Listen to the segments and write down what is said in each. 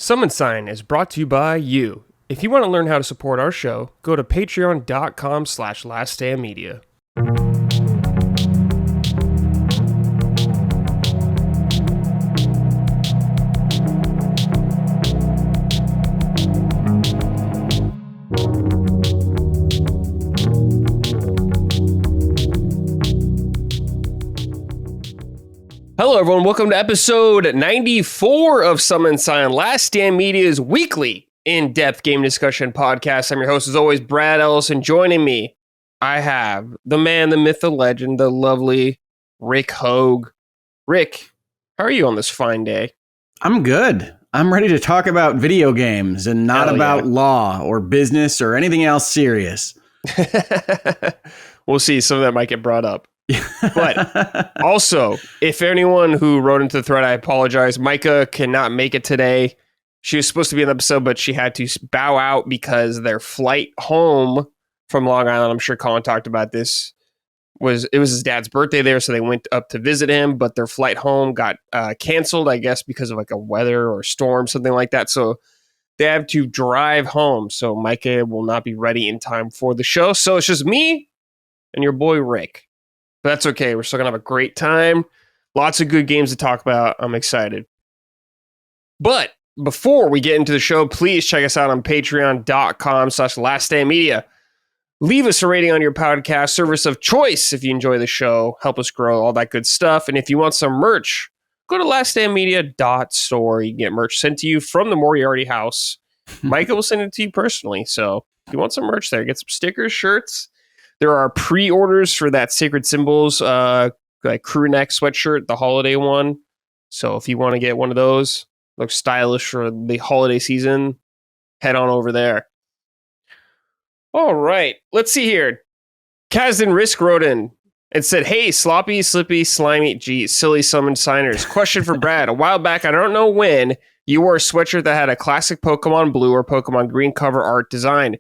Summon Sign is brought to you by you. If you want to learn how to support our show, go to patreon.com/laststandmedia. Hello, everyone. Welcome to episode 94 of Summon Sign, Last Stand Media's weekly in-depth game discussion podcast. I'm your host, as always, Brad Ellison. Joining me, I have the man, the myth, the legend, the lovely Rick Hogue. Rick, how are you on this fine day? I'm good. I'm ready to talk about video games and not about law or business or anything else serious. We'll see. Some of that might get brought up. But also, if anyone who wrote into the thread, I apologize. Micah cannot make it today. She was supposed to be in the episode, but she had to bow out because their flight home from Long Island, I'm sure Colin talked about this, was his dad's birthday there, so they went up to visit him, but their flight home got canceled, I guess, because of like a weather or storm, something like that. So they have to drive home. So Micah will not be ready in time for the show. So it's just me and your boy Rick. But that's okay. We're still going to have a great time. Lots of good games to talk about. I'm excited. But before we get into the show, please check us out on patreon.com/laststandmedia. Leave us a rating on your podcast service of choice if you enjoy the show. Help us grow, all that good stuff. And if you want some merch, go to laststandmedia.store. You can get merch sent to you from the Moriarty house. Micah will send it to you personally. So if you want some merch there, get some stickers, shirts. There are pre-orders for that Sacred Symbols like crew neck sweatshirt, the holiday one. So if you want to get one of those, looks stylish for the holiday season, head on over there. All right, let's see here. Kazdan Risk wrote in and said, "Hey, sloppy, slippy, slimy, silly summon signers. Question for Brad. A while back, I don't know when, you wore a sweatshirt that had a classic Pokemon Blue or Pokemon Green cover art design.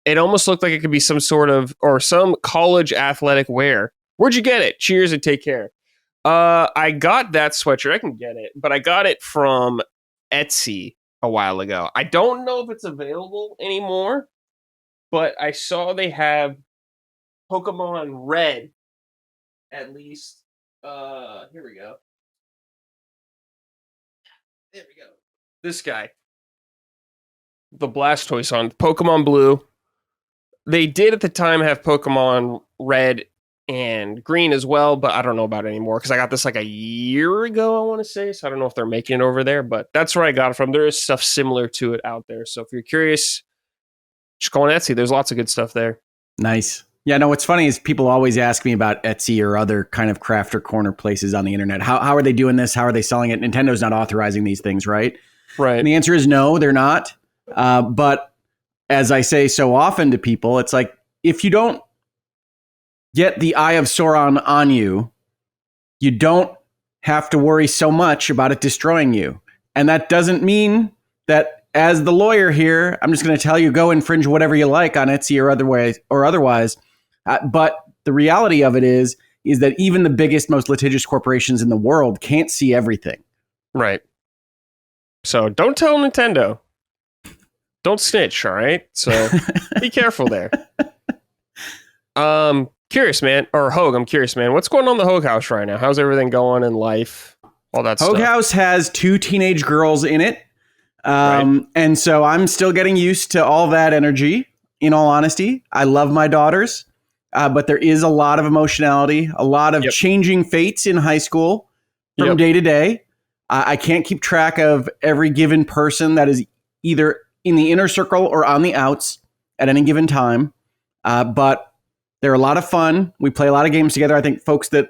It almost looked like it could be some sort of, or some college athletic wear. Where'd you get it? Cheers and take care." I got that sweatshirt. I can get it, but I got it from Etsy a while ago. I don't know if it's available anymore, but I saw they have Pokemon Red, at least. Here we go. There we go. This guy. The Blastoise on Pokemon Blue. They did at the time have Pokemon Red and Green as well, but I don't know about it anymore because I got this like a year ago, I want to say. So I don't know if they're making it over there, but that's where I got it from. There is stuff similar to it out there. So if you're curious, just go on Etsy. There's lots of good stuff there. Nice. Yeah, no, what's funny is people always ask me about Etsy or other kind of crafter corner places on the internet. How are they doing this? How are they selling it? Nintendo's not authorizing these things, right? Right. And the answer is no, they're not. But as I say so often to people, it's like, if you don't get the Eye of Sauron on you, you don't have to worry so much about it destroying you. And that doesn't mean that, as the lawyer here, I'm just going to tell you, go infringe whatever you like on Etsy or otherwise. But the reality of it is that even the biggest, most litigious corporations in the world can't see everything. Right. So don't tell Nintendo. Don't snitch, all right? So be careful there. Curious, man. Or Hogue, I'm curious, man. What's going on in the Hogue house right now? How's everything going in life? All that stuff. Hogue house has 2 teenage girls in it. Right. And so I'm still getting used to all that energy, in all honesty. I love my daughters, but there is a lot of emotionality, a lot of changing fates in high school from day to day. I can't keep track of every given person that is either in the inner circle or on the outs at any given time. But they're a lot of fun. We play a lot of games together. I think folks that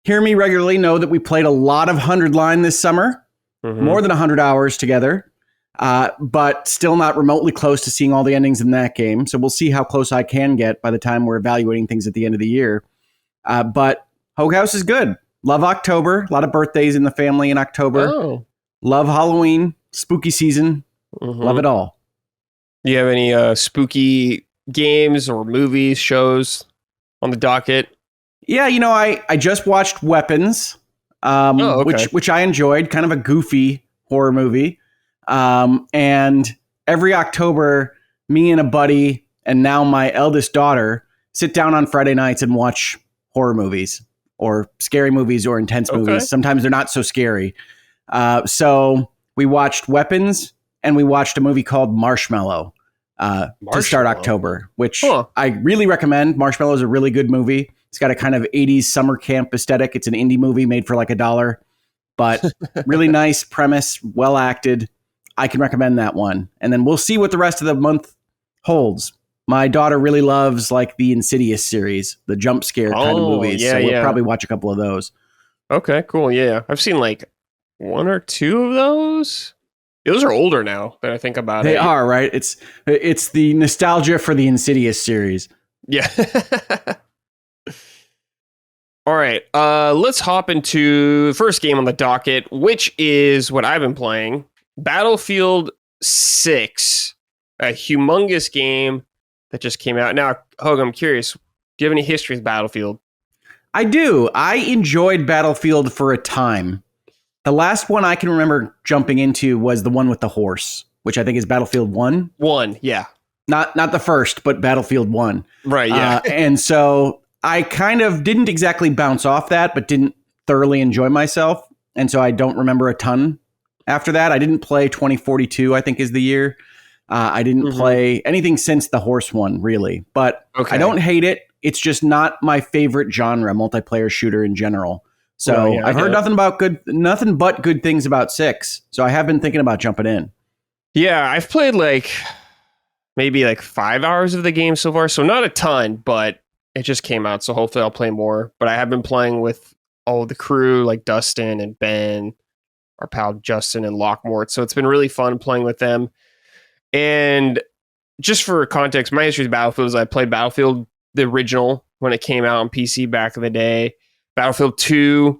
hear me regularly know that we played a lot of 100 Line this summer, more than 100 hours together, but still not remotely close to seeing all the endings in that game. So we'll see how close I can get by the time we're evaluating things at the end of the year. But Hogue House is good. Love October. A lot of birthdays in the family in October. Oh. Love Halloween, spooky season. Love it all. Do you have any spooky games or movies, shows on the docket? Yeah, you know, I just watched Weapons, which I enjoyed. Kind of a goofy horror movie. And every October, me and a buddy, and now my eldest daughter, sit down on Friday nights and watch horror movies or scary movies or intense movies. Sometimes they're not so scary. So we watched Weapons and we watched a movie called Marshmallow to start October, which I really recommend. Marshmallow is a really good movie. It's got a kind of 80s summer camp aesthetic. It's an indie movie made for like $1, but really nice premise, well acted. I can recommend that one. And then we'll see what the rest of the month holds. My daughter really loves like the Insidious series, the jump scare kind of movies. Yeah, so we'll probably watch a couple of those. Okay, cool. Yeah. I've seen like 1 or 2 of those. Those are older now that I think about it. They are, right? It's the nostalgia for the Insidious series. Yeah. All right. Let's hop into the first game on the docket, which is what I've been playing. Battlefield 6, a humongous game that just came out. Now, Hogue, I'm curious, do you have any history with Battlefield? I do. I enjoyed Battlefield for a time. The last one I can remember jumping into was the one with the horse, which I think is Battlefield 1. 1, yeah. Not the first, but Battlefield 1. Right, yeah. And so I kind of didn't exactly bounce off that, but didn't thoroughly enjoy myself. And so I don't remember a ton after that. I didn't play 2042, I think is the year. I didn't play anything since the horse one, really. But I don't hate it. It's just not my favorite genre, multiplayer shooter in general. So I've heard nothing but good things about 6. So I have been thinking about jumping in. Yeah, I've played like maybe like 5 hours of the game so far. So not a ton, but it just came out. So hopefully I'll play more. But I have been playing with all of the crew, like Dustin and Ben, our pal Justin and Lockmort. So it's been really fun playing with them. And just for context, my history with Battlefield is I played Battlefield, the original, when it came out on PC back in the day. Battlefield 2.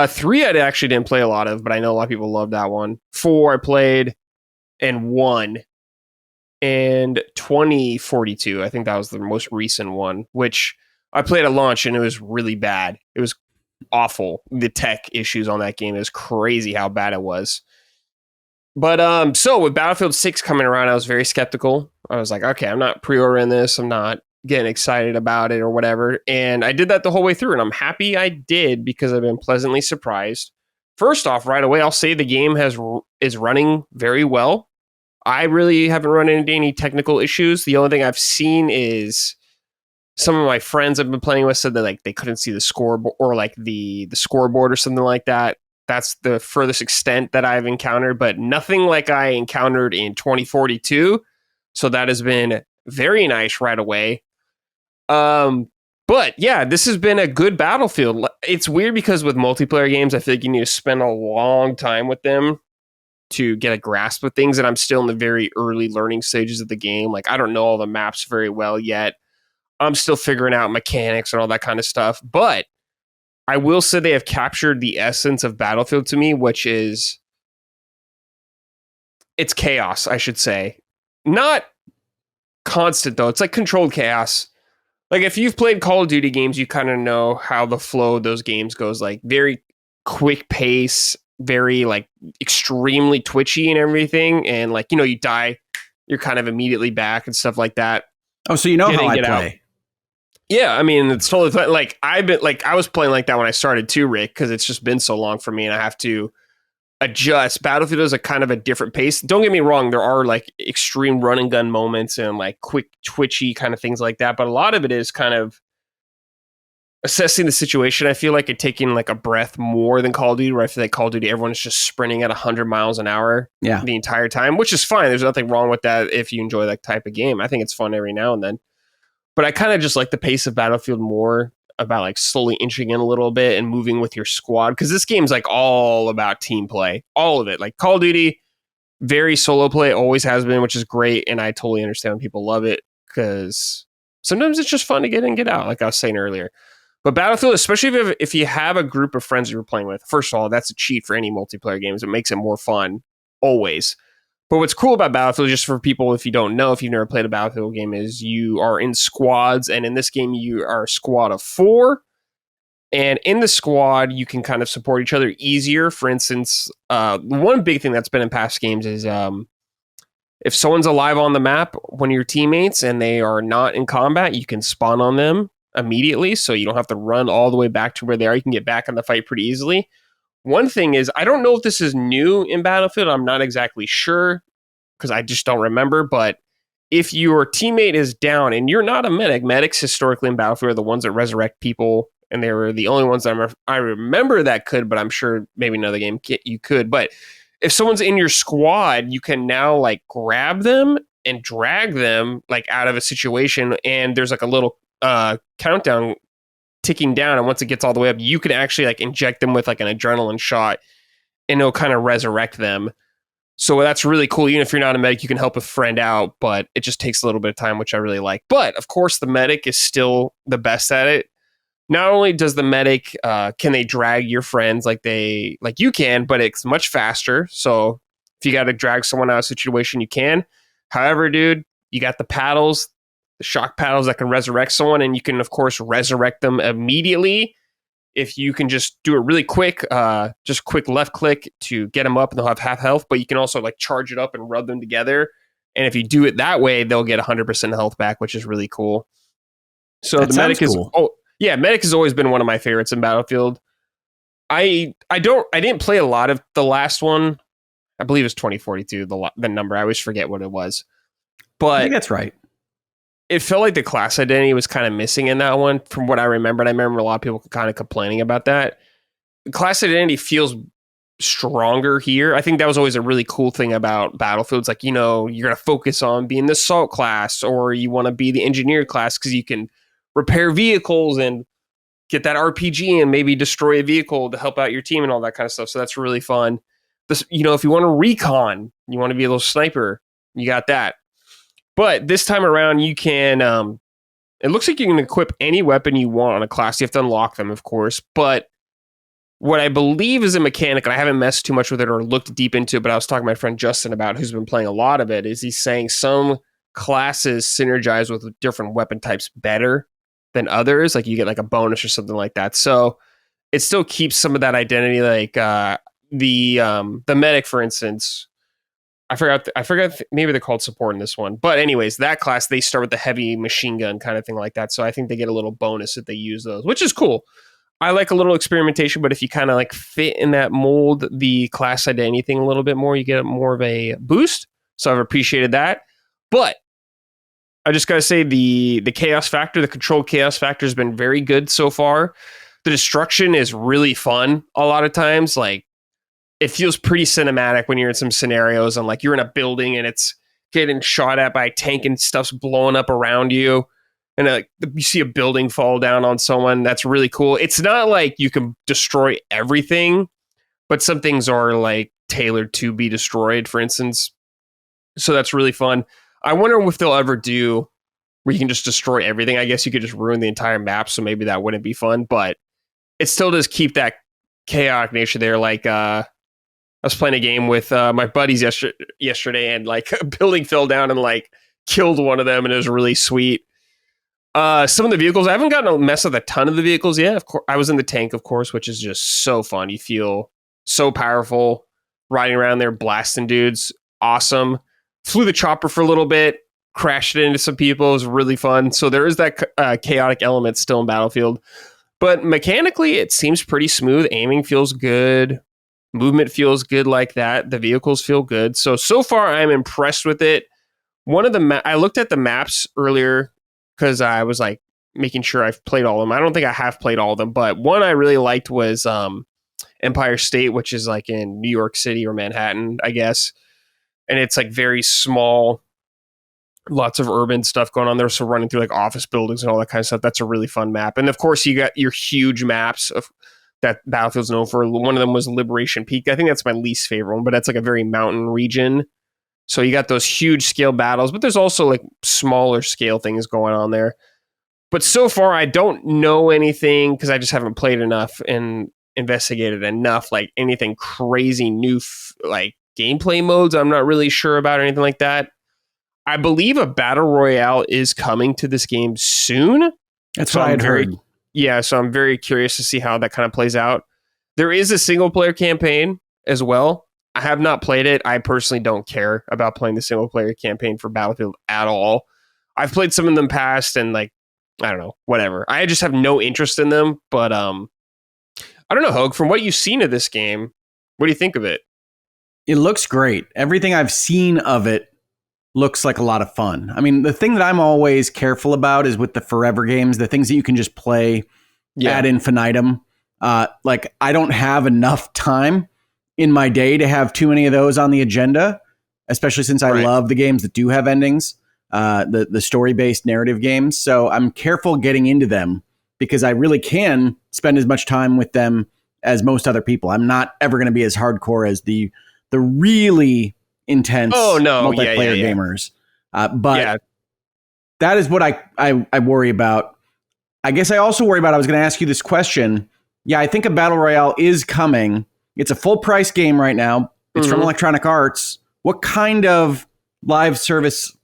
3 I actually didn't play a lot of, but I know a lot of people love that one. 4 I played, and 1. And 2042, I think that was the most recent one, which I played at launch and it was really bad. It was awful. The tech issues on that game is crazy how bad it was. But so with Battlefield 6 coming around, I was very skeptical. I was like, okay, I'm not pre-ordering this. I'm not getting excited about it or whatever. And I did that the whole way through, and I'm happy I did because I've been pleasantly surprised. First off, right away, I'll say the game is running very well. I really haven't run into any technical issues. The only thing I've seen is some of my friends I've been playing with said that like they couldn't see the scoreboard or like the scoreboard or something like that. That's the furthest extent that I've encountered, but nothing like I encountered in 2042. So that has been very nice right away. But yeah, this has been a good Battlefield. It's weird because with multiplayer games, I feel like you need to spend a long time with them to get a grasp of things. And I'm still in the very early learning stages of the game. Like I don't know all the maps very well yet. I'm still figuring out mechanics and all that kind of stuff. But I will say they have captured the essence of Battlefield to me, which is it's chaos, I should say. Not constant, though. It's like controlled chaos. Like if you've played Call of Duty games, you kind of know how the flow of those games goes. Like very quick pace, very like extremely twitchy and everything. And like, you know, you die, you're kind of immediately back and stuff like that. Oh, so you know how I play. Out. Yeah, I mean, it's totally fun. Like I was playing like that when I started too, Rick, because it's just been so long for me and I have to adjust. Battlefield is a kind of a different pace. Don't get me wrong, there are like extreme run and gun moments and like quick twitchy kind of things like that, but a lot of it is kind of assessing the situation. I feel like it taking like a breath more than Call of Duty, where I feel like Call of Duty, everyone's just sprinting at 100 miles an hour the entire time, which is fine. There's nothing wrong with that if you enjoy that type of game. I think it's fun every now and then. But I kind of just like the pace of Battlefield more, about like slowly inching in a little bit and moving with your squad. Because this game's like all about team play. All of it. Like Call of Duty, very solo play, always has been, which is great. And I totally understand when people love it because sometimes it's just fun to get in and get out, like I was saying earlier. But Battlefield, especially if you have a group of friends you're playing with, first of all, that's a cheat for any multiplayer games. It makes it more fun, always. But what's cool about Battlefield, just for people if you don't know, if you've never played a Battlefield game, is you are in squads. And in this game, you are a squad of 4. And in the squad, you can kind of support each other easier. For instance, one big thing that's been in past games is if someone's alive on the map, one of your teammates, and they are not in combat, you can spawn on them immediately. So you don't have to run all the way back to where they are. You can get back in the fight pretty easily. One thing is, I don't know if this is new in Battlefield. I'm not exactly sure because I just don't remember. But if your teammate is down and you're not a medic, medics historically in Battlefield are the ones that resurrect people. And they were the only ones that I remember that could, but I'm sure maybe another game you could. But if someone's in your squad, you can now like grab them and drag them like out of a situation. And there's like a little countdown ticking down. And once it gets all the way up, you can actually like inject them with like an adrenaline shot and it'll kind of resurrect them. So that's really cool. Even if you're not a medic, you can help a friend out, but it just takes a little bit of time, which I really like. But of course, the medic is still the best at it. Not only does the medic can they drag your friends like you can, but it's much faster. So if you got to drag someone out of a situation, you can. However, dude, you got the paddles, the shock paddles that can resurrect someone, and you can of course resurrect them immediately if you can just do it really quick. Just quick left click to get them up, and they'll have half health. But you can also like charge it up and rub them together. And if you do it that way, they'll get 100% health back, which is really cool. So that the medic is cool. Yeah, medic has always been one of my favorites in Battlefield. I didn't play a lot of the last one. I believe it was 2042, the number. I always forget what it was. But I think that's right. It felt like the class identity was kind of missing in that one from what I remember. And I remember a lot of people kind of complaining about that. The class identity feels stronger here. I think that was always a really cool thing about Battlefield. It's like, you're going to focus on being the assault class, or you want to be the engineer class because you can repair vehicles and get that RPG and maybe destroy a vehicle to help out your team and all that kind of stuff. So that's really fun. If you want to recon, you want to be a little sniper, you got that. But this time around, you can, it looks like you can equip any weapon you want on a class. You have to unlock them, of course. But what I believe is a mechanic, and I haven't messed too much with it or looked deep into it, but I was talking to my friend Justin about, who's been playing a lot of it, is he's saying some classes synergize with different weapon types better than others. Like you get like a bonus or something like that. So it still keeps some of that identity. Like the medic, for instance, I forgot maybe they're called support in this one. But anyways, that class, they start with the heavy machine gun kind of thing like that. So I think they get a little bonus if they use those, which is cool. I like a little experimentation, but if you kind of like fit in that mold, the class identity thing a little bit more, you get more of a boost. So I've appreciated that. But I just got to say the chaos factor, the controlled chaos factor has been very good so far. The destruction is really fun a lot of times. Like it feels pretty cinematic when you're in some scenarios and like you're in a building and it's getting shot at by a tank and stuff's blowing up around you. And like you see a building fall down on someone. That's really cool. It's not like you can destroy everything, but some things are like tailored to be destroyed, for instance. So that's really fun. I wonder if they'll ever do where you can just destroy everything. I guess you could just ruin the entire map, so maybe that wouldn't be fun, but it still does keep that chaotic nature there. Like I was playing a game with my buddies yesterday, and like a building fell down and like killed one of them, and it was really sweet. Some of the vehicles, I haven't gotten to mess with a ton of the vehicles yet. Of course, I was in the tank, of course, which is just so fun. You feel so powerful riding around there, blasting dudes. Awesome. Flew the chopper for a little bit, crashed it into some people. It was really fun. So there is that chaotic element still in Battlefield. But mechanically, it seems pretty smooth. Aiming feels good. Movement feels good like that. The vehicles feel good. So far, I'm impressed with it. One of the I looked at the maps earlier because I was like making sure I've played all of them. I don't think I have played all of them, but one I really liked was Empire State, which is like in New York City or Manhattan, I guess. And it's like very small, lots of urban stuff going on there. So running through like office buildings and all that kind of stuff. That's a really fun map. And of course, you got your huge maps of that Battlefield's known for. One of them was Liberation Peak. I think that's my least favorite one, but that's like a very mountain region. So you got those huge scale battles, but there's also like smaller scale things going on there. But so far, I don't know anything because I just haven't played enough and investigated enough, like anything crazy new, like gameplay modes. I'm not really sure about or anything like that. I believe a battle royale is coming to this game soon. That's what I'd heard. Yeah, so I'm very curious to see how that kind of plays out. There is a single player campaign as well. I have not played it. I personally don't care about playing the single player campaign for Battlefield at all. I've played some in the past and like, I don't know, whatever. I just have no interest in them, but I don't know, Hogue, from what you've seen of this game, what do you think of it? It looks great. Everything I've seen of it looks like a lot of fun. I mean, the thing that I'm always careful about is with the forever games, the things that you can just play ad infinitum. Like, I don't have enough time in my day to have too many of those on the agenda, especially since I love the games that do have endings, the story-based narrative games. So I'm careful getting into them because I really can spend as much time with them as most other people. I'm not ever going to be as hardcore as the really intense multiplayer gamers. But that is what I worry about. I guess I also worry about, I was going to ask you this question. Yeah, I think a Battle Royale is coming. It's a full price game right now. It's from Electronic Arts. What kind of live service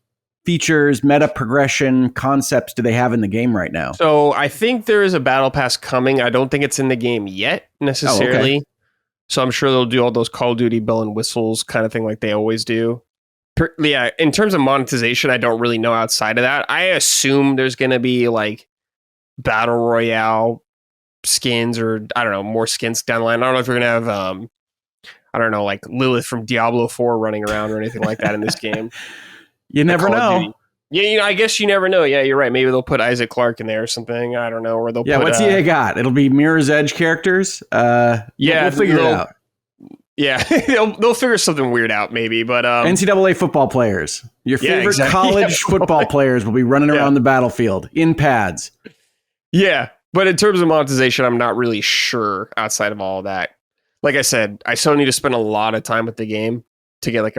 features, meta progression concepts do they have in the game right now? So I think there is a battle pass coming. I don't think it's in the game yet necessarily. Okay. So I'm sure they'll do all those Call of Duty bell and whistles kind of thing like they always do. Yeah, in terms of monetization, I don't really know outside of that. I assume there's going to be like Battle Royale skins or I don't know, more skins down the line. I don't know if you're going to have, I don't know, like Lilith from Diablo 4 running around or anything like that in this game. You never know. Yeah, I guess you never know. Yeah, you're right. Maybe they'll put Isaac Clarke in there or something. I don't know. Or they'll put, what's EA got? It'll be Mirror's Edge characters. We'll figure it out. Yeah, they'll figure something weird out maybe. But NCAA football players, your favorite college football players will be running around the battlefield in pads. Yeah, but in terms of monetization, I'm not really sure outside of all of that. Like I said, I still need to spend a lot of time with the game to get like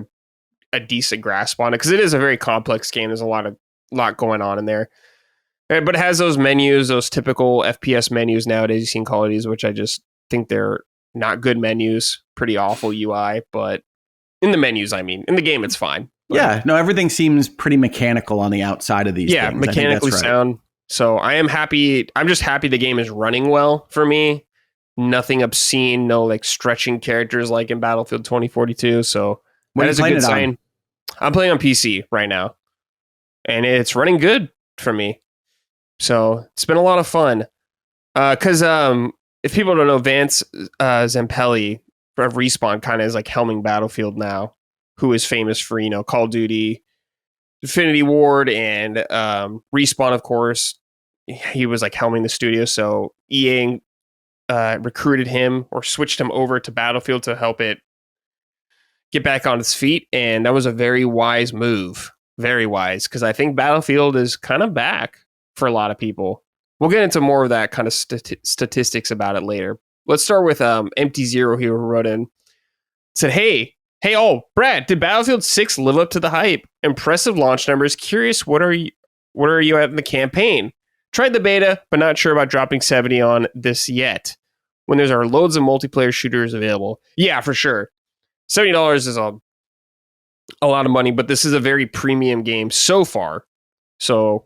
a decent grasp on it, because it is a very complex game. There's a lot going on in there, but it has those menus, those typical FPS menus nowadays you see in Call of Duty, which I just think they're not good menus, pretty awful UI. But in the menus, I mean, in the game, it's fine. But yeah, no, everything seems pretty mechanical on the outside of these things. Yeah, mechanically sound. So I am happy. I'm just happy the game is running well for me. Nothing obscene, no like stretching characters like in Battlefield 2042. So that is a good sign. I'm playing on PC right now, and it's running good for me. So it's been a lot of fun. Because if people don't know, Vance Zampelli of Respawn kind of is like helming Battlefield now, who is famous for, Call of Duty, Infinity Ward, and Respawn, of course. He was like helming the studio, so EA recruited him or switched him over to Battlefield to help it get back on its feet, and that was a very wise move. Very wise, because I think Battlefield is kind of back for a lot of people. We'll get into more of that kind of statistics about it later. Let's start with Empty Zero here, who wrote in. Said, hey, Brad, did Battlefield 6 live up to the hype? Impressive launch numbers. Curious, what are you at in the campaign? Tried the beta, but not sure about dropping 70 on this yet, when there's loads of multiplayer shooters available. Yeah, for sure. $70 is a lot of money, but this is a very premium game so far. So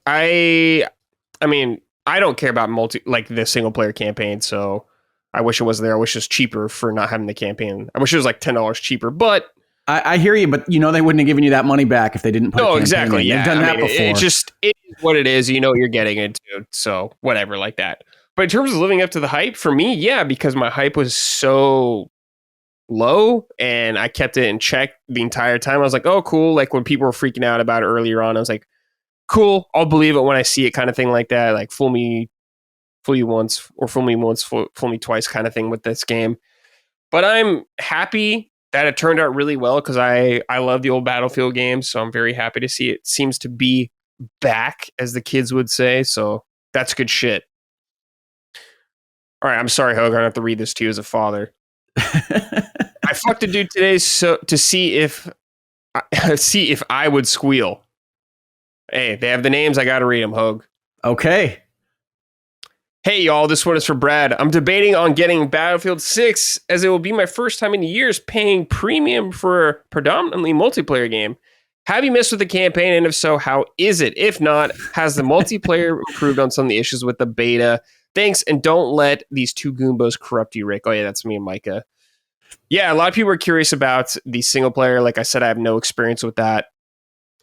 I mean, I don't care about the single player campaign, so I wish it was there. I wish it was cheaper for not having the campaign. I wish it was like $10 cheaper, but I hear you, but they wouldn't have given you that money back if they didn't put a campaign exactly. in. Yeah, they've done that before. It is what it is. You know what you're getting into, so whatever, like that. But in terms of living up to the hype, for me, yeah, because my hype was so low and I kept it in check the entire time. I was like, oh, cool. Like when people were freaking out about it earlier on, I was like, cool, I'll believe it when I see it, kind of thing like that. Like fool you once, or fool me twice kind of thing with this game. But I'm happy that it turned out really well, because I love the old Battlefield games, so I'm very happy to see it seems to be back, as the kids would say. So that's good shit. All right, I'm sorry, Hogue, I have to read this to you as a father. I fucked a dude today to see if I would squeal. Hey, they have the names. I got to read them, Hogue. Okay. Hey, y'all, this one is for Brad. I'm debating on getting Battlefield 6, as it will be my first time in years paying premium for a predominantly multiplayer game. Have you missed with the campaign? And if so, how is it? If not, has the multiplayer improved on some of the issues with the beta? Thanks, and don't let these two Goombas corrupt you, Rick. Oh, yeah, that's me and Micah. Yeah, a lot of people are curious about the single player. Like I said, I have no experience with that.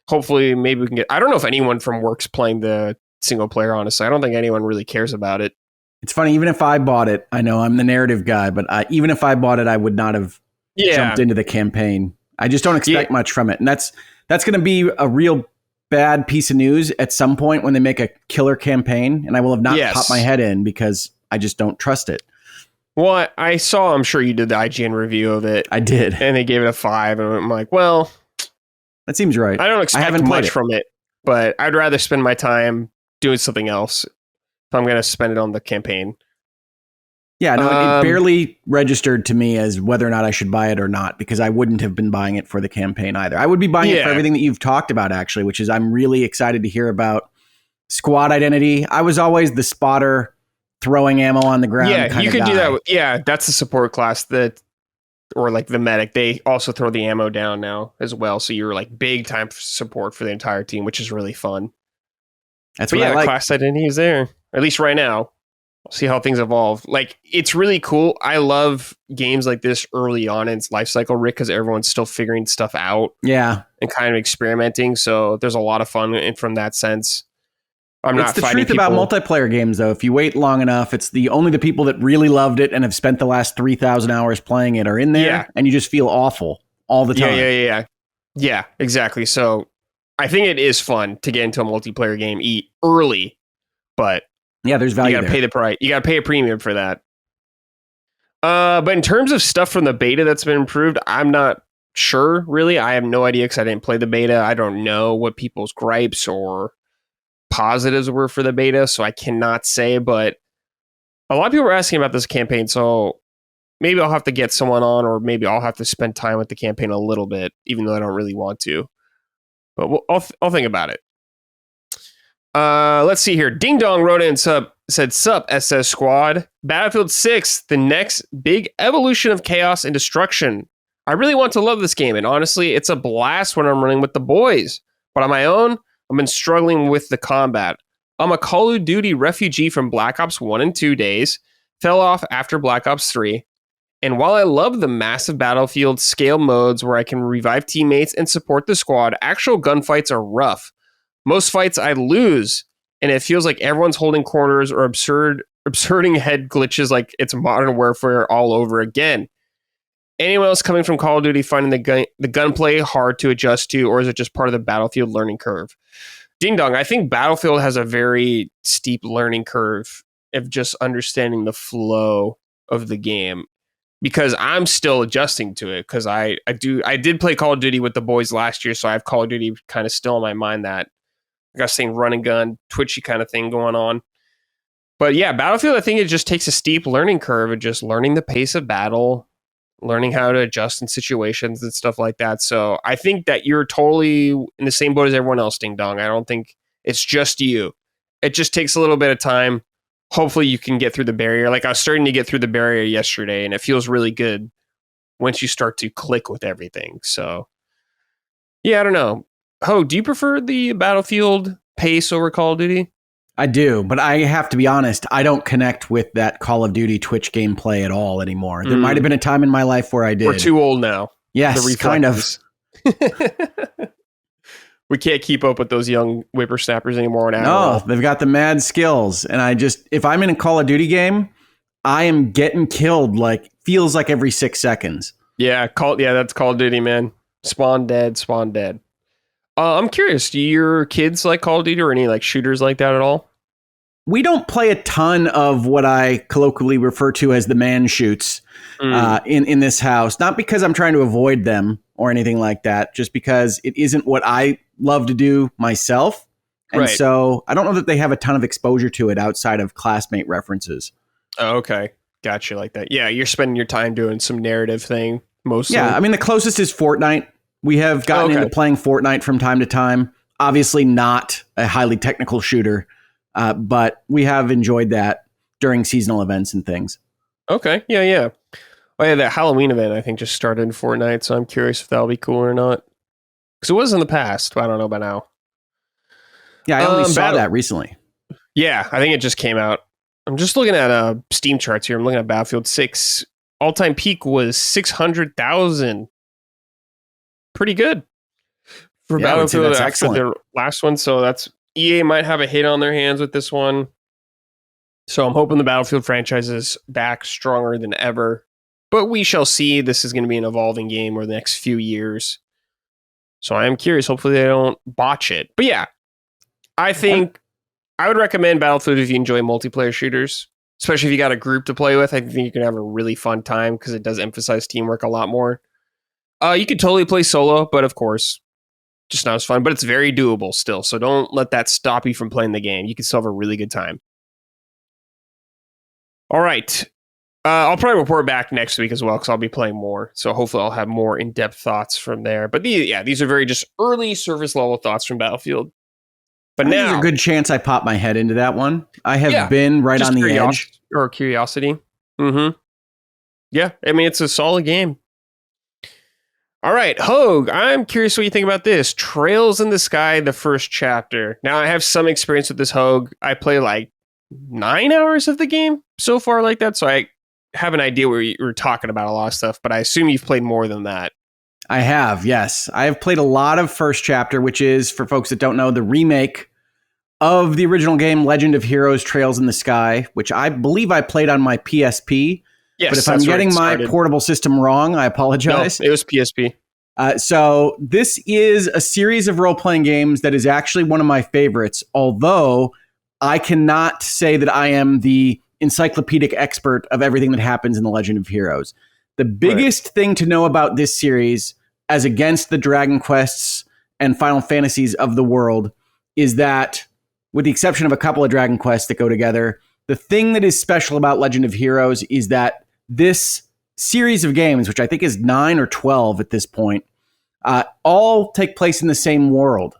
Hopefully, maybe we can get... I don't know if anyone from work's playing the single player, honestly. I don't think anyone really cares about it. It's funny, even if I bought it, I know I'm the narrative guy, but even if I bought it, I would not have jumped into the campaign. I just don't expect much from it. And that's going to be a real bad piece of news at some point when they make a killer campaign, and I will have not popped my head in because I just don't trust it. Well, I saw, I'm sure you did the IGN review of it. I did. And they gave it a 5, and I'm like, well... That seems right. I don't expect much from it, but I'd rather spend my time doing something else if I'm going to spend it on the campaign. Yeah, no, it barely registered to me as whether or not I should buy it or not, because I wouldn't have been buying it for the campaign either. I would be buying it for everything that you've talked about, actually, which is I'm really excited to hear about squad identity. I was always the spotter throwing ammo on the ground. Yeah, you could do that. Yeah, that's the support class or like the medic. They also throw the ammo down now as well. So you're like big time support for the entire team, which is really fun. That's what I like. Class identity is there, at least right now. We'll see how things evolve. Like, it's really cool. I love games like this early on in its life cycle, Rick, because everyone's still figuring stuff out. Yeah. And kind of experimenting. So there's a lot of fun from that sense. It's the truth about multiplayer games, though. If you wait long enough, it's only the people that really loved it and have spent the last 3,000 hours playing it are in there, and you just feel awful all the time. Yeah, exactly. So I think it is fun to get into a multiplayer game early, but yeah, there's value. You got to pay the price. You got to pay a premium for that. But in terms of stuff from the beta that's been improved, I'm not sure, really. I have no idea because I didn't play the beta. I don't know what people's gripes or positives were for the beta, so I cannot say. But a lot of people were asking about this campaign, so maybe I'll have to get someone on, or maybe I'll have to spend time with the campaign a little bit, even though I don't really want to. But I'll think about it. Let's see here. Ding Dong wrote in, said, "Sup, SS Squad. Battlefield 6, the next big evolution of chaos and destruction. I really want to love this game, and honestly, it's a blast when I'm running with the boys. But on my own, I've been struggling with the combat. I'm a Call of Duty refugee from Black Ops 1 and 2 days, fell off after Black Ops 3, and while I love the massive Battlefield scale modes where I can revive teammates and support the squad, actual gunfights are rough. Most fights I lose, and it feels like everyone's holding corners or absurding head glitches like it's Modern Warfare all over again. Anyone else coming from Call of Duty finding the gunplay hard to adjust to, or is it just part of the Battlefield learning curve?" Ding Dong, I think Battlefield has a very steep learning curve of just understanding the flow of the game, because I'm still adjusting to it, because I did play Call of Duty with the boys last year, so I have Call of Duty kind of still in my mind, that I got saying run and gun, twitchy kind of thing going on. But yeah, Battlefield, I think it just takes a steep learning curve of just learning the pace of battle, learning how to adjust in situations and stuff like that. So I think that you're totally in the same boat as everyone else, Ding Dong. I don't think it's just you. It just takes a little bit of time. Hopefully you can get through the barrier. Like, I was starting to get through the barrier yesterday, and it feels really good once you start to click with everything. So yeah, I don't know. Ho, do you prefer the Battlefield pace over Call of Duty? I do, but I have to be honest, I don't connect with that Call of Duty Twitch gameplay at all anymore. There might have been a time in my life where I did. We're too old now. Yes, kind of. We can't keep up with those young whippersnappers anymore. No, they've got the mad skills. And if I'm in a Call of Duty game, I am getting killed feels like every 6 seconds. Yeah, that's Call of Duty, man. Spawn dead. I'm curious, do your kids like Call of Duty or any shooters like that at all? We don't play a ton of what I colloquially refer to as the man shoots in this house. Not because I'm trying to avoid them or anything like that, just because it isn't what I love to do myself. And so I don't know that they have a ton of exposure to it outside of classmate references. Oh, okay. Gotcha, like that. Yeah, you're spending your time doing some narrative thing mostly. Yeah, I mean, the closest is Fortnite. We have gotten into playing Fortnite from time to time. Obviously not a highly technical shooter, but we have enjoyed that during seasonal events and things. Okay, yeah. Oh yeah, that Halloween event I think just started in Fortnite, so I'm curious if that'll be cool or not. Because it was in the past, but I don't know about now. Yeah, I only saw that recently. Yeah, I think it just came out. I'm just looking at Steam charts here. I'm looking at Battlefield 6. All-time peak was 600,000. Pretty good for Battlefield. Actually, their last one. So that's EA might have a hit on their hands with this one. So I'm hoping the Battlefield franchise is back stronger than ever. But we shall see. This is going to be an evolving game over the next few years. So I am curious. Hopefully they don't botch it. But yeah, I think I would recommend Battlefield if you enjoy multiplayer shooters, especially if you got a group to play with. I think you can have a really fun time because it does emphasize teamwork a lot more. You could totally play solo, but of course, just not as fun. But it's very doable still. So don't let that stop you from playing the game. You can still have a really good time. All right. I'll probably report back next week as well because I'll be playing more. So hopefully I'll have more in-depth thoughts from there. But these are very just early service level thoughts from Battlefield. But now there's a good chance I pop my head into that one. I have been right on the edge. Or curiosity. Mm-hmm. Yeah, I mean, it's a solid game. All right, Hogue, I'm curious what you think about this. Trails in the Sky, the first chapter. Now, I have some experience with this, Hogue. I play like 9 hours of the game so far like that, so I have an idea where you're talking about a lot of stuff, but I assume you've played more than that. I have, yes. I have played a lot of first chapter, which is, for folks that don't know, the remake of the original game, Legend of Heroes Trails in the Sky, which I believe I played on my PSP. Yes, but if I'm getting my portable system wrong, I apologize. No, it was PSP. So this is a series of role-playing games that is actually one of my favorites, although I cannot say that I am the encyclopedic expert of everything that happens in the Legend of Heroes. The biggest thing to know about this series, as against the Dragon Quests and Final Fantasies of the world, is that, with the exception of a couple of Dragon Quests that go together, the thing that is special about Legend of Heroes is that this series of games, which I think is 9 or 12 at this point, all take place in the same world.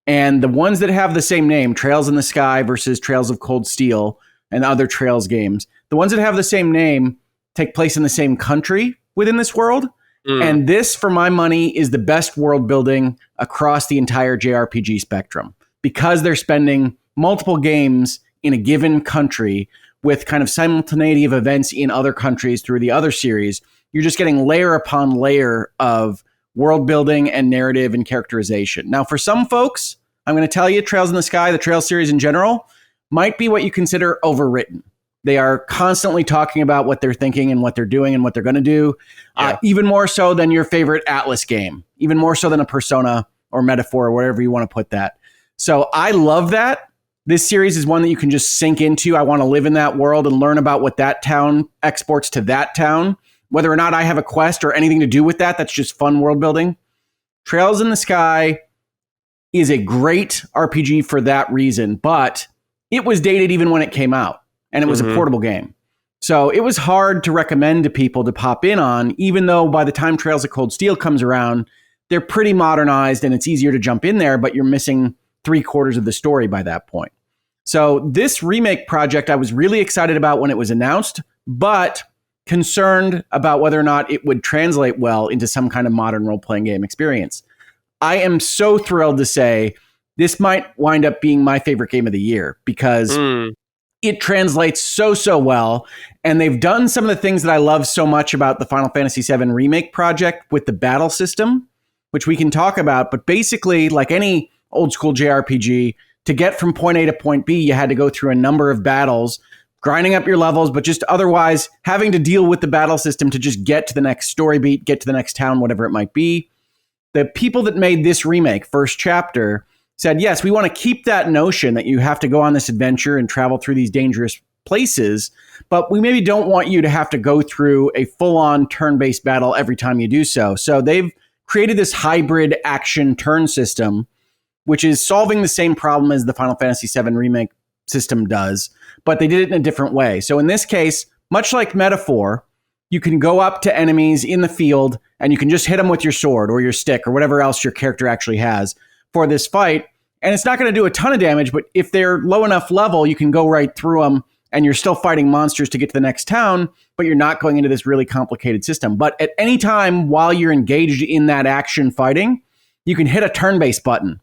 And the ones that have the same name, Trails in the Sky versus Trails of Cold Steel and other Trails games, the ones that have the same name take place in the same country within this world. And this, for my money, is the best world building across the entire JRPG spectrum, because they're spending multiple games in a given country with kind of simultaneity of events in other countries through the other series. You're just getting layer upon layer of world building and narrative and characterization. Now, for some folks, I'm going to tell you, Trails in the Sky, the Trails series in general, might be what you consider overwritten. They are constantly talking about what they're thinking and what they're doing and what they're going to do, even more so than your favorite Atlas game, even more so than a Persona or Metaphor or whatever you want to put that. So I love that. This series is one that you can just sink into. I want to live in that world and learn about what that town exports to that town. Whether or not I have a quest or anything to do with that, that's just fun world building. Trails in the Sky is a great RPG for that reason, but it was dated even when it came out, and it was a portable game. So it was hard to recommend to people to pop in on, even though by the time Trails of Cold Steel comes around, they're pretty modernized and it's easier to jump in there, but you're missing 3/4 of the story by that point. So this remake project I was really excited about when it was announced, but concerned about whether or not it would translate well into some kind of modern role-playing game experience. I am so thrilled to say this might wind up being my favorite game of the year, because it translates so well. And they've done some of the things that I love so much about the Final Fantasy VII Remake project with the battle system, which we can talk about. But basically, like any old school JRPG, to get from point A to point B, you had to go through a number of battles, grinding up your levels, but just otherwise having to deal with the battle system to just get to the next story beat, get to the next town, whatever it might be. The people that made this remake, First Chapter, said, yes, we want to keep that notion that you have to go on this adventure and travel through these dangerous places, but we maybe don't want you to have to go through a full-on turn-based battle every time you do so. So they've created this hybrid action turn system, which is solving the same problem as the Final Fantasy VII Remake system does, but they did it in a different way. So in this case, much like Metaphor, you can go up to enemies in the field and you can just hit them with your sword or your stick or whatever else your character actually has for this fight. And it's not going to do a ton of damage, but if they're low enough level, you can go right through them and you're still fighting monsters to get to the next town, but you're not going into this really complicated system. But at any time while you're engaged in that action fighting, you can hit a turn-based button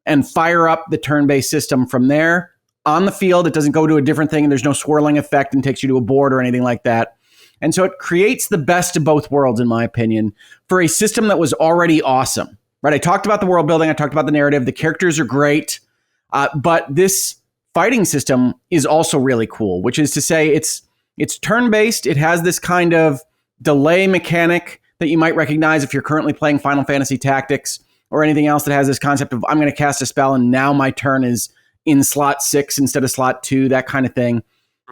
and fire up the turn-based system from there on the field. It doesn't go to a different thing, and there's no swirling effect and takes you to a board or anything like that. And so it creates the best of both worlds, in my opinion, for a system that was already awesome. Right? I talked about the world building. I talked about the narrative. The characters are great. But this fighting system is also really cool, which is to say it's turn-based. It has this kind of delay mechanic that you might recognize if you're currently playing Final Fantasy Tactics or anything else that has this concept of I'm going to cast a spell and now my turn is in slot 6 instead of slot 2, that kind of thing.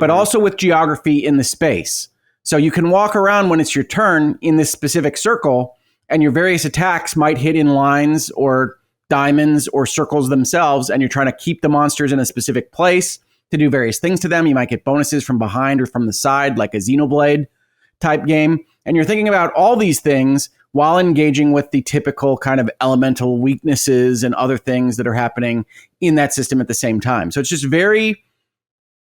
But also with geography in the space. So you can walk around when it's your turn in this specific circle, and your various attacks might hit in lines or diamonds or circles themselves, and you're trying to keep the monsters in a specific place to do various things to them. You might get bonuses from behind or from the side, like a Xenoblade type game. And you're thinking about all these things while engaging with the typical kind of elemental weaknesses and other things that are happening in that system at the same time. So it's just very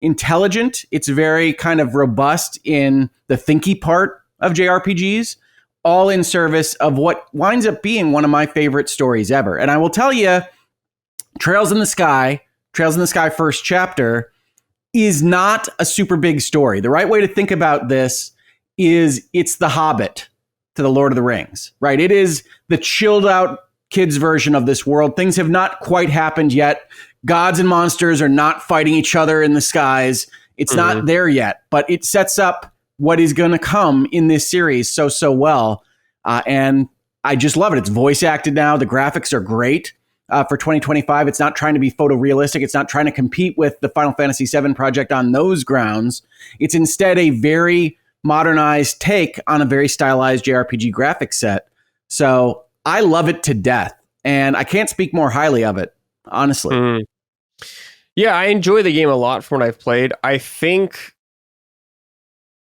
intelligent. It's very kind of robust in the thinky part of JRPGs, all in service of what winds up being one of my favorite stories ever. And I will tell you, Trails in the Sky first chapter is not a super big story. The right way to think about this is it's The Hobbit to the Lord of the Rings, right? It is the chilled out kids version of this world. Things have not quite happened yet. Gods and monsters are not fighting each other in the skies. It's not there yet, but it sets up what is going to come in this series so well. And I just love it. It's voice acted now. The graphics are great for 2025. It's not trying to be photorealistic. It's not trying to compete with the Final Fantasy VII project on those grounds. It's instead a very modernized take on a very stylized JRPG graphic set. So I love it to death, and I can't speak more highly of it, honestly. Yeah, I enjoy the game a lot from what I've played. I think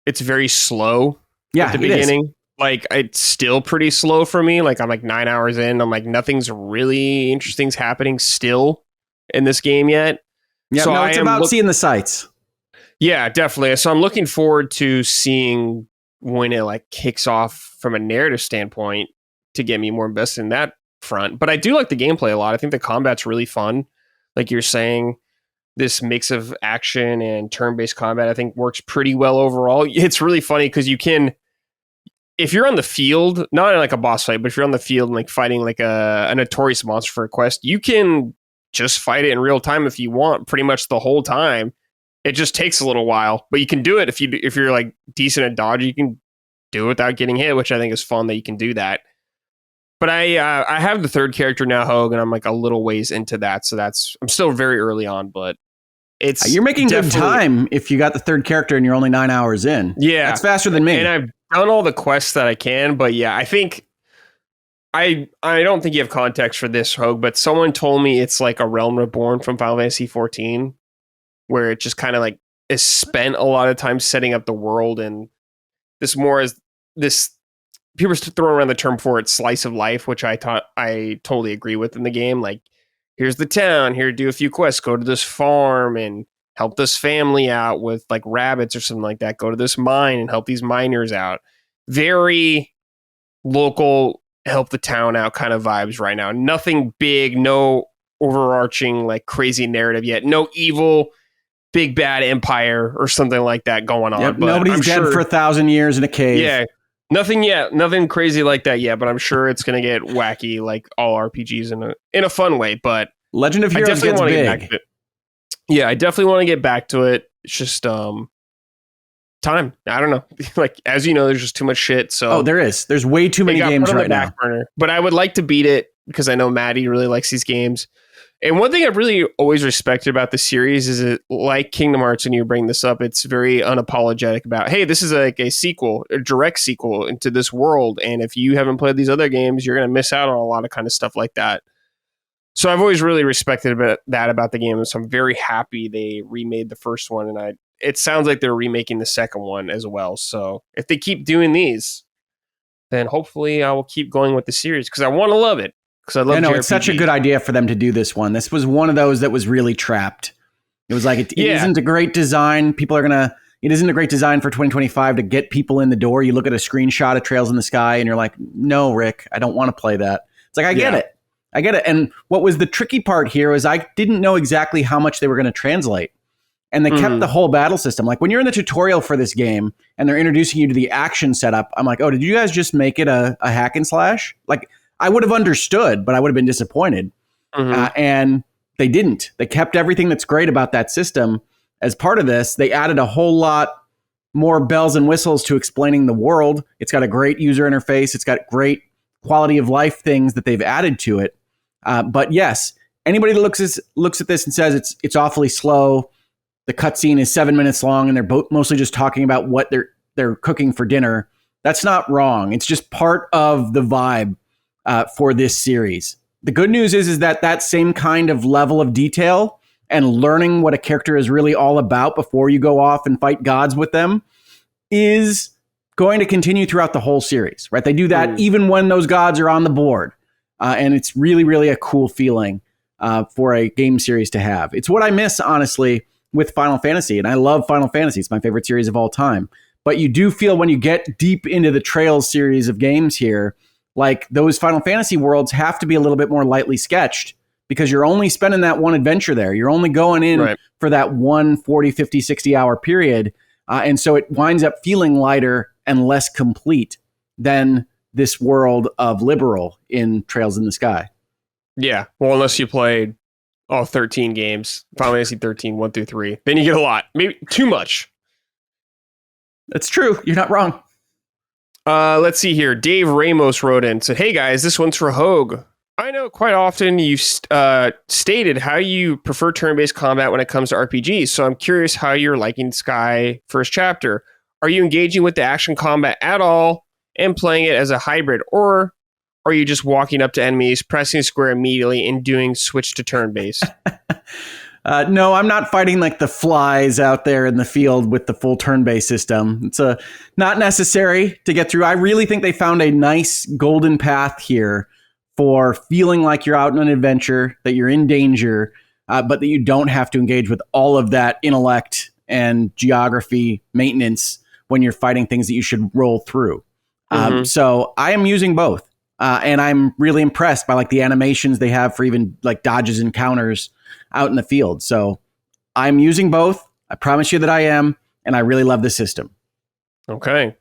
it's very slow at the beginning. Is. Like, it's still pretty slow for me. Like, I'm like 9 hours in. I'm like, nothing's really interesting's happening still in this game yet. Yeah, so no, it's about seeing the sights. Yeah, definitely. So I'm looking forward to seeing when it like kicks off from a narrative standpoint to get me more invested in that front. But I do like the gameplay a lot. I think the combat's really fun. Like you're saying, this mix of action and turn-based combat, I think, works pretty well overall. It's really funny because you can, if you're on the field, not in like a boss fight, but if you're on the field and like fighting like a notorious monster for a quest, you can just fight it in real time if you want, pretty much the whole time. It just takes a little while, but you can do it if you're like decent at dodge. You can do it without getting hit, which I think is fun that you can do that. But I have the third character now, Hogue, and I'm like a little ways into that, so I'm still very early on, but you're making good time if you got the third character and you're only 9 hours in. Yeah, that's faster than me. And I've done all the quests that I can, but yeah, I think I don't think you have context for this, Hogue, but someone told me it's like a Realm Reborn from Final Fantasy 14. Where it just kind of like is spent a lot of time setting up the world, and this more as this people throw around the term for it, slice of life, which I totally agree with in the game. Like, here's the town, here, do a few quests, go to this farm and help this family out with like rabbits or something like that. Go to this mine and help these miners out. Very local, help the town out kind of vibes right now. Nothing big, no overarching like crazy narrative yet. No evil big bad empire or something like that going on. Yep, but nobody's dead for 1,000 years in a cave. Yeah, nothing yet, nothing crazy like that yet. But I'm sure it's going to get wacky, like all RPGs in a fun way. But Legend of Heroes gets big. Get back to it. Yeah, I definitely want to get back to it. It's just time. I don't know. Like, as you know, there's just too much shit. So there's way too many games right now. Burner. But I would like to beat it because I know Maddie really likes these games. And one thing I've really always respected about the series is it, like Kingdom Hearts, and you bring this up, it's very unapologetic about, hey, this is like a sequel, a direct sequel into this world. And if you haven't played these other games, you're going to miss out on a lot of kind of stuff like that. So I've always really respected that about the game. So I'm very happy they remade the first one. And it sounds like they're remaking the second one as well. So if they keep doing these, then hopefully I will keep going with the series because I want to love it. Because I love JRPG. It's such a good idea for them to do this one. This was one of those that was really trapped. It was like, it isn't a great design. It isn't a great design for 2025 to get people in the door. You look at a screenshot of Trails in the Sky and you're like, no, Rick, I don't want to play that. It's like, I get it. I get it. And what was the tricky part here is I didn't know exactly how much they were going to translate. And they kept the whole battle system. Like when you're in the tutorial for this game and they're introducing you to the action setup, I'm like, oh, did you guys just make it a hack and slash? Like I would have understood, but I would have been disappointed. And they didn't. They kept everything that's great about that system as part of this. They added a whole lot more bells and whistles to explaining the world. It's got a great user interface. It's got great quality of life things that they've added to it. But yes, anybody that looks at this and says it's awfully slow, the cutscene is 7 minutes long, and they're mostly just talking about what they're cooking for dinner, that's not wrong. It's just part of the vibe for this series. The good news is that same kind of level of detail and learning what a character is really all about before you go off and fight gods with them is going to continue throughout the whole series, right? They do that even when those gods are on the board. And it's really, really a cool feeling for a game series to have. It's what I miss, honestly, with Final Fantasy. And I love Final Fantasy. It's my favorite series of all time. But you do feel when you get deep into the Trails series of games here, like those Final Fantasy worlds have to be a little bit more lightly sketched because you're only spending that one adventure there. You're only going in for that 1 40, 50, 60 hour period. And so it winds up feeling lighter and less complete than this world of Liberal in Trails in the Sky. Yeah. Well, unless you played all 13 games, Final Fantasy 13, 1 through 3, then you get a lot. Maybe too much. That's true. You're not wrong. Let's see here. Dave Ramos wrote in, said, hey guys, this one's for Hogue. I know quite often you've stated how you prefer turn-based combat when it comes to RPGs, so I'm curious how you're liking Sky First Chapter. Are you engaging with the action combat at all and playing it as a hybrid, or are you just walking up to enemies, pressing square immediately, and doing switch to turn-based? No, I'm not fighting like the flies out there in the field with the full turn-based system. It's not necessary to get through. I really think they found a nice golden path here for feeling like you're out on an adventure, that you're in danger, but that you don't have to engage with all of that intellect and geography maintenance when you're fighting things that you should roll through. So I am using both. And I'm really impressed by like the animations they have for even like dodges and counters out in the field. So I'm using both. I promise you that I am. And I really love the system. Okay.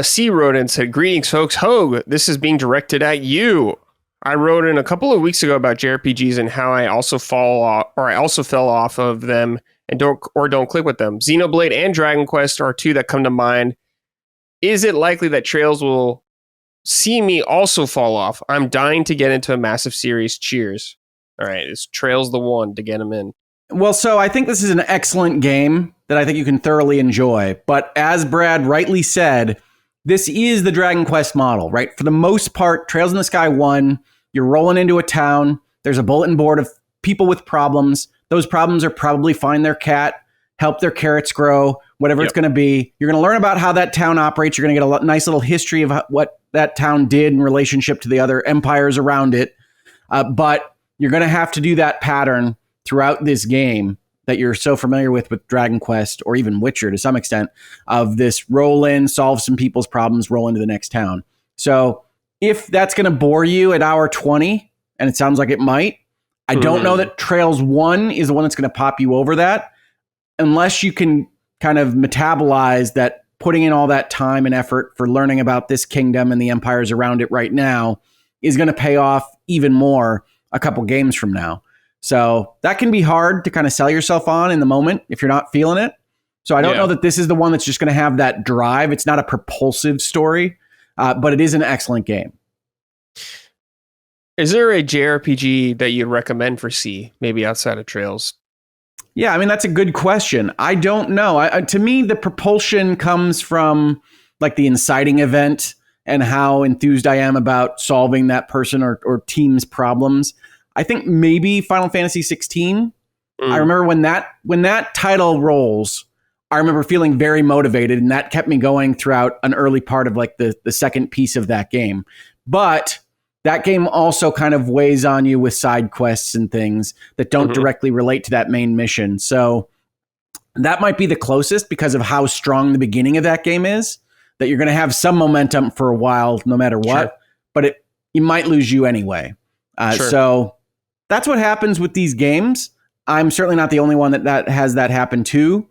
C wrote in and said, greetings, folks. Hogue, this is being directed at you. I wrote in a couple of weeks ago about JRPGs and how I also fell off of them and don't click with them. Xenoblade and Dragon Quest are two that come to mind. Is it likely that Trails will see me also fall off? I'm dying to get into a massive series. Cheers. All right, is Trails the one to get him in? Well, so I think this is an excellent game that I think you can thoroughly enjoy. But as Brad rightly said, this is the Dragon Quest model, right? For the most part, Trails in the Sky 1, you're rolling into a town. There's a bulletin board of people with problems. Those problems are probably find their cat, help their carrots grow, whatever it's going to be. You're going to learn about how that town operates. You're going to get a nice little history of what that town did in relationship to the other empires around it. But you're going to have to do that pattern throughout this game that you're so familiar with Dragon Quest or even Witcher to some extent, of this roll in, solve some people's problems, roll into the next town. So if that's going to bore you at hour 20, and it sounds like it might, I don't know that Trails 1 is the one that's going to pop you over that, unless you can kind of metabolize that, putting in all that time and effort for learning about this kingdom and the empires around it right now is going to pay off even more a couple games from now. So that can be hard to kind of sell yourself on in the moment if you're not feeling it. So I don't know that this is the one that's just going to have that drive. It's not a propulsive story, but it is an excellent game. Is there a JRPG that you'd recommend for C, maybe outside of Trails? Yeah, I mean, that's a good question. I don't know. To me, the propulsion comes from like the inciting event and how enthused I am about solving that person or team's problems. I think maybe Final Fantasy 16. I remember when that title rolls, I remember feeling very motivated, and that kept me going throughout an early part of like the second piece of that game. But that game also kind of weighs on you with side quests and things that don't directly relate to that main mission. So that might be the closest because of how strong the beginning of that game is, that you're going to have some momentum for a while, no matter what. Sure. But he might lose you anyway. Sure. So that's what happens with these games. I'm certainly not the only one that has that happen to,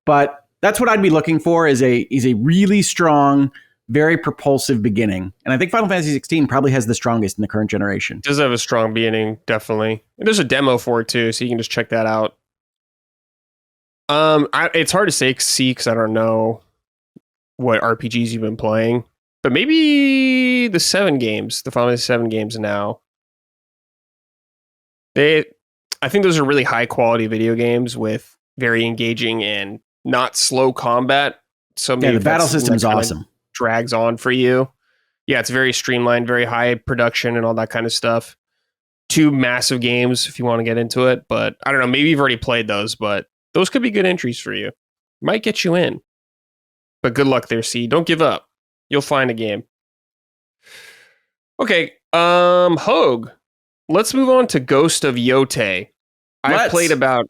but that's what I'd be looking for is a really strong, very propulsive beginning. And I think Final Fantasy 16 probably has the strongest in the current generation. It does have a strong beginning, definitely. And there's a demo for it too, so you can just check that out. It's hard to see because I don't know what RPGs you've been playing, but maybe the Final Fantasy 7 games now. I think those are really high quality video games with very engaging and not slow combat. So maybe the battle system's awesome. Drags on for you. Yeah, it's very streamlined, very high production and all that kind of stuff. 2 massive games if you want to get into it, but I don't know, maybe you've already played those, but those could be good entries for you. Might get you in. But good luck there, C. Don't give up. You'll find a game. Okay, Hogue. Let's move on to Ghost of Yōtei. I've played about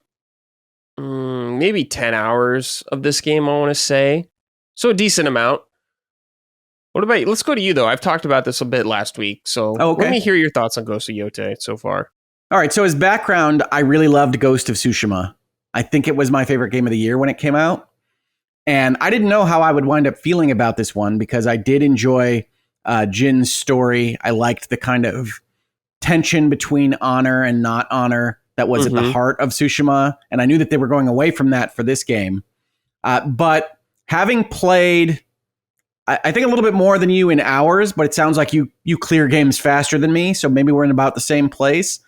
maybe 10 hours of this game, I want to say. So a decent amount. What about you? Let's go to you, though. I've talked about this a bit last week, so let me hear your thoughts on Ghost of Yōtei so far. All right, so as background, I really loved Ghost of Tsushima. I think it was my favorite game of the year when it came out. And I didn't know how I would wind up feeling about this one because I did enjoy Jin's story. I liked the kind of tension between honor and not honor that was at the heart of Tsushima. And I knew that they were going away from that for this game. But having played, I think a little bit more than you in hours, but it sounds like you clear games faster than me. So maybe we're in about the same place.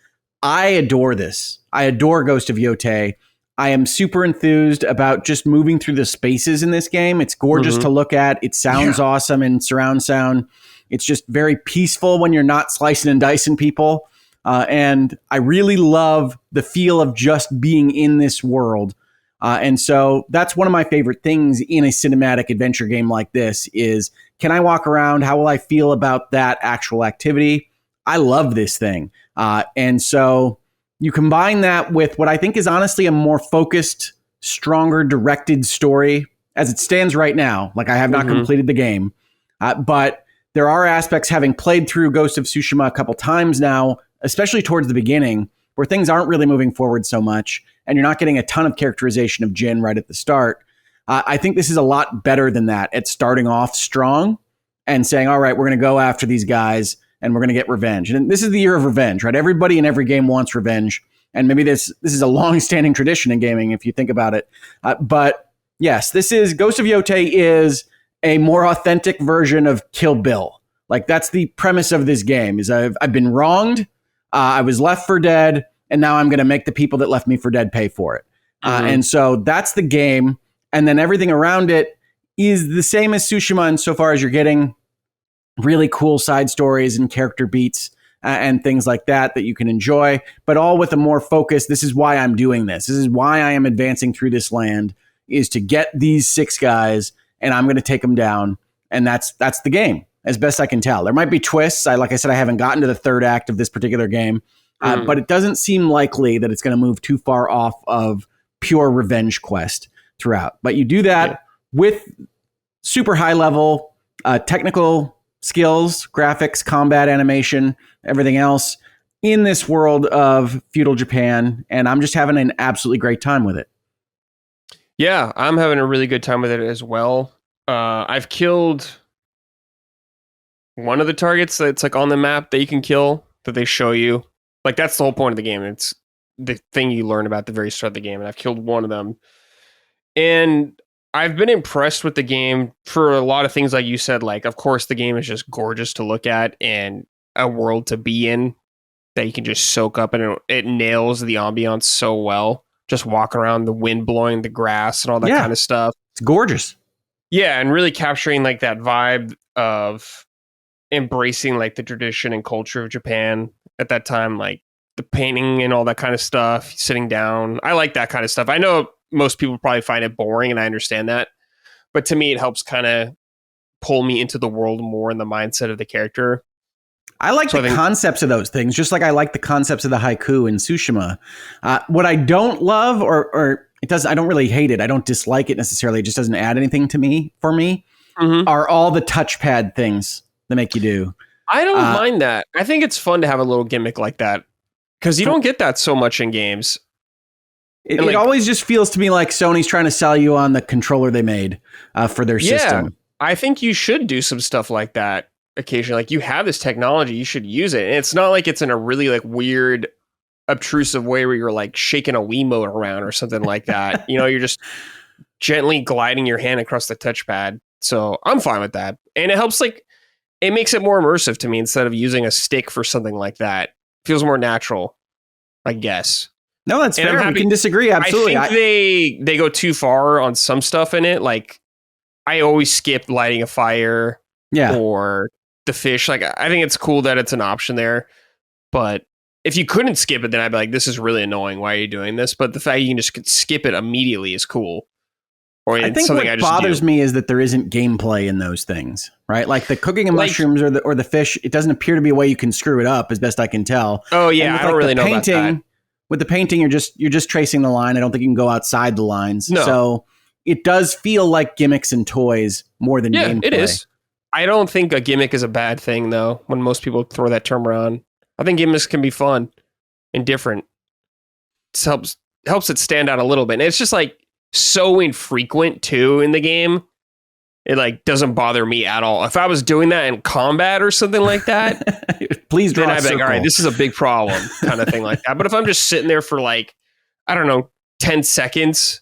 I adore this. I adore Ghost of Yōtei. I am super enthused about just moving through the spaces in this game. It's gorgeous to look at. It sounds awesome in surround sound. It's just very peaceful when you're not slicing and dicing people. And I really love the feel of just being in this world. And so that's one of my favorite things in a cinematic adventure game like this is, can I walk around? How will I feel about that actual activity? I love this thing. And so you combine that with what I think is honestly a more focused, stronger, directed story as it stands right now. Like I have not completed the game, but there are aspects, having played through Ghost of Tsushima a couple times now, especially towards the beginning, where things aren't really moving forward so much, and you're not getting a ton of characterization of Jin right at the start. I think this is a lot better than that at starting off strong and saying, all right, we're going to go after these guys and we're going to get revenge. And this is the year of revenge, right? Everybody in every game wants revenge. And maybe this is a long-standing tradition in gaming, if you think about it. But yes, Ghost of Yōtei is a more authentic version of Kill Bill. Like that's the premise of this game is I've been wronged. I was left for dead. And now I'm going to make the people that left me for dead pay for it. And so that's the game. And then everything around it is the same as Tsushima insofar as you're getting really cool side stories and character beats and things like that you can enjoy, but all with a more focus. This is why I'm doing this. This is why I am advancing through this land, is to get these 6 guys and I'm going to take them down. And that's the game as best I can tell. There might be twists. Like I said, I haven't gotten to the 3rd act of this particular game, but it doesn't seem likely that it's going to move too far off of pure revenge quest throughout. But you do that with super high level technical skills, graphics, combat, animation, everything else in this world of feudal Japan. And I'm just having an absolutely great time with it. Yeah, I'm having a really good time with it as well. I've killed one of the targets that's like on the map that you can kill, that they show you. Like that's the whole point of the game. It's the thing you learn about at the very start of the game. And I've killed one of them. And I've been impressed with the game for a lot of things, like you said. Like, of course, the game is just gorgeous to look at and a world to be in that you can just soak up, and it nails the ambiance so well. Just walking around, the wind blowing the grass and all that kind of stuff. It's gorgeous. Yeah, and really capturing like that vibe of embracing like the tradition and culture of Japan at that time, like the painting and all that kind of stuff, sitting down. I like that kind of stuff. I know most people probably find it boring, and I understand that. But to me, it helps kind of pull me into the world more in the mindset of the character. I like the concepts of those things, just like I like the concepts of the haiku in Tsushima. What I don't love, or it does, I don't really hate it. I don't dislike it necessarily. It just doesn't add anything to me, are all the touchpad things that make you do. I don't mind that. I think it's fun to have a little gimmick like that because you don't get that so much in games. It always just feels to me like Sony's trying to sell you on the controller they made for their system. I think you should do some stuff like that occasionally. Like, you have this technology, you should use it. And it's not like it's in a really like weird, obtrusive way where you're like shaking a Wiimote around or something like that. You're just gently gliding your hand across the touchpad. So I'm fine with that. And it helps, like, it makes it more immersive to me instead of using a stick for something like that. It feels more natural, I guess. No, that's fair. We can disagree. Absolutely. I think they go too far on some stuff in it. Like, I always skip lighting a fire or the fish. Like, I think it's cool that it's an option there. But if you couldn't skip it, then I'd be like, this is really annoying. Why are you doing this? But the fact you can just skip it immediately is cool. I think what bothers me is that there isn't gameplay in those things, right? Like the cooking of mushrooms or the fish, it doesn't appear to be a way you can screw it up, as best I can tell. Oh yeah, I don't really know about that. With the painting, you're just tracing the line. I don't think you can go outside the lines. No. So it does feel like gimmicks and toys more than gameplay. It is. I don't think a gimmick is a bad thing, though, when most people throw that term around. I think gimmicks can be fun and different. It helps it stand out a little bit. And it's just like so infrequent too in the game. It like doesn't bother me at all. If I was doing that in combat or something like that, please draw then I'd be like, all right, this is a big problem, kind of thing like that. But if I'm just sitting there for like, I don't know, 10 seconds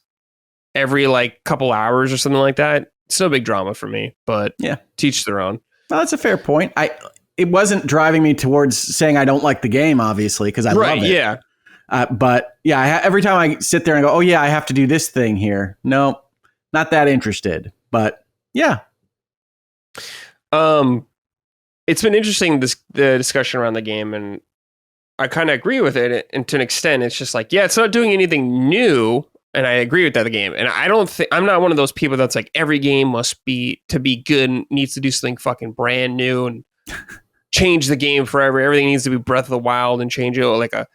every like couple hours or something like that, it's no big drama for me. But teach their own. Well, that's a fair point. It wasn't driving me towards saying I don't like the game, obviously, because I love it. Yeah. But yeah, every time I sit there and go, oh yeah, I have to do this thing here. No, not that interested. But yeah. It's been interesting, the discussion around the game, and I kind of agree with it. And to an extent, it's just like, it's not doing anything new. And I agree with that game. And I'm not one of those people that's like, every game must be, to be good, needs to do something fucking brand new and change the game forever. Everything needs to be Breath of the Wild and change it.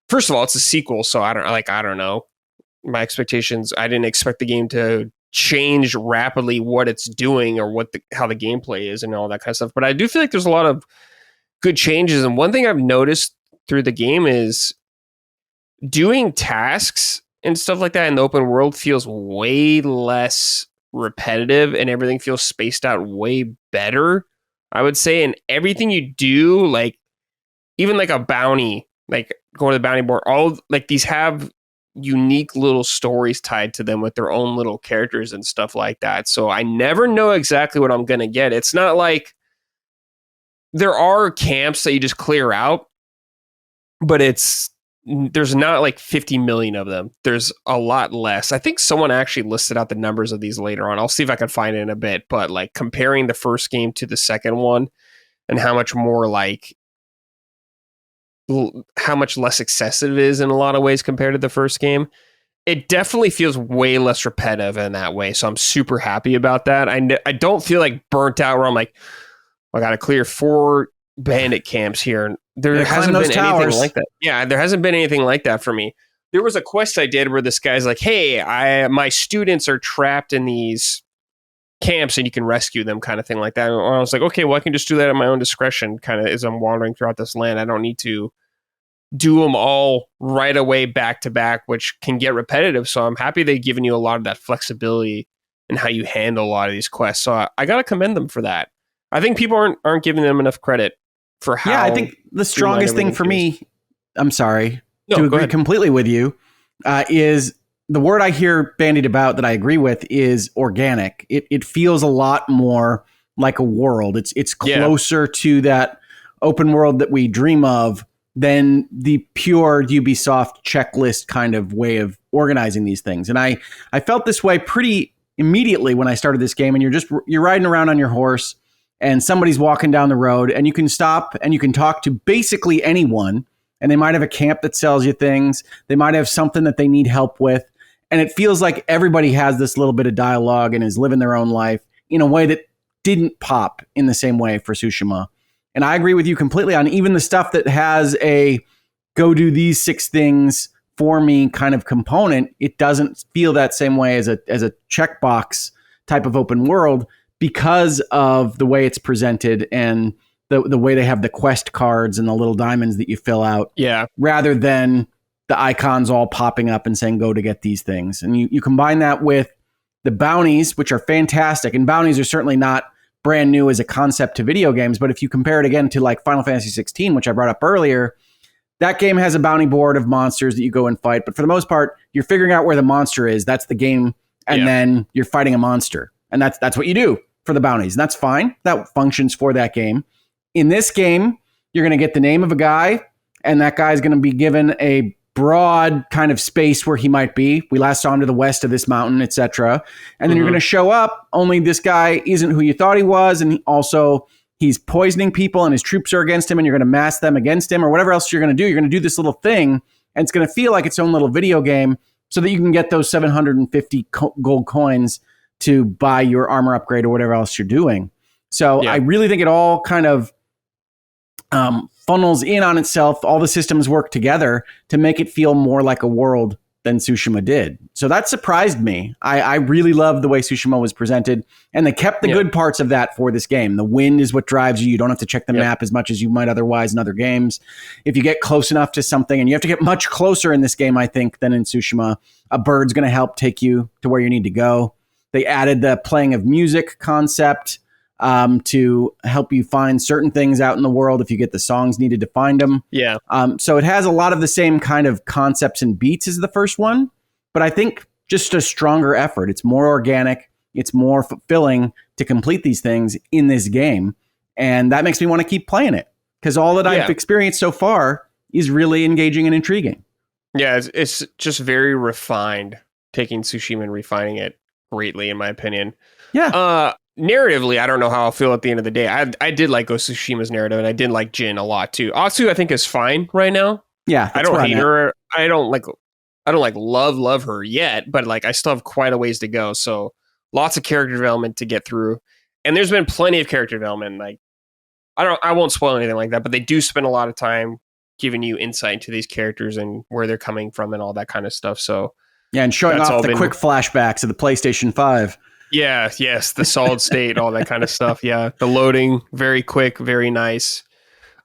First of all, it's a sequel. So I don't know. My expectations, I didn't expect the game to change rapidly what it's doing or how the gameplay is and all that kind of stuff. But I do feel like there's a lot of good changes. And one thing I've noticed through the game is doing tasks and stuff like that in the open world feels way less repetitive and everything feels spaced out way better, I would say. And everything you do, like even like a bounty, like going to the bounty board, all like these have unique little stories tied to them with their own little characters and stuff like that. So I never know exactly what I'm going to get. It's not like there are camps that you just clear out, but there's not like 50 million of them. There's a lot less. I think someone actually listed out the numbers of these later on. I'll see if I can find it in a bit, but like comparing the first game to the second one and how much more how much less excessive it is in a lot of ways compared to the first game, it definitely feels way less repetitive in that way. So I'm super happy about that. I don't feel like burnt out where I'm like, I got to clear 4 bandit camps here. There hasn't been anything like that. Yeah, there hasn't been anything like that for me. There was a quest I did where this guy's like, hey, my students are trapped in these camps and you can rescue them, kind of thing like that. And I was like, okay, well, I can just do that at my own discretion, kind of as I'm wandering throughout this land. I don't need to do them all right away back to back, which can get repetitive. So I'm happy they've given you a lot of that flexibility in how you handle a lot of these quests. So I got to commend them for that. I think people aren't giving them enough credit for how. Yeah, I think the strongest thing for me, I'm sorry, to agree completely with you, is the word I hear bandied about that I agree with is organic. It feels a lot more like a world. It's closer to that open world that we dream of than the pure Ubisoft checklist kind of way of organizing these things. And I felt this way pretty immediately when I started this game, and you're riding around on your horse and somebody's walking down the road and you can stop and you can talk to basically anyone, and they might have a camp that sells you things. They might have something that they need help with. And it feels like everybody has this little bit of dialogue and is living their own life in a way that didn't pop in the same way for Tsushima. And I agree with you completely on even the stuff that has a go do these 6 things for me kind of component. It doesn't feel that same way as a checkbox type of open world because of the way it's presented and the way they have the quest cards and the little diamonds that you fill out, Yeah. rather than the icons all popping up and saying go to get these things. And you combine that with the bounties, which are fantastic. And bounties are certainly not brand new as a concept to video games, but if you compare it again to like Final Fantasy 16, which I brought up earlier, that game has a bounty board of monsters that you go and fight. But for the most part, you're figuring out where the monster is. That's the game. And then you're fighting a monster. And that's what you do for the bounties. And that's fine. That functions for that game. In this game, you're going to get the name of a guy, and that guy is going to be given a broad kind of space where he might be. We last saw him to the west of this mountain, etc. And then you're going to show up, only this guy isn't who you thought he was, and he's poisoning people, and his troops are against him, and you're going to mass them against him, or whatever else you're going to do. You're going to do this little thing, and it's going to feel like its own little video game so that you can get those 750 gold coins to buy your armor upgrade or whatever else you're doing. So I really think it all kind of funnels in on itself. All the systems work together to make it feel more like a world than Tsushima did. So that surprised me. I really loved the way Tsushima was presented, and they kept the good parts of that for this game. The wind is what drives you. You don't have to check the map as much as you might otherwise in other games. If you get close enough to something, and you have to get much closer in this game, I think, than in Tsushima, a bird's going to help take you to where you need to go. They added the playing of music concept to help you find certain things out in the world if you get the songs needed to find them. Yeah. So it has a lot of the same kind of concepts and beats as the first one, but I think just a stronger effort. It's more organic. It's more fulfilling to complete these things in this game. And that makes me want to keep playing it because all that I've experienced so far is really engaging and intriguing. Yeah, it's just very refined, taking Tsushima and refining it greatly, in my opinion. Yeah. Narratively, I don't know how I'll feel at the end of the day. I did like Ghost of Tsushima's narrative, and I did like Jin a lot too. Atsu, I think, is fine right now. Yeah, I don't hate her. I don't love her yet, but like I still have quite a ways to go. So lots of character development to get through, and there's been plenty of character development. Like I won't spoil anything like that, but they do spend a lot of time giving you insight into these characters and where they're coming from and all that kind of stuff. So yeah, and showing off the quick flashbacks of the PlayStation 5. Yeah, yes, the solid state, all that kind of stuff. Yeah, the loading, very quick, very nice.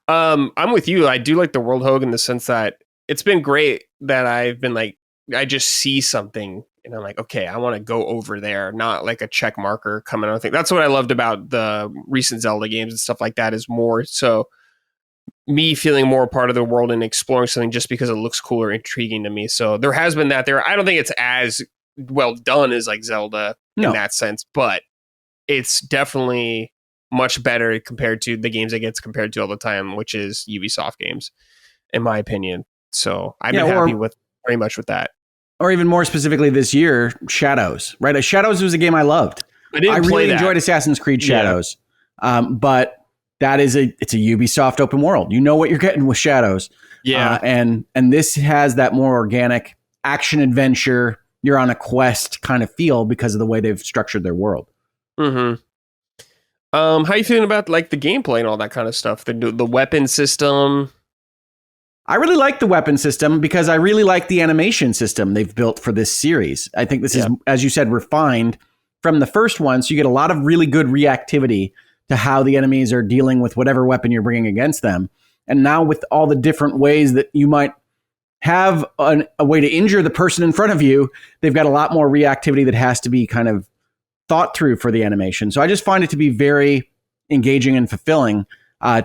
I'm with you. I do like the World Hogue in the sense that it's been great that I've been like, I just see something and I'm like, okay, I want to go over there, not like a check marker coming on. That's what I loved about the recent Zelda games and stuff like that, is more so me feeling more part of the world and exploring something just because it looks cool or intriguing to me. So there has been that there. I don't think it's as well done as like Zelda in that sense, but it's definitely much better compared to the games it gets compared to all the time, which is Ubisoft games, in my opinion. So I'm happy with very much with that. Or even more specifically this year, Shadows, right? Shadows was a game I loved. I really enjoyed Assassin's Creed Shadows. But it's a Ubisoft open world. You know what you're getting with Shadows. Yeah. And this has that more organic action adventure, you're on a quest kind of feel because of the way they've structured their world. Mm-hmm. How you feeling about like the gameplay and all that kind of stuff? The weapon system. I really like the weapon system because I really like the animation system they've built for this series. I think this is, as you said, refined from the first one. So you get a lot of really good reactivity to how the enemies are dealing with whatever weapon you're bringing against them. And now with all the different ways that you might have a way to injure the person in front of you, they've got a lot more reactivity that has to be kind of thought through for the animation. So I just find it to be very engaging and fulfilling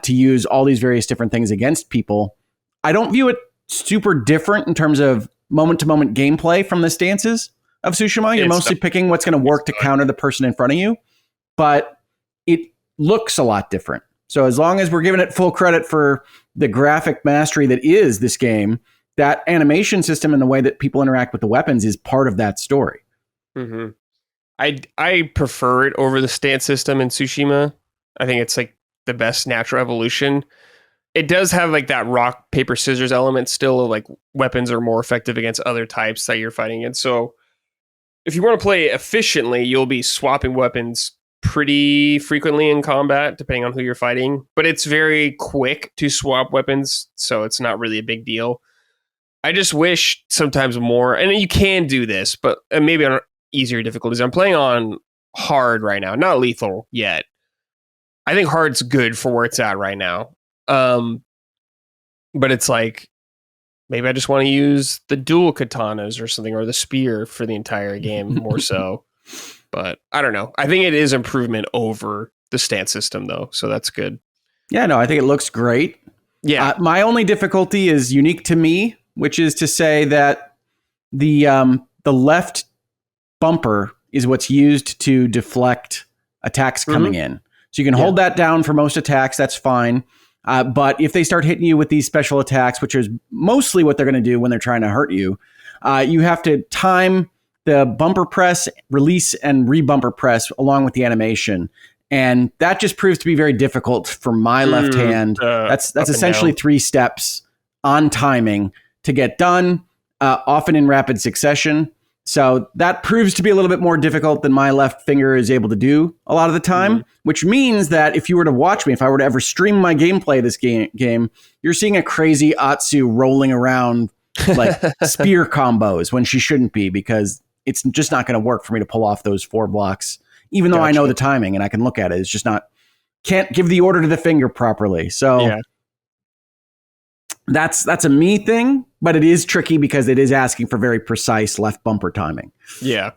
to use all these various different things against people. I don't view it super different in terms of moment-to-moment gameplay from the stances of Tsushima. You're mostly picking what's going to work to counter the person in front of you, but it looks a lot different. So as long as we're giving it full credit for the graphic mastery that is this game, that animation system and the way that people interact with the weapons is part of that story. Mm-hmm. I prefer it over the stance system in Tsushima. I think it's like the best natural evolution. It does have like that rock, paper, scissors element still, like weapons are more effective against other types that you're fighting in. So if you want to play efficiently, you'll be swapping weapons pretty frequently in combat, depending on who you're fighting. But it's very quick to swap weapons, so it's not really a big deal. I just wish sometimes more, and you can do this, but maybe on easier difficulties. I'm playing on hard right now, not lethal yet. I think hard's good for where it's at right now. But it's like, maybe I just want to use the dual katanas or something, or the spear for the entire game more so. But I don't know. I think it is improvement over the stance system, though. So that's good. Yeah, no, I think it looks great. Yeah. My only difficulty is unique to me, which is to say that the left bumper is what's used to deflect attacks coming in. So you can hold that down for most attacks. That's fine. But if they start hitting you with these special attacks, which is mostly what they're going to do when they're trying to hurt you, you have to time the bumper press, release, and re-bumper press along with the animation. And that just proves to be very difficult for my left hand. That's essentially 3 steps on timing to get done, often in rapid succession. So that proves to be a little bit more difficult than my left finger is able to do a lot of the time, which means that if you were to watch me, if I were to ever stream my gameplay of this game, you're seeing a crazy Atsu rolling around like spear combos when she shouldn't be, because it's just not going to work for me to pull off those 4 blocks, even though I know the timing and I can look at it. It's just not, can't give the order to the finger properly. So that's a me thing, but it is tricky because it is asking for very precise left bumper timing. Yeah.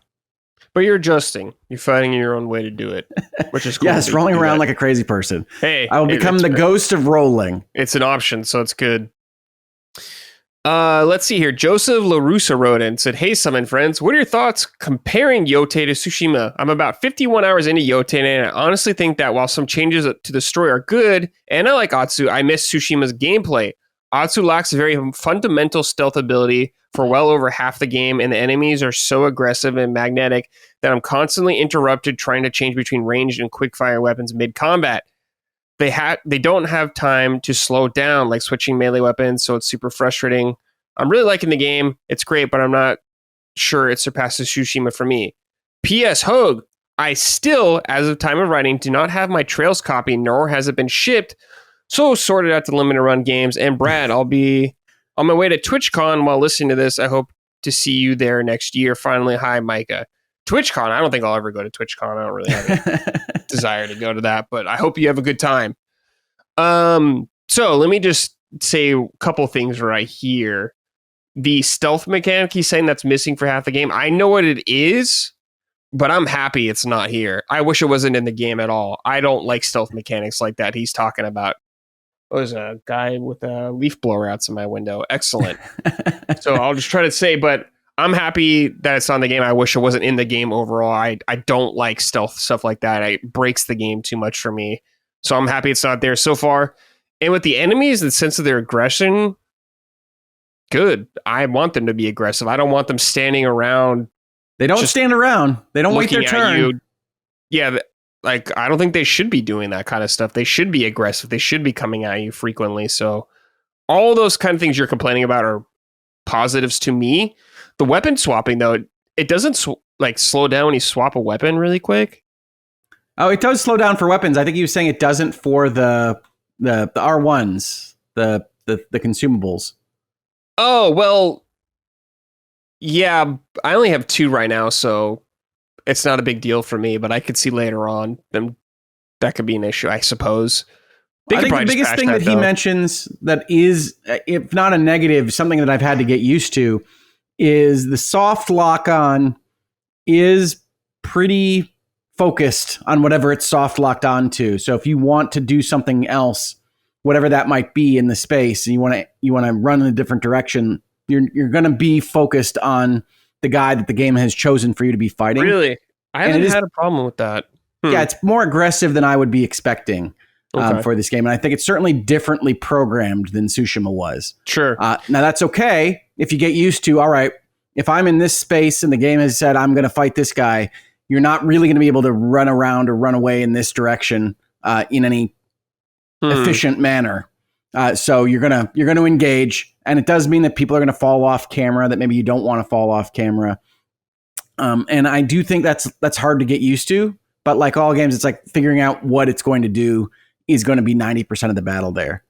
But you're adjusting. You're finding your own way to do it, which is cool. Yes, rolling around like a crazy person. Hey, I will become the ghost of rolling. It's an option, so it's good. Let's see here. Joseph LaRussa wrote in and said, "Hey, Summon friends, what are your thoughts comparing Yōtei to Tsushima? I'm about 51 hours into Yōtei, and I honestly think that while some changes to the story are good, and I like Atsu, I miss Tsushima's gameplay. Atsu lacks a very fundamental stealth ability for well over half the game, and the enemies are so aggressive and magnetic that I'm constantly interrupted trying to change between ranged and quick-fire weapons mid-combat. They don't have time to slow down, like switching melee weapons, so it's super frustrating. I'm really liking the game. It's great, but I'm not sure it surpasses Tsushima for me. P.S. Hogue, I still, as of time of writing, do not have my Trails copy, nor has it been shipped, so sorted out the limited run games. And Brad, I'll be on my way to TwitchCon while listening to this. I hope to see you there next year. Finally, hi, Micah. TwitchCon, I don't think I'll ever go to TwitchCon. I don't really have a desire to go to that, but I hope you have a good time. So let me just say a couple things right here. The stealth mechanic he's saying that's missing for half the game, I know what it is, but I'm happy it's not here. I wish it wasn't in the game at all. I don't like stealth mechanics like that he's talking about. There's a guy with a leaf blower outside my window. Excellent. So I'll just try to say, but I'm happy that it's on the game. I wish it wasn't in the game overall. I don't like stealth stuff like that. It breaks the game too much for me. So I'm happy it's not there so far. And with the enemies, the sense of their aggression, good. I want them to be aggressive. I don't want them standing around. They don't stand around. They don't wait their turn. Yeah, like I don't think they should be doing that kind of stuff. They should be aggressive. They should be coming at you frequently. So all those kind of things you're complaining about are positives to me. The weapon swapping, though, it doesn't slow down when you swap a weapon really quick. Oh, it does slow down for weapons. I think he was saying it doesn't for the R1s, the consumables. Oh, well, yeah, I only have 2 right now, so it's not a big deal for me, but I could see later on then that could be an issue, I suppose. I think the biggest thing that he mentions that is, if not a negative, something that I've had to get used to is the soft lock on is pretty focused on whatever it's soft locked onto. So if you want to do something else, whatever that might be in the space, and you want to run in a different direction, you're going to be focused on the guy that the game has chosen for you to be fighting. Really? I haven't had a problem with that. Yeah, it's more aggressive than I would be expecting for this game. And I think it's certainly differently programmed than Tsushima was. Sure. Now that's okay if you get used to, all right, if I'm in this space and the game has said I'm going to fight this guy, you're not really going to be able to run around or run away in this direction in any efficient manner. So you're gonna engage, and it does mean that people are going to fall off camera that maybe you don't want to fall off camera. And I do think that's hard to get used to. But like all games, it's like figuring out what it's going to do is going to be 90% of the battle there.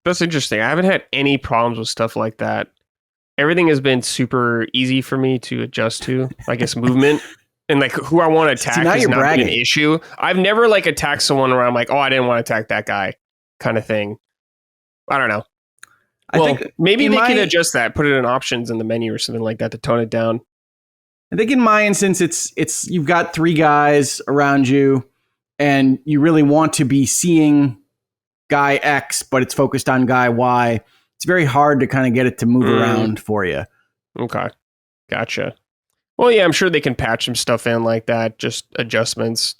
That's interesting. I haven't had any problems with stuff like that. Everything has been super easy for me to adjust to. I guess movement. And like who I want to attack now is you're not been an bragging. issue. I've never like attacked someone where I'm like, oh, I didn't want to attack that guy kind of thing. I don't know. I Well, think maybe they my- can adjust that, put it in options in the menu or something like that to tone it down. I think in my instance, it's you've got 3 guys around you, and you really want to be seeing guy X, but it's focused on guy Y. It's very hard to kind of get it to move around for you. Okay. Gotcha. Well, yeah, I'm sure they can patch some stuff in like that. Just adjustments,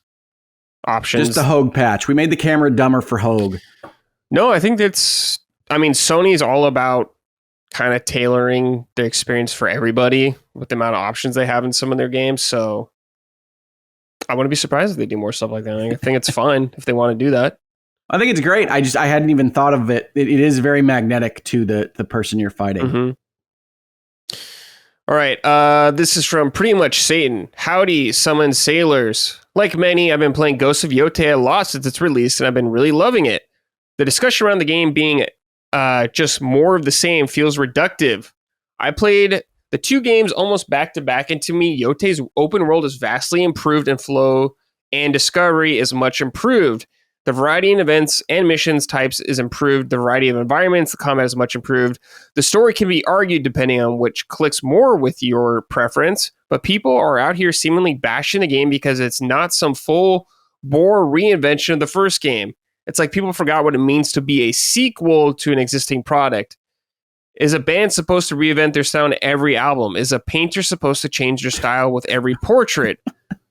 options. Just the Hogue patch. We made the camera dumber for Hogue. No, I think Sony's all about kind of tailoring the experience for everybody with the amount of options they have in some of their games. So I wouldn't be surprised if they do more stuff like that. I think it's fine if they want to do that. I think it's great. I hadn't even thought of it. It is very magnetic to the person you're fighting. Mm-hmm. All right. This is from Pretty Much Satan. Howdy, summoned sailors. Like many, I've been playing Ghost of Yōtei a lot since its release, and I've been really loving it. The discussion around the game being just more of the same feels reductive. I played the 2 games almost back to back, and to me, Yotei's open world is vastly improved, and flow and discovery is much improved. The variety in events and missions types is improved. The variety of environments, the combat is much improved. The story can be argued depending on which clicks more with your preference, but people are out here seemingly bashing the game because it's not some full bore reinvention of the first game. It's like people forgot what it means to be a sequel to an existing product. Is a band supposed to reinvent their sound every album? Is a painter supposed to change their style with every portrait?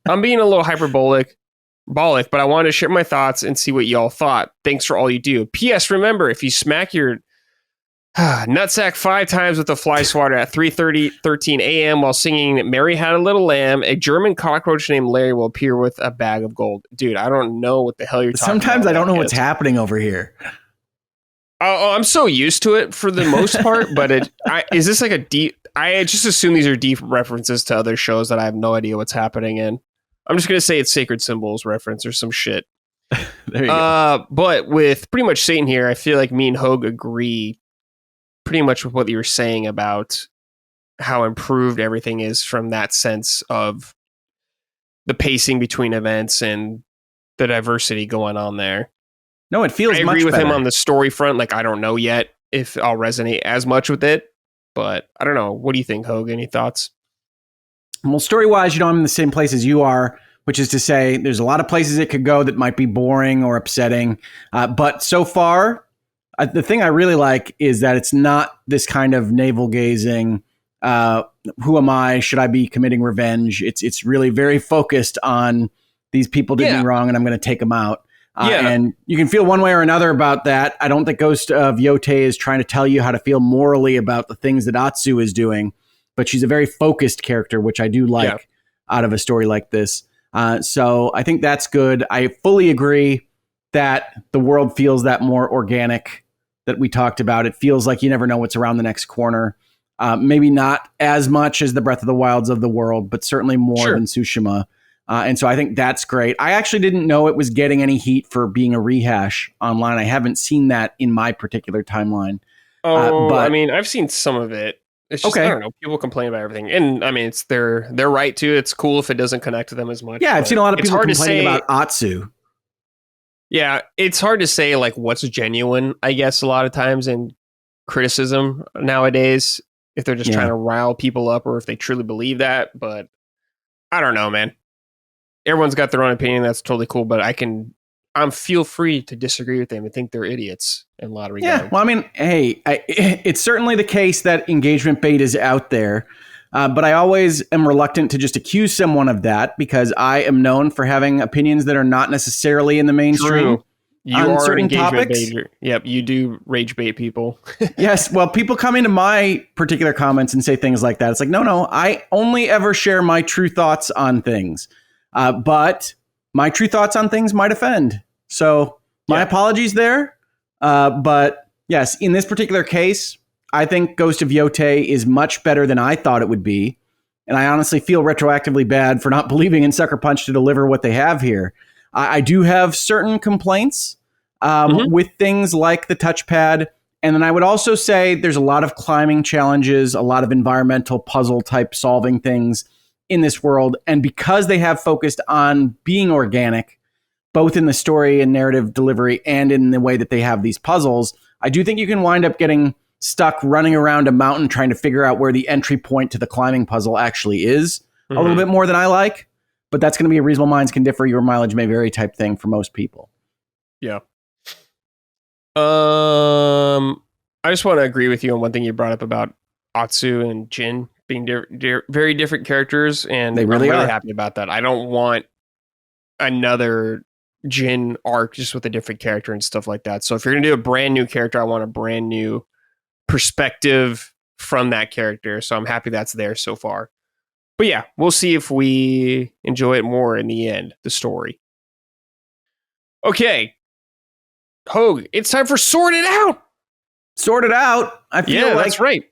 I'm being a little hyperbolic, but I wanted to share my thoughts and see what y'all thought. Thanks for all you do. P.S. Remember, if you smack your nutsack 5 times with a fly swatter at 3:13 a.m. while singing Mary Had a Little Lamb, a German cockroach named Larry will appear with a bag of gold. Dude, I don't know what the hell you're talking about. Sometimes I don't know what's happening over here. Oh, I'm so used to it for the most part, but is this like a deep... I just assume these are deep references to other shows that I have no idea what's happening in. I'm just going to say it's Sacred Symbols reference or some shit. There you go. But with Pretty Much Satan here, I feel like me and Hogue agree pretty much with what you were saying about how improved everything is from that sense of the pacing between events and the diversity going on there. No, it feels I much agree with him better. on the story front. Like, I don't know yet if I'll resonate as much with it, but I don't know. What do you think, Hogue? Any thoughts? Well, story-wise, I'm in the same place as you are, which is to say there's a lot of places it could go that might be boring or upsetting. But so far, the thing I really like is that it's not this kind of navel-gazing, who am I? Should I be committing revenge? It's really very focused on these people did me wrong and I'm going to take them out. And you can feel one way or another about that. I don't think Ghost of Yōtei is trying to tell you how to feel morally about the things that Atsu is doing, but she's a very focused character, which I do like out of a story like this. So I think that's good. I fully agree that the world feels that more organic that we talked about. It feels like you never know what's around the next corner. Maybe not as much as the Breath of the Wilds of the world, but certainly more than Tsushima. And so I think that's great. I actually didn't know it was getting any heat for being a rehash online. I haven't seen that in my particular timeline. But I mean, I've seen some of it. It's just, I don't know. People complain about everything. And I mean, it's they're right too. It's cool if it doesn't connect to them as much. Yeah, I've seen a lot of people complaining about Atsu. Yeah, it's hard to say like what's genuine, I guess, a lot of times in criticism nowadays, if they're just trying to rile people up or if they truly believe that. But I don't know, man. Everyone's got their own opinion. That's totally cool. But I'm feel free to disagree with them and think they're idiots in a lot of regards. Yeah, well, I mean, hey, it's certainly the case that engagement bait is out there. But I always am reluctant to just accuse someone of that because I am known for having opinions that are not necessarily in the mainstream. True. You are certain topics. Yep, you do rage bait people. Yes, well, people come into my particular comments and say things like that. It's like, no, I only ever share my true thoughts on things. But my true thoughts on things might offend. So my apologies there. But yes, in this particular case, I think Ghost of Yōtei is much better than I thought it would be. And I honestly feel retroactively bad for not believing in Sucker Punch to deliver what they have here. I do have certain complaints with things like the touchpad. And then I would also say there's a lot of climbing challenges, a lot of environmental puzzle type solving things in this world. And because they have focused on being organic, both in the story and narrative delivery and in the way that they have these puzzles, I do think you can wind up getting stuck running around a mountain trying to figure out where the entry point to the climbing puzzle actually is a little bit more than I like. But that's going to be a reasonable minds can differ, your mileage may vary type thing for most people. Yeah. I just want to agree with you on one thing you brought up about Atsu and Jin being very different characters, and They really I'm really are. happy about that. I don't want another Jin arc just with a different character and stuff like that. So if you're going to do a brand new character, I want a brand new perspective from that character. So I'm happy that's there so far. But yeah, we'll see if we enjoy it more in the end, the story. Okay. Hogue, it's time for Sort It Out. Sort it out. I feel like that's right.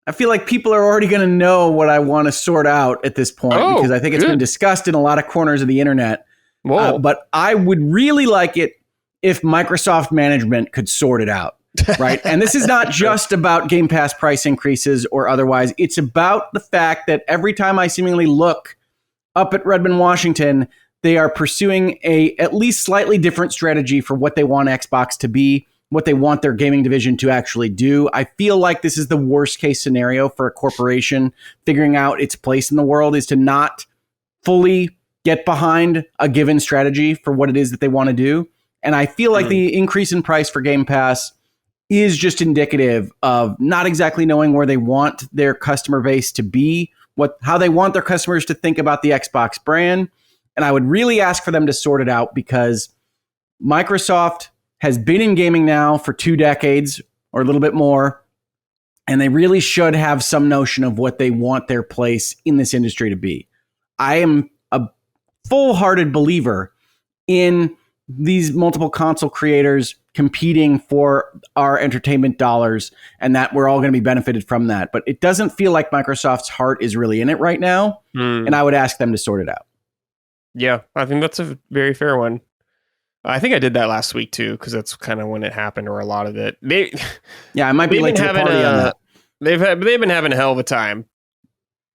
I feel like people are already going to know what I want to sort out at this point because I think it's been discussed in a lot of corners of the internet. But I would really like it if Microsoft management could sort it out, right? And this is not just about Game Pass price increases or otherwise. It's about the fact that every time I seemingly look up at Redmond, Washington, they are pursuing a at least slightly different strategy for what they want Xbox to be, what they want their gaming division to actually do. I feel like this is the worst case scenario for a corporation figuring out its place in the world, is to not fully get behind a given strategy for what it is that they want to do. And I feel like the increase in price for Game Pass is just indicative of not exactly knowing where they want their customer base to be, how they want their customers to think about the Xbox brand. And I would really ask for them to sort it out, because Microsoft has been in gaming now for 2 decades or a little bit more, and they really should have some notion of what they want their place in this industry to be. I am a full-hearted believer in these multiple console creators competing for our entertainment dollars, and that we're all going to be benefited from that. But it doesn't feel like Microsoft's heart is really in it right now, and I would ask them to sort it out. Yeah, I think that's a very fair one. I think I did that last week too, because that's kind of when it happened, or a lot of it. I might be late to the party on that. They've been having a hell of a time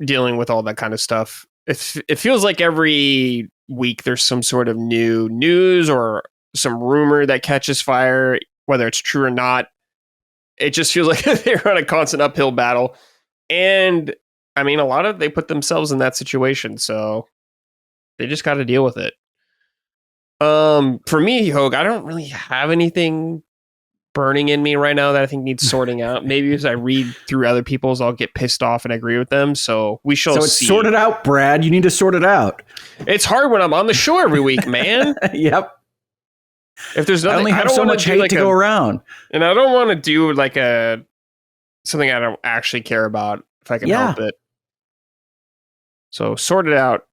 dealing with all that kind of stuff. It feels like every week there's some sort of new news or some rumor that catches fire, whether it's true or not. It just feels like they're on a constant uphill battle. And I mean, they put themselves in that situation, so they just got to deal with it. For me, Hogue, I don't really have anything burning in me right now that I think needs sorting out. Maybe as I read through other people's, I'll get pissed off and agree with them. So we shall see. So it's sorted out, Brad. You need to sort it out. It's hard when I'm on the show every week, man. Yep. If there's nothing, I only have so much hate to go around, and I don't want to do like something I don't actually care about if I can help it. So sort it out.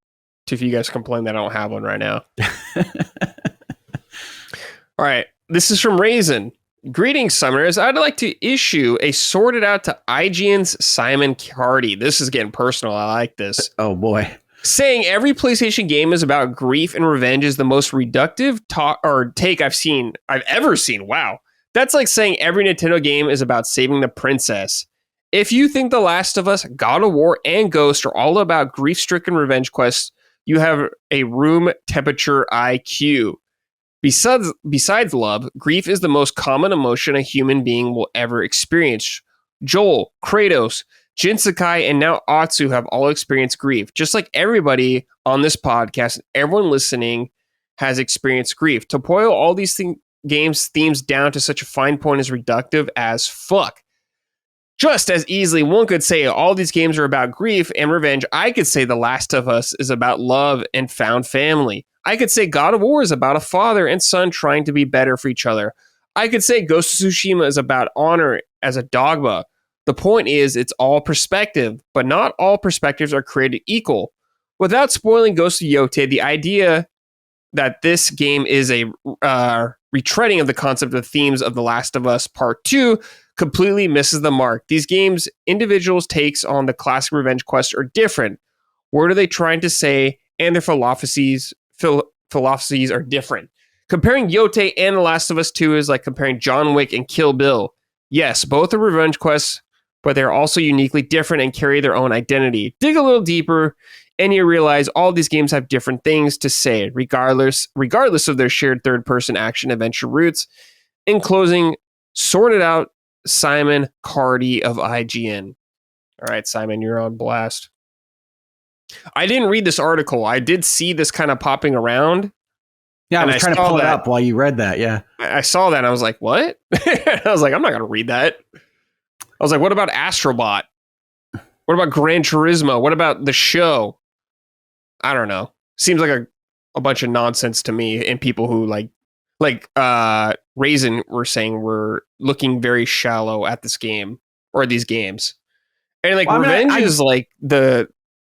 If you guys complain that I don't have one right now. All right. This is from Raisin. Greetings, Summoners. I'd like to issue a sorted out to IGN's Simon Cardy. This is getting personal. I like this. Oh, boy. Saying every PlayStation game is about grief and revenge is the most reductive take I've ever seen. Wow. That's like saying every Nintendo game is about saving the princess. If you think The Last of Us, God of War, and Ghost are all about grief-stricken revenge quests, you have a room temperature IQ. Besides love, grief is the most common emotion a human being will ever experience. Joel, Kratos, Jin Sakai, and now Atsu have all experienced grief. Just like everybody on this podcast, everyone listening has experienced grief. To boil all these games' themes down to such a fine point is reductive as fuck. Just as easily, one could say all these games are about grief and revenge. I could say The Last of Us is about love and found family. I could say God of War is about a father and son trying to be better for each other. I could say Ghost of Tsushima is about honor as a dogma. The point is, it's all perspective, but not all perspectives are created equal. Without spoiling Ghost of Yōtei, the idea that this game is a retreading of the concept of themes of The Last of Us Part 2 completely misses the mark. These games' individuals' takes on the classic revenge quest are different. What are they trying to say? And their philosophies are different. Comparing Yōtei and The Last of Us 2 is like comparing John Wick and Kill Bill. Yes, both are revenge quests, but they're also uniquely different and carry their own identity. Dig a little deeper, and you realize all these games have different things to say, regardless of their shared third-person action adventure roots. In closing, sorted out Simon Cardy of IGN. All right, Simon, you're on blast. I didn't read this article. I did see this kind of popping around. Yeah, I was trying to pull it up while you read that. Yeah, I saw that and I was like, what? I was like, I'm not going to read that. I was like, what about Astrobot? What about Gran Turismo? What about the show? I don't know. Seems like a bunch of nonsense to me, and people who like Raisin were saying were looking very shallow at this game or these games. And like, well, revenge is like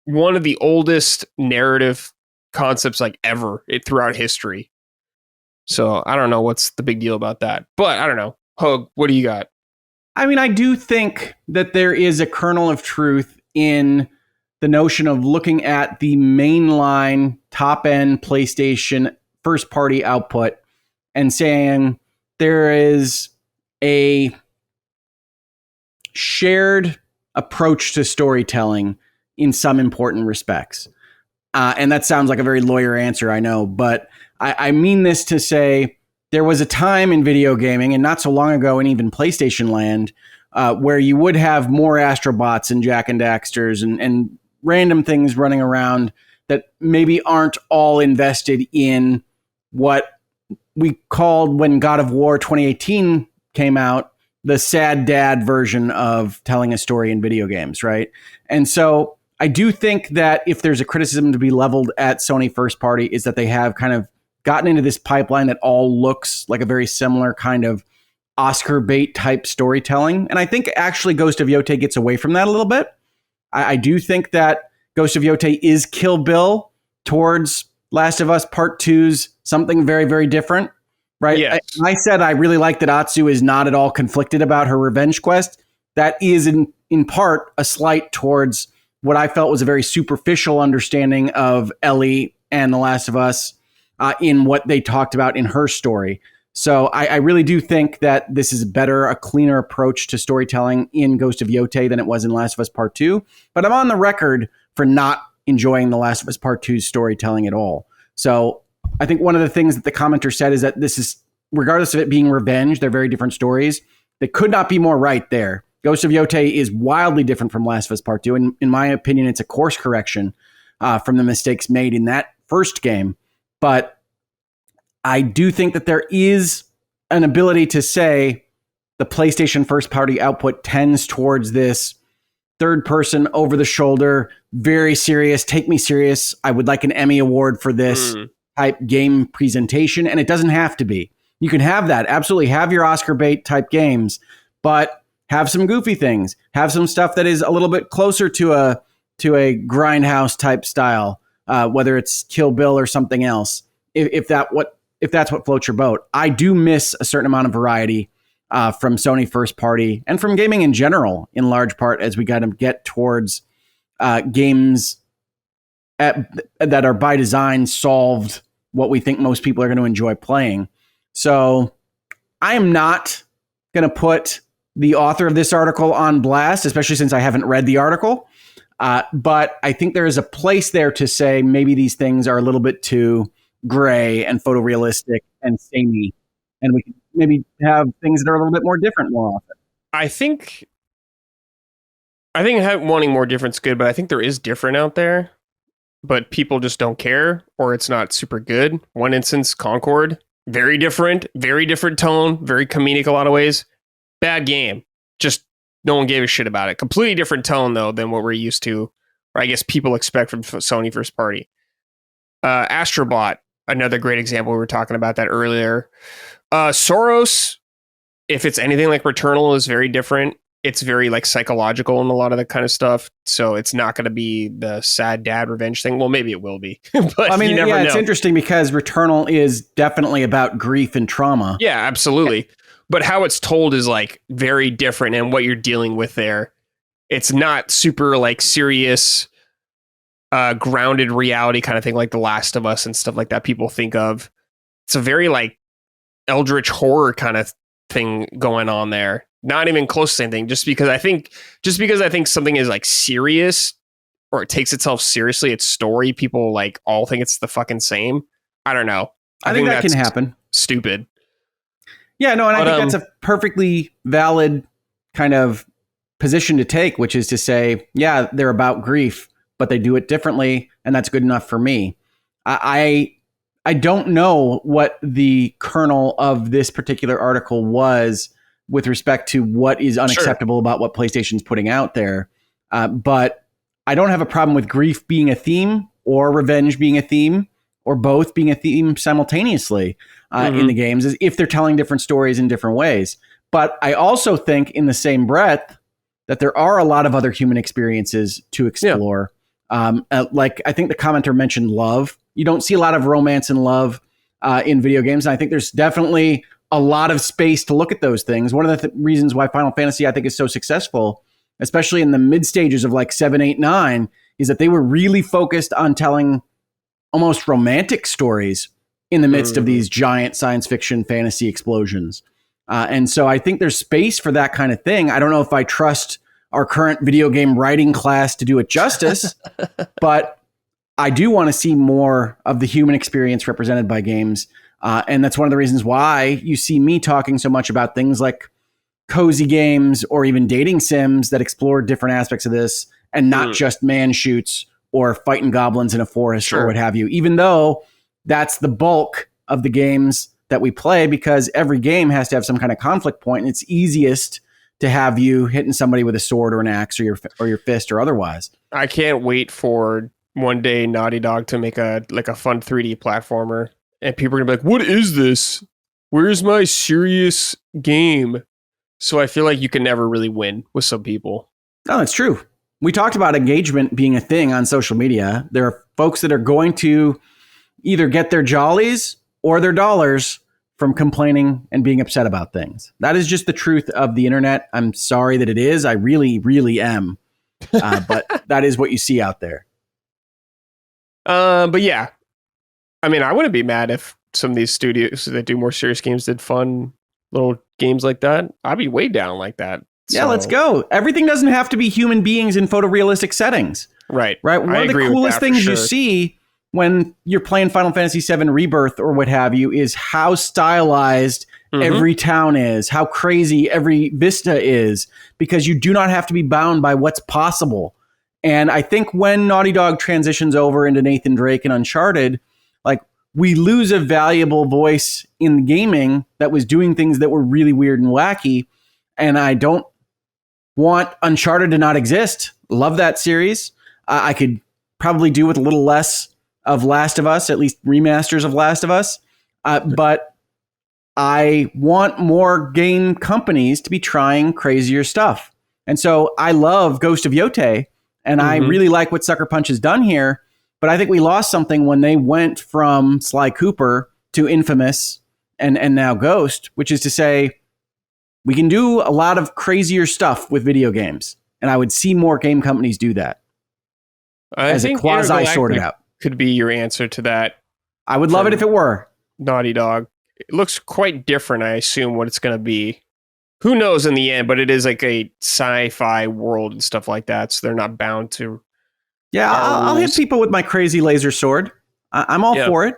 one of the oldest narrative concepts like ever throughout history. So I don't know what's the big deal about that, but I don't know. Hogue, what do you got? I mean, I do think that there is a kernel of truth in the notion of looking at the mainline top end PlayStation first party output and saying there is a shared approach to storytelling in some important respects. And that sounds like a very lawyer answer, I know, but I mean this to say there was a time in video gaming, and not so long ago in even PlayStation land, where you would have more Astrobots and Jack and Daxters and random things running around that maybe aren't all invested in what we called, when God of War 2018 came out, the sad dad version of telling a story in video games, right? And so I do think that if there's a criticism to be leveled at Sony first party, is that they have kind of gotten into this pipeline that all looks like a very similar kind of Oscar bait type storytelling. And I think actually Ghost of Yōtei gets away from that a little bit. I do think that Ghost of Yōtei is Kill Bill towards Last of Us Part 2's something very, very different, right? Yes. I said I really like that Atsu is not at all conflicted about her revenge quest. That is in part a slight towards what I felt was a very superficial understanding of Ellie and The Last of Us in what they talked about in her story. So I really do think that this is a cleaner approach to storytelling in Ghost of Yōtei than it was in Last of Us Part 2. But I'm on the record for not enjoying The Last of Us Part 2's storytelling at all. So I think one of the things that the commenter said is that this is, regardless of it being revenge, they're very different stories. They could not be more right there. Ghost of Yōtei is wildly different from Last of Us Part 2. And in my opinion, it's a course correction from the mistakes made in that first game. But I do think that there is an ability to say the PlayStation first party output tends towards this third person, over the shoulder, very serious, take me serious. I would like an Emmy award for this type game presentation. And it doesn't have to be. You can have that. Absolutely have your Oscar bait type games, but have some goofy things. Have some stuff that is a little bit closer to a grindhouse type style, whether it's Kill Bill or something else. If that's what floats your boat. I do miss a certain amount of variety from Sony first party and from gaming in general, in large part, as we got to get towards games that are by design solved what we think most people are going to enjoy playing. So I am not going to put the author of this article on blast, especially since I haven't read the article. But I think there is a place there to say maybe these things are a little bit too gray and photorealistic and samey, and we can maybe have things that are a little bit more different more often. I think wanting more different's good, but I think there is different out there, but people just don't care, or it's not super good. One instance, Concord, very different tone, very comedic a lot of ways. Bad game. Just no one gave a shit about it. Completely different tone though than what we're used to, or I guess people expect from Sony first party. Astrobot, another great example. We were talking about that earlier. Soros, if it's anything like Returnal, is very different. It's very like psychological and a lot of that kind of stuff. So it's not going to be the sad dad revenge thing. Well, maybe it will be, but I mean, you never know. It's interesting because Returnal is definitely about grief and trauma. Yeah, absolutely. But how it's told is like very different, and what you're dealing with there, it's not super like serious, grounded reality kind of thing like The Last of Us and stuff like that people think of. It's a very like eldritch horror kind of thing going on there. Not even close to the same thing. Just because I think something is like serious or it takes itself seriously, its story, people like all think it's the fucking same. I don't know. I think that can happen. Stupid. Yeah, no, and I think that's a perfectly valid kind of position to take, which is to say, yeah, they're about grief, but they do it differently, and that's good enough for me. I don't know what the kernel of this particular article was with respect to what is unacceptable about what PlayStation's putting out there, but I don't have a problem with grief being a theme or revenge being a theme or both being a theme simultaneously in the games, if they're telling different stories in different ways. But I also think in the same breath that there are a lot of other human experiences to explore. Like I think the commenter mentioned love. You don't see a lot of romance and love in video games. And I think there's definitely a lot of space to look at those things. One of the reasons why Final Fantasy, I think, is so successful, especially in the mid stages of like 7, 8, 9, is that they were really focused on telling almost romantic stories in the midst of these giant science fiction fantasy explosions. And so I think there's space for that kind of thing. I don't know if I trust our current video game writing class to do it justice, but I do want to see more of the human experience represented by games. And that's one of the reasons why you see me talking so much about things like cozy games or even dating sims that explore different aspects of this and not just man shoots or fighting goblins in a forest or what have you, even though that's the bulk of the games that we play, because every game has to have some kind of conflict point, and it's easiest to have you hitting somebody with a sword or an axe or your fist or otherwise. I can't wait for one day Naughty Dog to make a fun 3D platformer, and people are gonna be like, "What is this? Where's my serious game?" So I feel like you can never really win with some people. No, that's true. We talked about engagement being a thing on social media. There are folks that are going to either get their jollies or their dollars from complaining and being upset about things. That is just the truth of the internet. I'm sorry that it is. I really, really am. But that is what you see out there. But yeah, I mean, I wouldn't be mad if some of these studios that do more serious games did fun little games like that. I'd be way down like that. Yeah, let's go. Everything doesn't have to be human beings in photorealistic settings. Right. One of the coolest things you see when you're playing Final Fantasy VII Rebirth or what have you is how stylized every town is, how crazy every vista is, because you do not have to be bound by what's possible. And I think when Naughty Dog transitions over into Nathan Drake and Uncharted, like, we lose a valuable voice in gaming that was doing things that were really weird and wacky. And I don't want Uncharted to not exist. Love that series. I could probably do with a little less of Last of Us, at least remasters of Last of Us. But I want more game companies to be trying crazier stuff. And so I love Ghost of Yōtei, and I really like what Sucker Punch has done here. But I think we lost something when they went from Sly Cooper to Infamous and now Ghost, which is to say, we can do a lot of crazier stuff with video games. And I would see more game companies do that. I think a quasi sorted out. Could be your answer to that. I would love it if it were. Naughty Dog. It looks quite different, I assume, what it's going to be. Who knows in the end, but it is like a sci-fi world and stuff like that, so they're not bound to... Yeah, I'll hit people with my crazy laser sword. I'm all for it.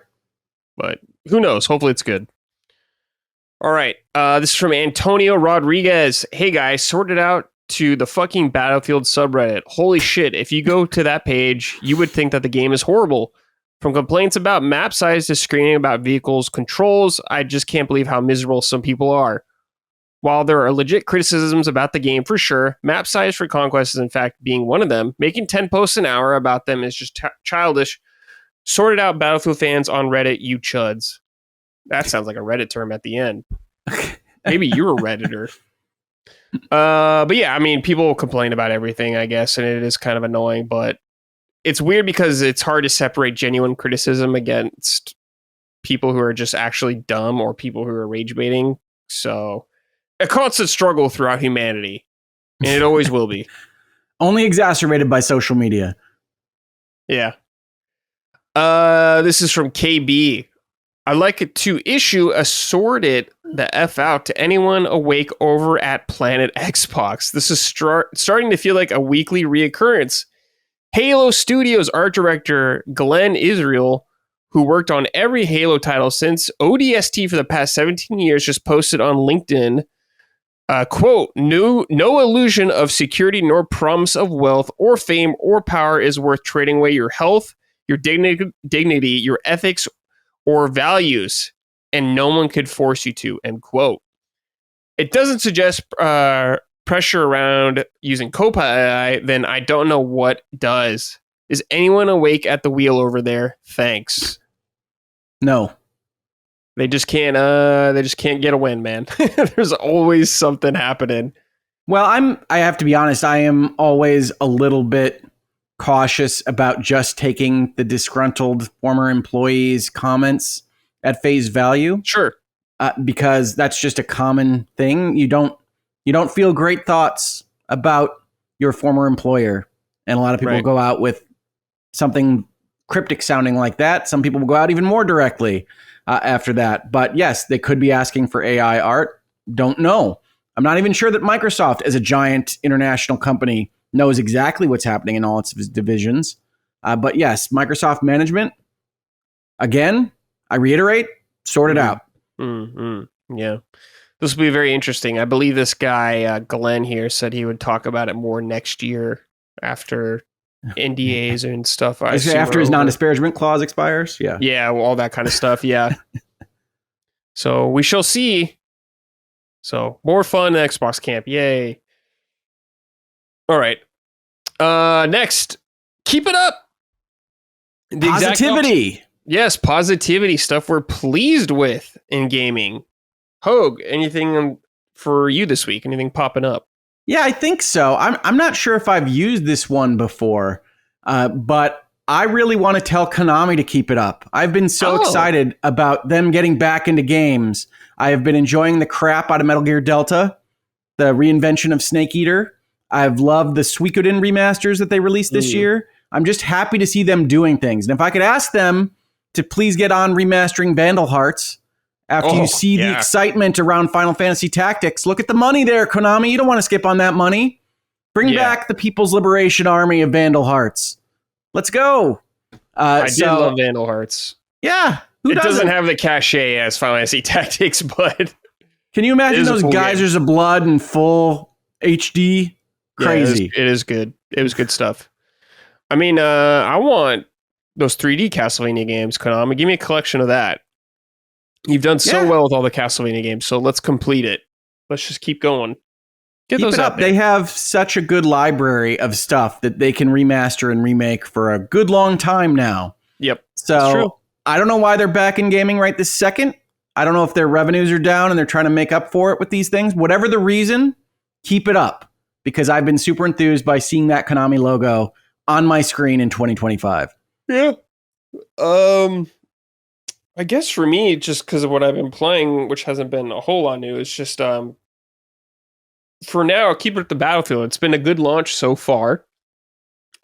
But who knows? Hopefully it's good. All right. This is from Antonio Rodriguez. Hey, guys, sorted out to the fucking Battlefield subreddit. Holy shit. If you go to that page, you would think that the game is horrible. From complaints about map size to screaming about vehicles controls, I just can't believe how miserable some people are. While there are legit criticisms about the game for sure, map size for Conquest is in fact being one of them. Making 10 posts an hour about them is just childish. Sorted out Battlefield fans on Reddit, you chuds. That sounds like a Reddit term at the end. Maybe you're a Redditor. But yeah, I mean, people complain about everything, I guess, and it is kind of annoying, but it's weird because it's hard to separate genuine criticism against people who are just actually dumb or people who are rage baiting. So a constant struggle throughout humanity, and it always will be. Only exacerbated by social media. Yeah. This is from KB. I'd like it to issue a sorted the F out to anyone awake over at Planet Xbox. This is starting to feel like a weekly reoccurrence. Halo Studios art director Glenn Israel, who worked on every Halo title since ODST for the past 17 years, just posted on LinkedIn, quote, no illusion of security nor promise of wealth or fame or power is worth trading away your health, your dignity, your ethics, or values, and no one could force you to, end quote. It doesn't suggest pressure around using Copilot AI, then I don't know what does. Is anyone awake at the wheel over there? Thanks. No. They just can't get a win, man. There's always something happening. Well, I have to be honest, I am always a little bit cautious about just taking the disgruntled former employees' comments at face value. Sure. Because that's just a common thing. You don't feel great thoughts about your former employer. And a lot of people go out with something cryptic sounding like that. Some people will go out even more directly after that. But yes, they could be asking for AI art. Don't know. I'm not even sure that Microsoft, as a giant international company, knows exactly what's happening in all its divisions. But yes, Microsoft management, again, I reiterate, sort it out. Mm-hmm. Yeah. This will be very interesting. I believe this guy, Glenn here, said he would talk about it more next year after NDAs and stuff. After his non-disparagement clause expires? Yeah. Yeah, well, all that kind of stuff. Yeah. So we shall see. So more fun at Xbox Camp. Yay. All right. Next, keep it up. The Positivity. Yes, positivity, stuff we're pleased with in gaming. Hogue, anything for you this week? Anything popping up? Yeah, I think so. I'm not sure if I've used this one before, but I really want to tell Konami to keep it up. I've been so excited about them getting back into games. I have been enjoying the crap out of Metal Gear Delta, the reinvention of Snake Eater. I've loved the Suikoden remasters that they released this year. I'm just happy to see them doing things. And if I could ask them to please get on remastering Vandal Hearts after you see the excitement around Final Fantasy Tactics. Look at the money there, Konami. You don't want to skip on that money. Bring back the People's Liberation Army of Vandal Hearts. Let's go. I do love Vandal Hearts. Yeah. It doesn't have the cachet as Final Fantasy Tactics, but... Can you imagine those geysers of blood in full HD? Crazy. Yeah, it is good. It was good stuff. I mean, I want those 3D Castlevania games, Konami. Give me a collection of that. You've done so well with all the Castlevania games, so let's complete it. Let's just keep going. Keep those up. They have such a good library of stuff that they can remaster and remake for a good long time now. Yep. So that's true. I don't know why they're back in gaming right this second. I don't know if their revenues are down and they're trying to make up for it with these things. Whatever the reason, keep it up. Because I've been super enthused by seeing that Konami logo on my screen in 2025. Yeah. I guess for me, just because of what I've been playing, which hasn't been a whole lot new, it's just for now, keep it at the Battlefield. It's been a good launch so far.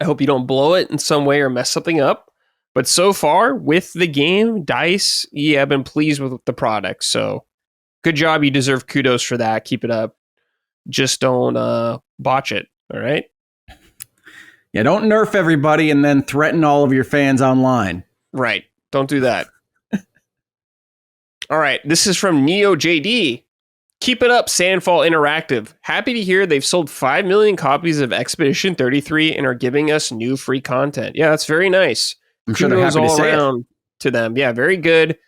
I hope you don't blow it in some way or mess something up. But so far, with the game, DICE, I've been pleased with the product. So good job. You deserve kudos for that. Keep it up. Just don't botch it. All right? Yeah, don't nerf everybody and then threaten all of your fans online. Right. Don't do that. All right. This is from Neo JD. Keep it up, Sandfall Interactive. Happy to hear they've sold 5 million copies of Expedition 33 and are giving us new free content. Yeah, that's very nice. I'm sure they're happy to say it to them. Yeah, very good.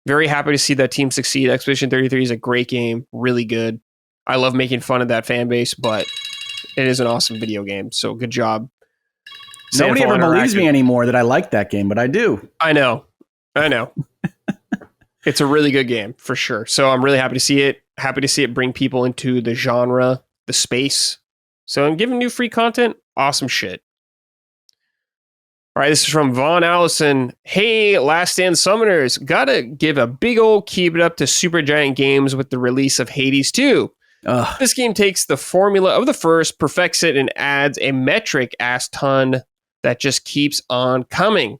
Very happy to see that team succeed. Expedition 33 is a great game. Really good. I love making fun of that fan base, but it is an awesome video game. So good job. Nobody ever believes me anymore that I like that game, but I do. I know. It's a really good game for sure. So I'm really happy to see it. Happy to see it bring people into the genre, the space. So I'm giving new free content. Awesome shit. All right, this is from Vaughn Allison. Hey, Last Stand Summoners. Gotta give a big old keep it up to Supergiant Games with the release of Hades 2. This game takes the formula of the first, perfects it, and adds a metric ass ton that just keeps on coming.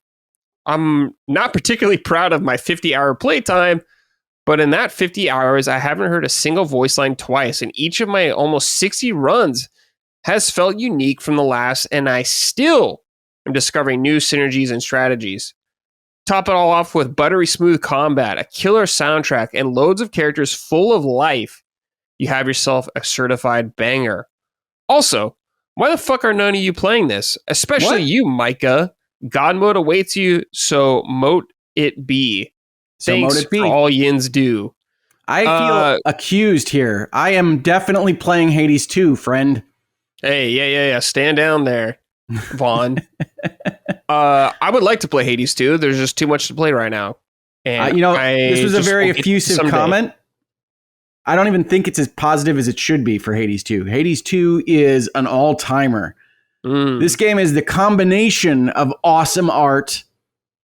I'm not particularly proud of my 50-hour playtime, but in that 50 hours, I haven't heard a single voice line twice, and each of my almost 60 runs has felt unique from the last, and I still and discovering new synergies and strategies. Top it all off with buttery smooth combat, a killer soundtrack, and loads of characters full of life. You have yourself a certified banger. Also, why the fuck are none of you playing this? Especially you, Micah. God mode awaits you, so mote it be. Thanks for all yins do. I feel accused here. I am definitely playing Hades 2, friend. Hey, yeah. Stand down there, Vaughn. I would like to play Hades 2. There's just too much to play right now. And this was a very effusive comment. I don't even think it's as positive as it should be for Hades 2. Hades 2 is an all-timer. This game is the combination of awesome art,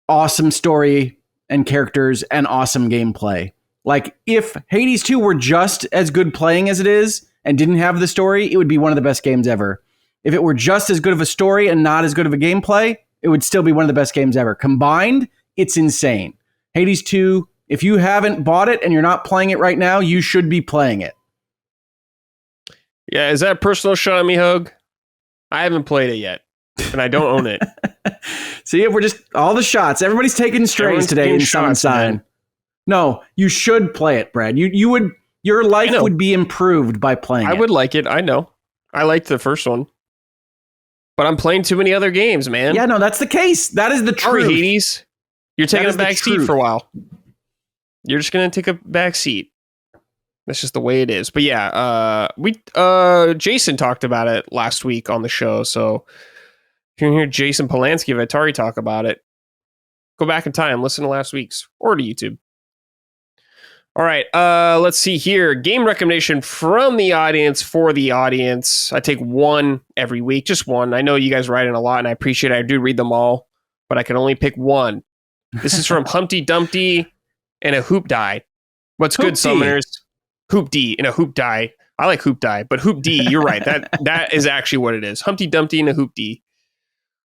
awesome story and characters, and awesome gameplay. Like, if Hades 2 were just as good playing as it is and didn't have the story, it would be one of the best games ever. If it were just as good of a story and not as good of a gameplay, it would still be one of the best games ever. Combined, it's insane. Hades 2, if you haven't bought it and you're not playing it right now, you should be playing it. Yeah, is that a personal shot at me, Hogue? I haven't played it yet, and I don't own it. See, if we're just all the shots. Everybody's taking strays today in Summon Sign. No, you should play it, Brad. Your life would be improved by playing it. I would like it. I know. I liked the first one. But I'm playing too many other games, man. Yeah, no, that's the case. That is the truth. Sorry, Hades. You're taking a back seat for a while. You're just going to take a back seat. That's just the way it is. But yeah, Jason talked about it last week on the show. So if you can hear Jason Polanski of Atari talk about it, go back in time, listen to last week's, or to YouTube. All right, let's see here. Game recommendation from the audience for the audience. I take one every week, just one. I know you guys write in a lot, and I appreciate it. I do read them all, but I can only pick one. This is from Humpty Dumpty and a Hoop Die. What's good, summoners? Hoop D and a Hoop Die. I like Hoop Die, but Hoop D, you're right. That is actually what it is. Humpty Dumpty and a Hoop D.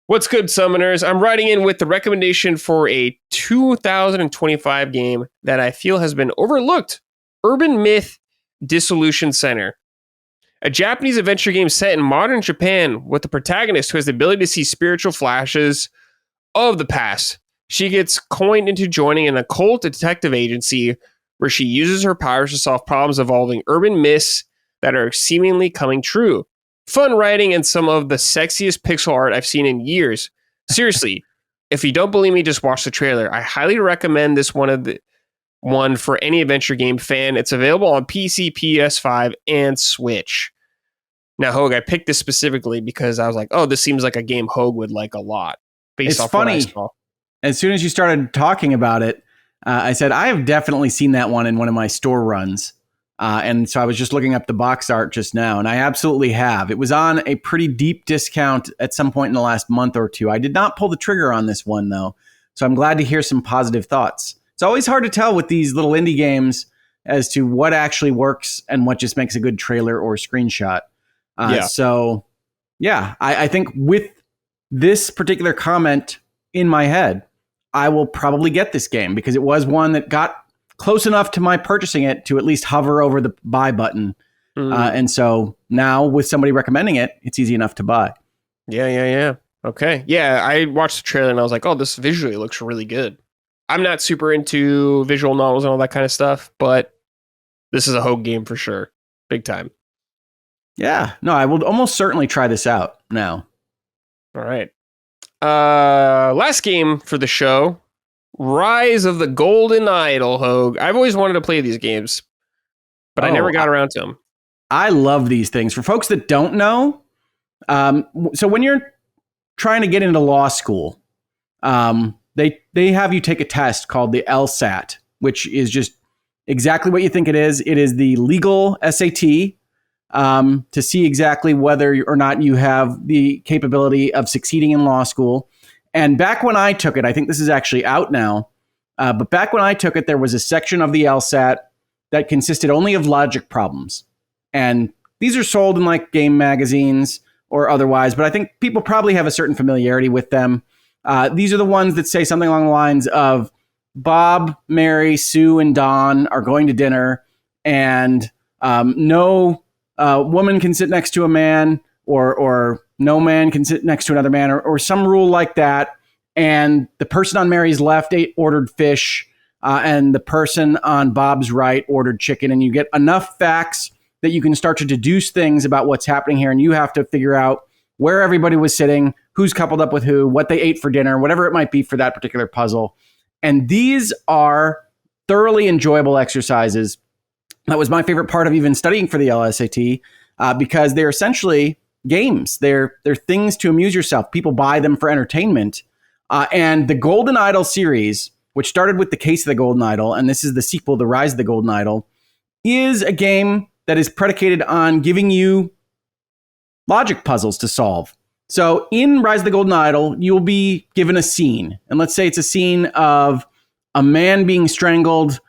What's good, summoners? I'm writing in with the recommendation for a 2025 game that I feel has been overlooked. Urban Myth Dissolution Center. A Japanese adventure game set in modern Japan with a protagonist who has the ability to see spiritual flashes of the past. She gets coined into joining an occult detective agency where she uses her powers to solve problems involving urban myths that are seemingly coming true. Fun writing and some of the sexiest pixel art I've seen in years. Seriously, if you don't believe me, just watch the trailer. I highly recommend this one for any adventure game fan. It's available on PC, PS5, and Switch. Now, Hogue, I picked this specifically because I was like, oh, this seems like a game Hogue would like a lot. It's funny. As soon as you started talking about it, I said, I have definitely seen that one in one of my store runs. And so I was just looking up the box art just now, and I absolutely have. It was on a pretty deep discount at some point in the last month or two. I did not pull the trigger on this one, though. So I'm glad to hear some positive thoughts. It's always hard to tell with these little indie games as to what actually works and what just makes a good trailer or screenshot. So, yeah, I think with this particular comment in my head, I will probably get this game because it was one that got close enough to my purchasing it to at least hover over the buy button. And so now with somebody recommending it, it's easy enough to buy. Yeah. Okay. Yeah, I watched the trailer and I was like, oh, this visually looks really good. I'm not super into visual novels and all that kind of stuff, but this is a Hogue game for sure. Big time. Yeah. No, I will almost certainly try this out now. All right. Last game for the show. Rise of the Golden Idol, Hogue. I've always wanted to play these games, but I never got around to them. I love these things. For folks that don't know, so when you're trying to get into law school, they have you take a test called the LSAT, which is just exactly what you think it is. It is the legal SAT to see exactly whether or not you have the capability of succeeding in law school. And back when I took it, I think this is actually out now, but back when I took it, there was a section of the LSAT that consisted only of logic problems. And these are sold in like game magazines or otherwise, but I think people probably have a certain familiarity with them. These are the ones that say something along the lines of Bob, Mary, Sue, and Don are going to dinner, and no woman can sit next to a man, or no man can sit next to another man, or some rule like that. And the person on Mary's left ordered fish, and the person on Bob's right ordered chicken. And you get enough facts that you can start to deduce things about what's happening here. And you have to figure out where everybody was sitting, who's coupled up with who, what they ate for dinner, whatever it might be for that particular puzzle. And these are thoroughly enjoyable exercises. That was my favorite part of even studying for the LSAT, because they're essentially games. They're things to amuse yourself. People buy them for entertainment. And the Golden Idol series, which started with the Case of the Golden Idol, and this is the sequel, The Rise of the Golden Idol, is a game that is predicated on giving you logic puzzles to solve. So in Rise of the Golden Idol, you'll be given a scene. And let's say it's a scene of a man being strangled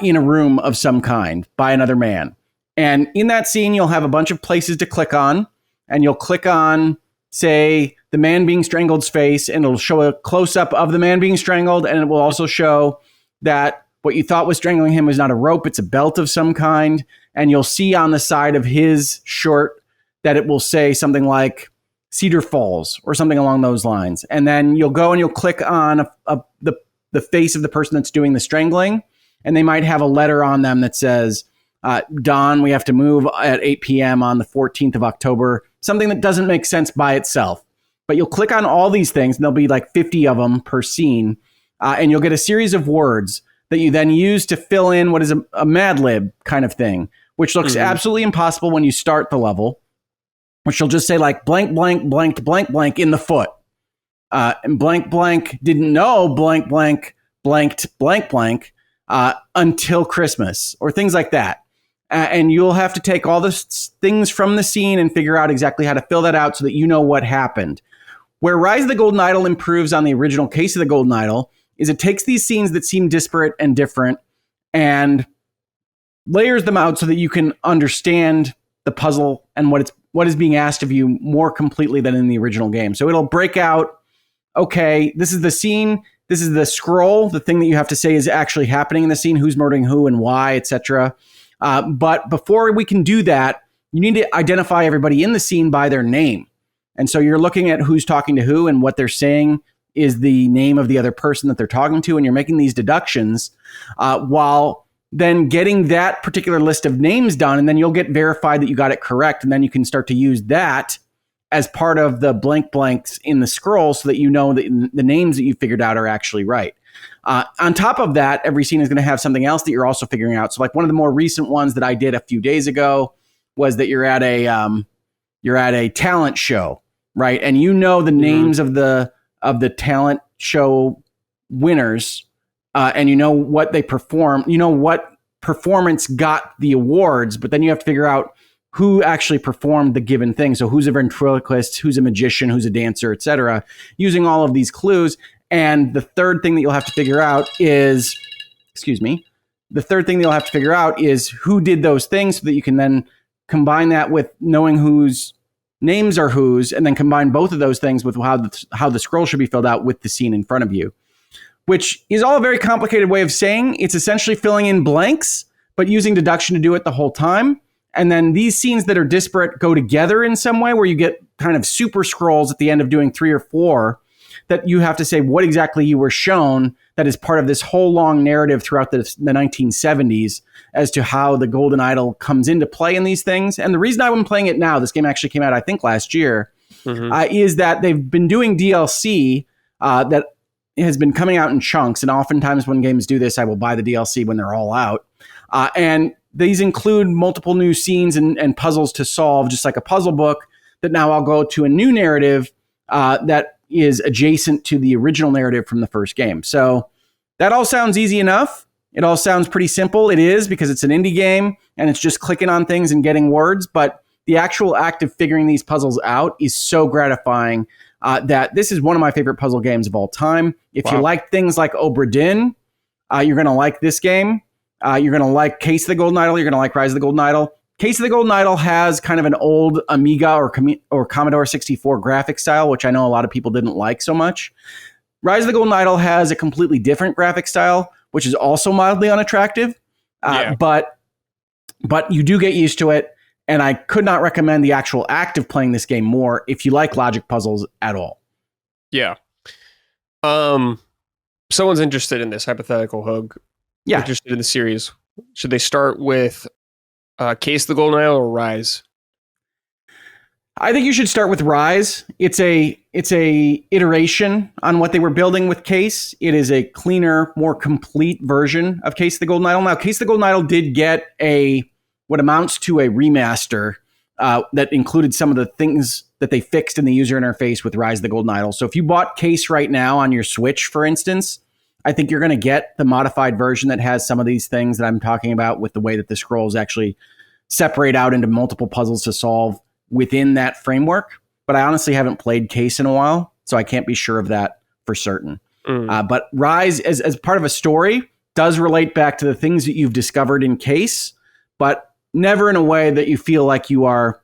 in a room of some kind by another man. And in that scene, you'll have a bunch of places to click on. And you'll click on, say, the man being strangled's face, and it'll show a close-up of the man being strangled. And it will also show that what you thought was strangling him was not a rope, it's a belt of some kind. And you'll see on the side of his shirt that it will say something like Cedar Falls or something along those lines. And then you'll go and you'll click on the face of the person that's doing the strangling. And they might have a letter on them that says, Don, we have to move at 8 p.m. on the 14th of October, something that doesn't make sense by itself. But you'll click on all these things, and there'll be like 50 of them per scene, and you'll get a series of words that you then use to fill in what is a Mad Lib kind of thing, which looks absolutely impossible when you start the level, which will just say like blank, blank, blanked, blank, blank in the foot. And blank, blank didn't know blank, blank, blanked, blank, blank until Christmas, or things like that. And you'll have to take all the things from the scene and figure out exactly how to fill that out so that you know what happened. Where Rise of the Golden Idol improves on the original Case of the Golden Idol is it takes these scenes that seem disparate and different and layers them out so that you can understand the puzzle and what is being asked of you more completely than in the original game. So it'll break out, okay, this is the scene, this is the scroll, the thing that you have to say is actually happening in the scene, who's murdering who and why, etc. But before we can do that, you need to identify everybody in the scene by their name. And so you're looking at who's talking to who, and what they're saying is the name of the other person that they're talking to. And you're making these deductions while then getting that particular list of names done. And then you'll get verified that you got it correct. And then you can start to use that as part of the blank blanks in the scroll so that you know that the names that you figured out are actually right. On top of that, every scene is going to have something else that you're also figuring out. So like one of the more recent ones that I did a few days ago was that you're at a talent show, right? And you know the names of the talent show winners, and you know what they perform, you know what performance got the awards, but then you have to figure out who actually performed the given thing. So who's a ventriloquist, who's a magician, who's a dancer, etc., using all of these clues. And the third thing that you'll have to figure out is, who did those things so that you can then combine that with knowing whose names are whose, and then combine both of those things with how the scroll should be filled out with the scene in front of you, which is all a very complicated way of saying it's essentially filling in blanks, but using deduction to do it the whole time. And then these scenes that are disparate go together in some way where you get kind of super scrolls at the end of doing 3 or 4 that you have to say what exactly you were shown that is part of this whole long narrative throughout the 1970s as to how the Golden Idol comes into play in these things. And the reason I'm playing it now, this game actually came out, I think, last year, is that they've been doing DLC that has been coming out in chunks. And oftentimes when games do this, I will buy the DLC when they're all out. And these include multiple new scenes and puzzles to solve, just like a puzzle book, that now I'll go to a new narrative that is adjacent to the original narrative from the first game. So that all sounds easy enough. It all sounds pretty simple. It is, because it's an indie game and it's just clicking on things and getting words. But the actual act of figuring these puzzles out is so gratifying that this is one of my favorite puzzle games of all time. If you like things like Obra Dinn, you're going to like this game. You're going to like Case of the Golden Idol. You're going to like Rise of the Golden Idol. Case of the Golden Idol has kind of an old Amiga or Commodore 64 graphic style, which I know a lot of people didn't like so much. Rise of the Golden Idol has a completely different graphic style, which is also mildly unattractive, but you do get used to it. And I could not recommend the actual act of playing this game more if you like logic puzzles at all. Yeah. Someone's interested in this hypothetical, Hug. Yeah. Interested in the series. Should they start with Case of the Golden Isle or Rise? I think you should start with Rise. It's a iteration on what they were building with Case. It is a cleaner, more complete version of Case of the Golden Idol. Now, Case of the Golden Idol did get what amounts to a remaster that included some of the things that they fixed in the user interface with Rise of the Golden Idol. So if you bought Case right now on your Switch, for instance, I think you're going to get the modified version that has some of these things that I'm talking about, with the way that the scrolls actually separate out into multiple puzzles to solve within that framework. But I honestly haven't played Case in a while, so I can't be sure of that for certain. But Rise, as part of a story, does relate back to the things that you've discovered in Case, but never in a way that you feel like you are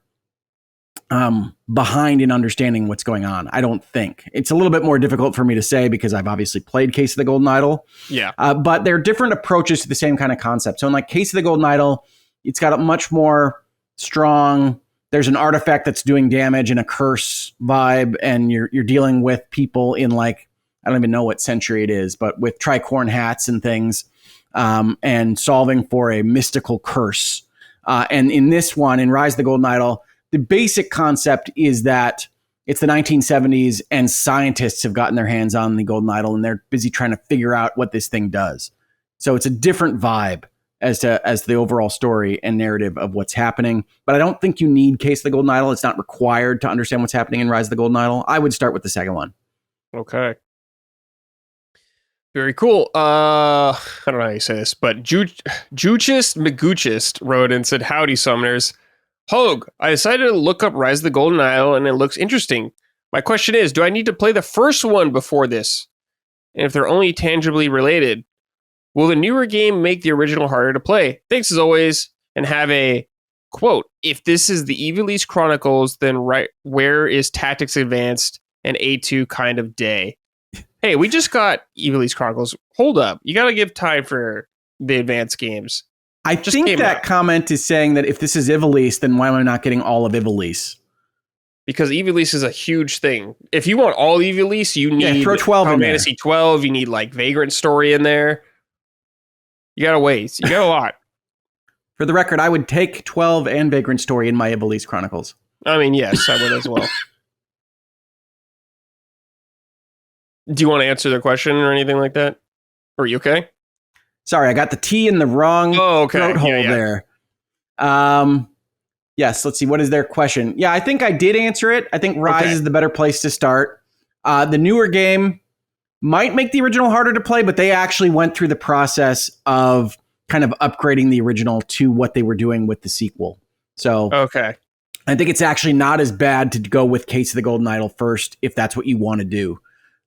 behind in understanding what's going on. I don't think. It's a little bit more difficult for me to say because I've obviously played Case of the Golden Idol. Yeah. But there are different approaches to the same kind of concept. So in like Case of the Golden Idol, it's got a much more strong, there's an artifact that's doing damage and a curse vibe, and you're dealing with people in like, I don't even know what century it is, but with tricorn hats and things, and solving for a mystical curse. And in this one, in Rise of the Golden Idol, the basic concept is that it's the 1970s and scientists have gotten their hands on the Golden Idol and they're busy trying to figure out what this thing does. So it's a different vibe as the overall story and narrative of what's happening. But I don't think you need Case of the Golden Idol. It's not required to understand what's happening in Rise of the Golden Idol. I would start with the second one. Okay. Very cool. I don't know how you say this, but Juchist Maguchist wrote and said, "Howdy, Summoners. Hogue, I decided to look up Rise of the Golden Isle, and it looks interesting. My question is, do I need to play the first one before this? And if they're only tangibly related, will the newer game make the original harder to play? Thanks as always, and have a, quote, if this is the Ivalice Chronicles, then right where is Tactics Advanced and A2 kind of day? Hey, we just got Ivalice Chronicles. Hold up. You got to give time for the advanced games. I think that comment is saying that if this is Ivalice, then why am I not getting all of Ivalice? Because Ivalice is a huge thing. If you want all Ivalice, you need throw 12 in there. Fantasy 12. You need like Vagrant Story in there. You got to wait. You got a lot. For the record, I would take 12 and Vagrant Story in my Ivalice Chronicles. I mean, yes, I would as well. Do you want to answer the question or anything like that? Are you okay? Sorry, I got the T in the wrong throat hole there. Yes, let's see. What is their question? Yeah, I think I did answer it. I think Rise is the better place to start. The newer game might make the original harder to play, but they actually went through the process of kind of upgrading the original to what they were doing with the sequel. So I think it's actually not as bad to go with Case of the Golden Idol first if that's what you want to do,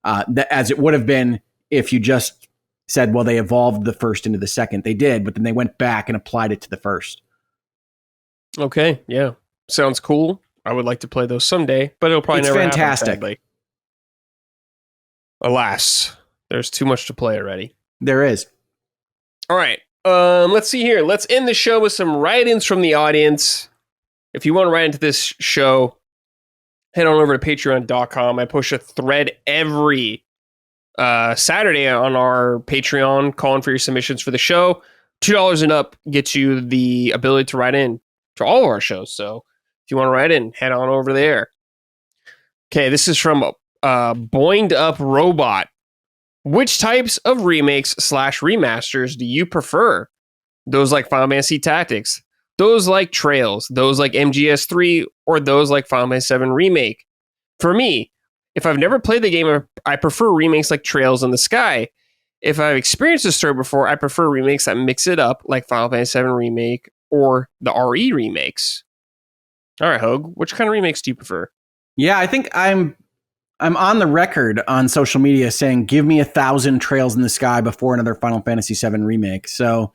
as it would have been if you just said, well, they evolved the first into the second. They did, but then they went back and applied it to the first. Okay, yeah. Sounds cool. I would like to play those someday, but it'll probably never happen. Sadly. Alas, there's too much to play already. There is. All right. Let's see here. Let's end the show with some write-ins from the audience. If you want to write into this show, head on over to patreon.com. I push a thread every Saturday on our Patreon calling for your submissions for the show. $2 and up gets you the ability to write in to all of our shows. So if you want to write in, head on over there. Okay, this is from Boinged Up Robot. Which types of remakes/remasters do you prefer? Those like Final Fantasy Tactics, those like Trails, those like MGS3, or those like Final Fantasy VII Remake? For me, if I've never played the game, I prefer remakes like Trails in the Sky. If I've experienced the story before, I prefer remakes that mix it up, like Final Fantasy VII Remake or the RE remakes. All right, Hogue, which kind of remakes do you prefer? Yeah, I think I'm on the record on social media saying, give me 1,000 Trails in the Sky before another Final Fantasy VII Remake. So,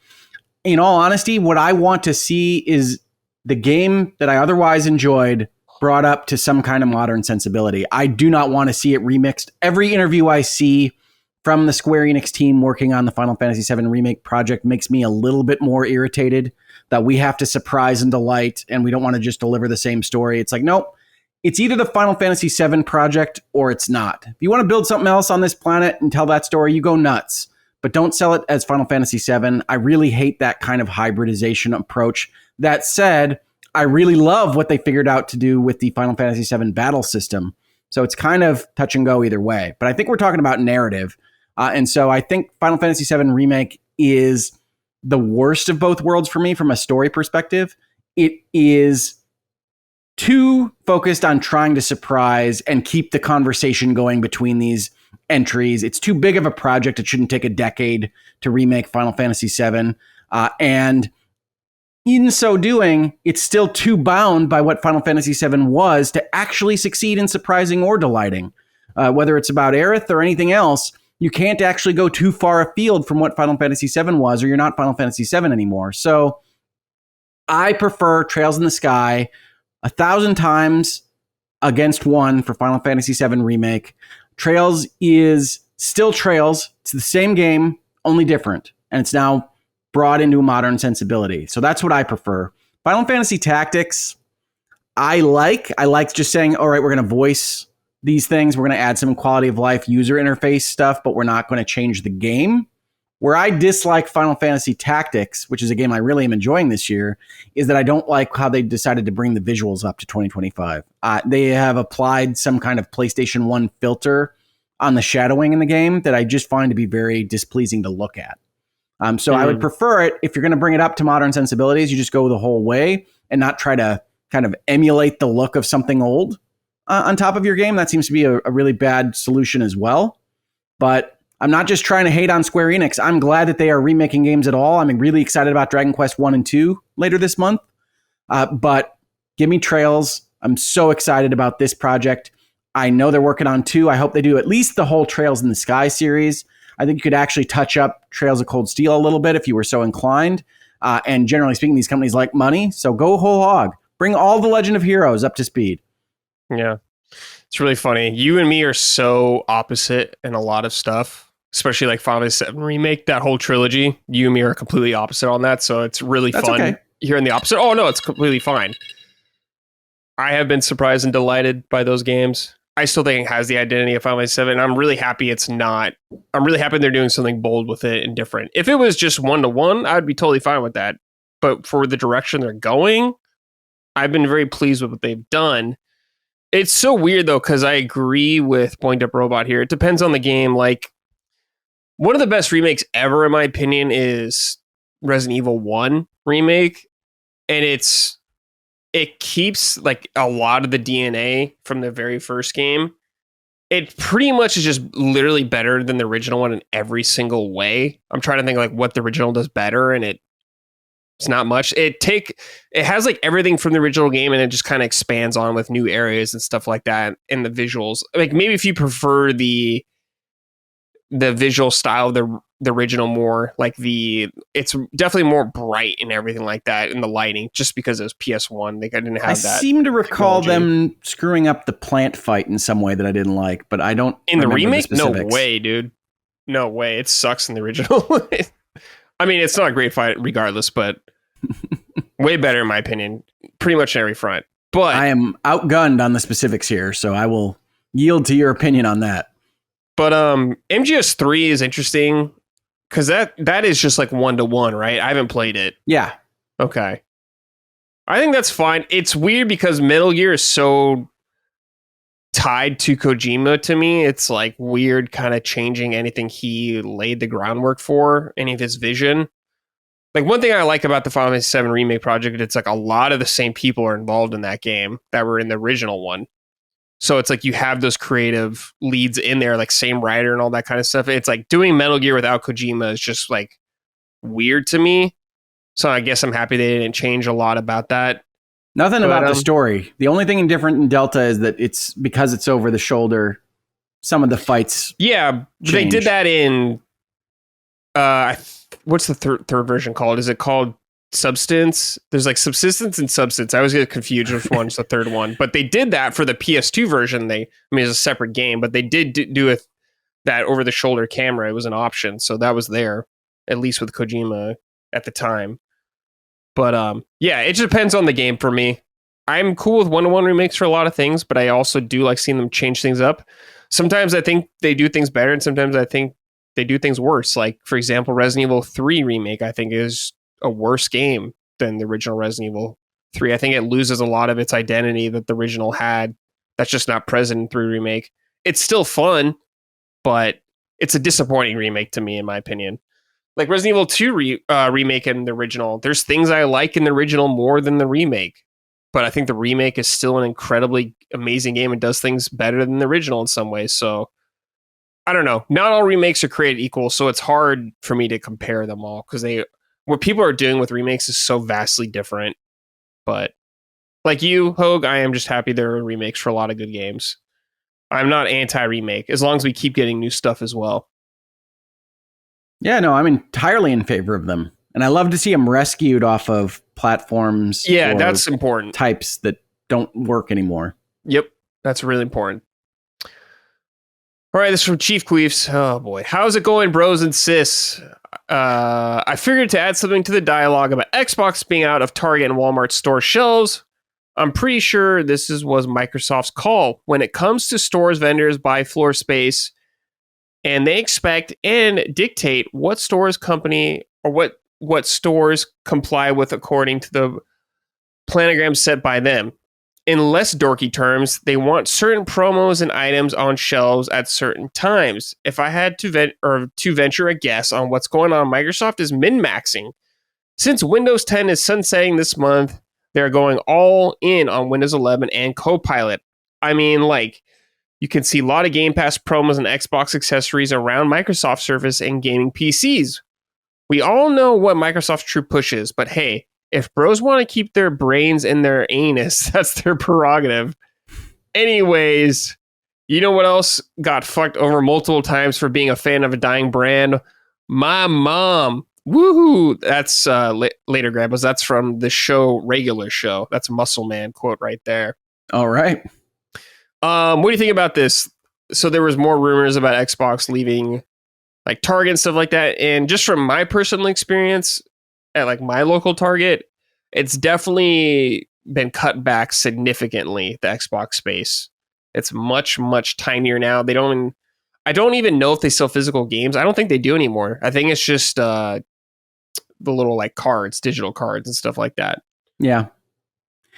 in all honesty, what I want to see is the game that I otherwise enjoyed brought up to some kind of modern sensibility. I do not want to see it remixed. Every interview I see from the Square Enix team working on the Final Fantasy VII Remake project makes me a little bit more irritated that we have to surprise and delight, and we don't want to just deliver the same story. It's like, nope, it's either the Final Fantasy VII project or it's not. If you want to build something else on this planet and tell that story, you go nuts. But don't sell it as Final Fantasy VII. I really hate that kind of hybridization approach. That said, I really love what they figured out to do with the Final Fantasy VII battle system. So it's kind of touch and go either way. But I think we're talking about narrative. And so I think Final Fantasy VII Remake is the worst of both worlds for me from a story perspective. It is too focused on trying to surprise and keep the conversation going between these entries. It's too big of a project. It shouldn't take a decade to remake Final Fantasy VII. And in so doing, it's still too bound by what Final Fantasy VII was to actually succeed in surprising or delighting. Whether it's about Aerith or anything else, you can't actually go too far afield from what Final Fantasy VII was, or you're not Final Fantasy VII anymore. So I prefer Trails in the Sky 1,000 times against one for Final Fantasy VII Remake. Trails is still Trails. It's the same game, only different. And it's now brought into a modern sensibility. So that's what I prefer. Final Fantasy Tactics, I like just saying, all right, we're going to voice these things. We're going to add some quality of life user interface stuff, but we're not going to change the game. Where I dislike Final Fantasy Tactics, which is a game I really am enjoying this year, is that I don't like how they decided to bring the visuals up to 2025. They have applied some kind of PlayStation 1 filter on the shadowing in the game that I just find to be very displeasing to look at. So I would prefer it, if you're going to bring it up to modern sensibilities, you just go the whole way and not try to kind of emulate the look of something old on top of your game. That seems to be a really bad solution as well. But I'm not just trying to hate on Square Enix. I'm glad that they are remaking games at all. I'm really excited about Dragon Quest 1 and 2 later this month. But give me Trails. I'm so excited about this project. I know they're working on 2. I hope they do at least the whole Trails in the Sky series. I think you could actually touch up Trails of Cold Steel a little bit if you were so inclined. And generally speaking, these companies like money. So go whole hog. Bring all the Legend of Heroes up to speed. Yeah. It's really funny. You and me are so opposite in a lot of stuff, especially like Final Fantasy VII Remake, that whole trilogy. You and me are completely opposite on that. So it's really fun hearing the opposite. Oh, no, it's completely fine. I have been surprised and delighted by those games. I still think it has the identity of Final Fantasy VII. And I'm really happy it's not. I'm really happy they're doing something bold with it and different. If it was just 1-to-1, I'd be totally fine with that. But for the direction they're going, I've been very pleased with what they've done. It's so weird, though, because I agree with Point Up Robot here. It depends on the game. Like, one of the best remakes ever, in my opinion, is Resident Evil 1 remake. And it keeps, like, a lot of the DNA from the very first game. It pretty much is just literally better than the original one in every single way. I'm trying to think, like, what the original does better, and it's not much. It has like everything from the original game, and it just kind of expands on with new areas and stuff like that. And the visuals, like maybe if you prefer the visual style of the original more, like it's definitely more bright and everything like that, and the lighting, just because it was PS1, they didn't have that. I seem to recall them screwing up the plant fight in some way that I didn't like, but I don't. In the remake, no way, dude. No way. It sucks in the original. I mean, it's not a great fight regardless, but way better in my opinion, pretty much in every front. But I am outgunned on the specifics here, so I will yield to your opinion on that. But MGS3 is interesting because that is just like 1-to-1, right? I haven't played it. Yeah. Okay. I think that's fine. It's weird because Metal Gear is so tied to Kojima to me. It's like weird kind of changing anything he laid the groundwork for, any of his vision. Like, one thing I like about the Final Fantasy VII Remake project, it's like a lot of the same people are involved in that game that were in the original one. So it's like you have those creative leads in there, like same writer and all that kind of stuff. It's like doing Metal Gear without Kojima is just like weird to me. So I guess I'm happy they didn't change a lot about that. Nothing about the story. The only thing different in Delta is that it's because it's over the shoulder. Some of the fights. Yeah, they did that in. What's the third version called? Is it called Substance? There's like Subsistence and Substance. I always get confused which one's the third one. But they did that for the PS2 version. It's a separate game, but they did do that over the shoulder camera. It was an option, so that was there, at least with Kojima at the time. But yeah, it just depends on the game for me. I'm cool with one-to-one remakes for a lot of things, but I also do like seeing them change things up. Sometimes I think they do things better, and sometimes I think they do things worse. Like, for example, Resident Evil 3 remake, I think is a worse game than the original Resident Evil 3. I think it loses a lot of its identity that the original had. That's just not present in 3 remake. It's still fun, but it's a disappointing remake to me, in my opinion. Like Resident Evil 2 remake and the original, there's things I like in the original more than the remake. But I think the remake is still an incredibly amazing game and does things better than the original in some ways. So I don't know. Not all remakes are created equal, so it's hard for me to compare them all because what people are doing with remakes is so vastly different. But like you, Hogue, I am just happy there are remakes for a lot of good games. I'm not anti-remake as long as we keep getting new stuff as well. Yeah, no, I'm entirely in favor of them. And I love to see them rescued off of platforms. Yeah, that's important. Types that don't work anymore. Yep, that's really important. All right, this is from Chief Queefs. Oh boy, how's it going, bros and sis? I figured to add something to the dialogue about Xbox being out of Target and Walmart store shelves. I'm pretty sure was Microsoft's call. When it comes to stores, vendors buy floor space, and they expect and dictate what stores company or what stores comply with according to the planogram set by them. In less dorky terms, they want certain promos and items on shelves at certain times. If I had to venture a guess on what's going on, Microsoft is min-maxing. Since Windows 10 is sunsetting this month, they're going all in on Windows 11 and Copilot. I mean, like, you can see a lot of Game Pass promos and Xbox accessories around Microsoft Surface and gaming PCs. We all know what Microsoft's true push is, but hey, if bros want to keep their brains in their anus, that's their prerogative. Anyways, you know what else got fucked over multiple times for being a fan of a dying brand? My mom. Woohoo! That's later, Grandpas. That's from the regular show. That's a Muscle Man quote right there. All right. What do you think about this? So there was more rumors about Xbox leaving like Target and stuff like that. And just from my personal experience at like my local Target, it's definitely been cut back significantly, the Xbox space. It's much, much tinier now. I don't even know if they sell physical games. I don't think they do anymore. I think it's just the little like cards, digital cards and stuff like that. Yeah.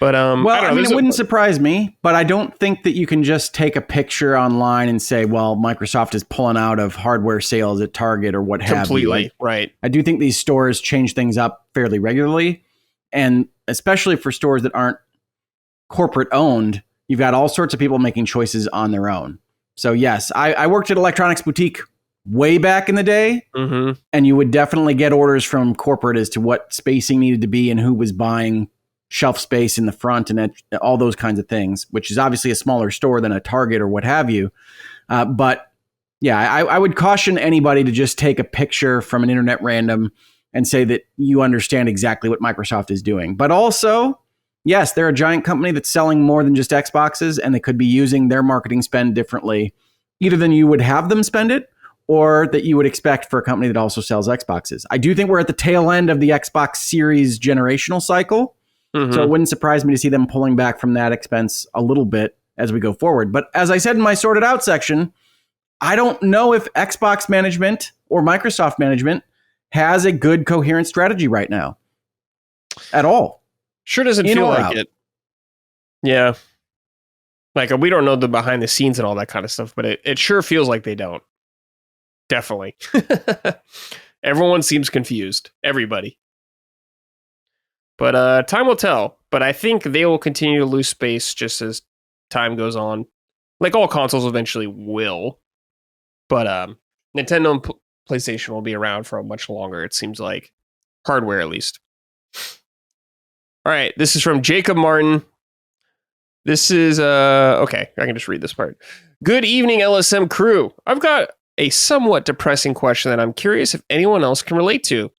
But it wouldn't surprise me, but I don't think that you can just take a picture online and say, well, Microsoft is pulling out of hardware sales at Target or what have you. Completely, right. I do think these stores change things up fairly regularly, and especially for stores that aren't corporate owned, you've got all sorts of people making choices on their own. So yes, I worked at Electronics Boutique way back in the day, and you would definitely get orders from corporate as to what spacing needed to be and who was buying shelf space in the front and all those kinds of things, which is obviously a smaller store than a Target or what have you. But yeah, I would caution anybody to just take a picture from an internet random and say that you understand exactly what Microsoft is doing. But also, yes, they're a giant company that's selling more than just Xboxes, and they could be using their marketing spend differently, either than you would have them spend it or that you would expect for a company that also sells Xboxes. I do think we're at the tail end of the Xbox Series generational cycle. So it wouldn't surprise me to see them pulling back from that expense a little bit as we go forward. But as I said in my sorted out section, I don't know if Xbox management or Microsoft management has a good coherent strategy right now at all. Sure doesn't feel like it. Yeah. Like we don't know the behind the scenes and all that kind of stuff, but it sure feels like they don't. Definitely. Everyone seems confused. Everybody. But time will tell. But I think they will continue to lose space just as time goes on. Like all consoles eventually will. But Nintendo and PlayStation will be around for much longer, it seems like. Hardware, at least. All right, this is from Jacob Martin. This is, okay, I can just read this part. Good evening, LSM crew. I've got a somewhat depressing question that I'm curious if anyone else can relate to.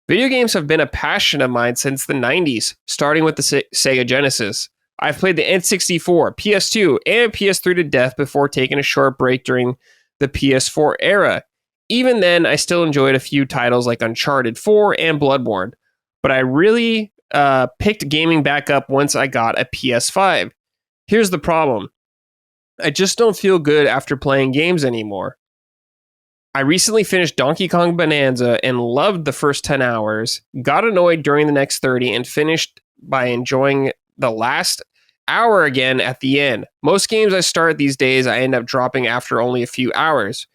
Video games have been a passion of mine since the 90s, starting with the Sega Genesis. I've played the N64, PS2, and PS3 to death before taking a short break during the PS4 era. Even then, I still enjoyed a few titles like Uncharted 4 and Bloodborne, but I really picked gaming back up once I got a PS5. Here's the problem. I just don't feel good after playing games anymore. I recently finished Donkey Kong Bonanza and loved the first 10 hours, got annoyed during the next 30, and finished by enjoying the last hour again at the end. Most games I start these days, I end up dropping after only a few hours.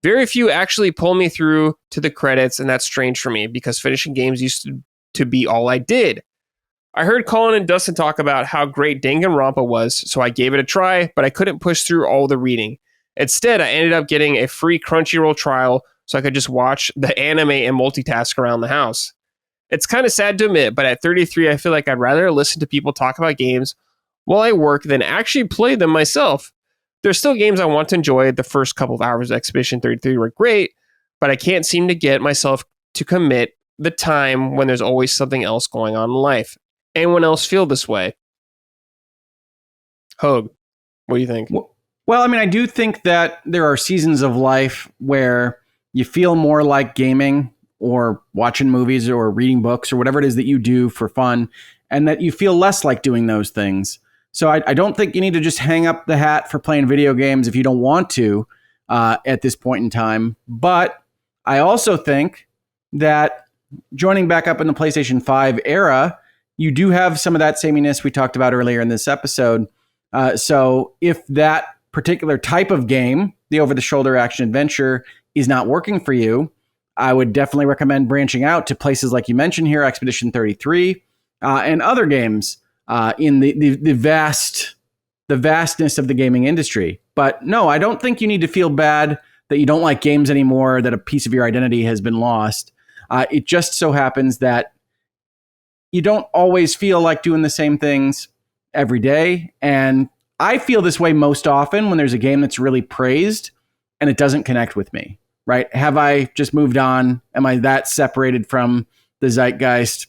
Very few actually pull me through to the credits, and that's strange for me because finishing games used to be all I did. I heard Colin and Dustin talk about how great Danganronpa was, so I gave it a try, but I couldn't push through all the reading. Instead, I ended up getting a free Crunchyroll trial so I could just watch the anime and multitask around the house. It's kind of sad to admit, but at 33, I feel like I'd rather listen to people talk about games while I work than actually play them myself. There's still games I want to enjoy. The first couple of hours of Expedition 33 were great, but I can't seem to get myself to commit the time when there's always something else going on in life. Anyone else feel this way? Hogue, what do you think? Well, I mean, I do think that there are seasons of life where you feel more like gaming or watching movies or reading books or whatever it is that you do for fun, and that you feel less like doing those things. So I don't think you need to just hang up the hat for playing video games if you don't want to at this point in time. But I also think that joining back up in the PlayStation 5 era, you do have some of that sameness we talked about earlier in this episode. So if that particular type of game, the over-the-shoulder action adventure, is not working for you, I would definitely recommend branching out to places like you mentioned here, Expedition 33, and other games in the vastness of the gaming industry. But no, I don't think you need to feel bad that you don't like games anymore, that a piece of your identity has been lost. It just so happens that you don't always feel like doing the same things every day. And I feel this way most often when there's a game that's really praised and it doesn't connect with me, right? Have I just moved on? Am I that separated from the zeitgeist?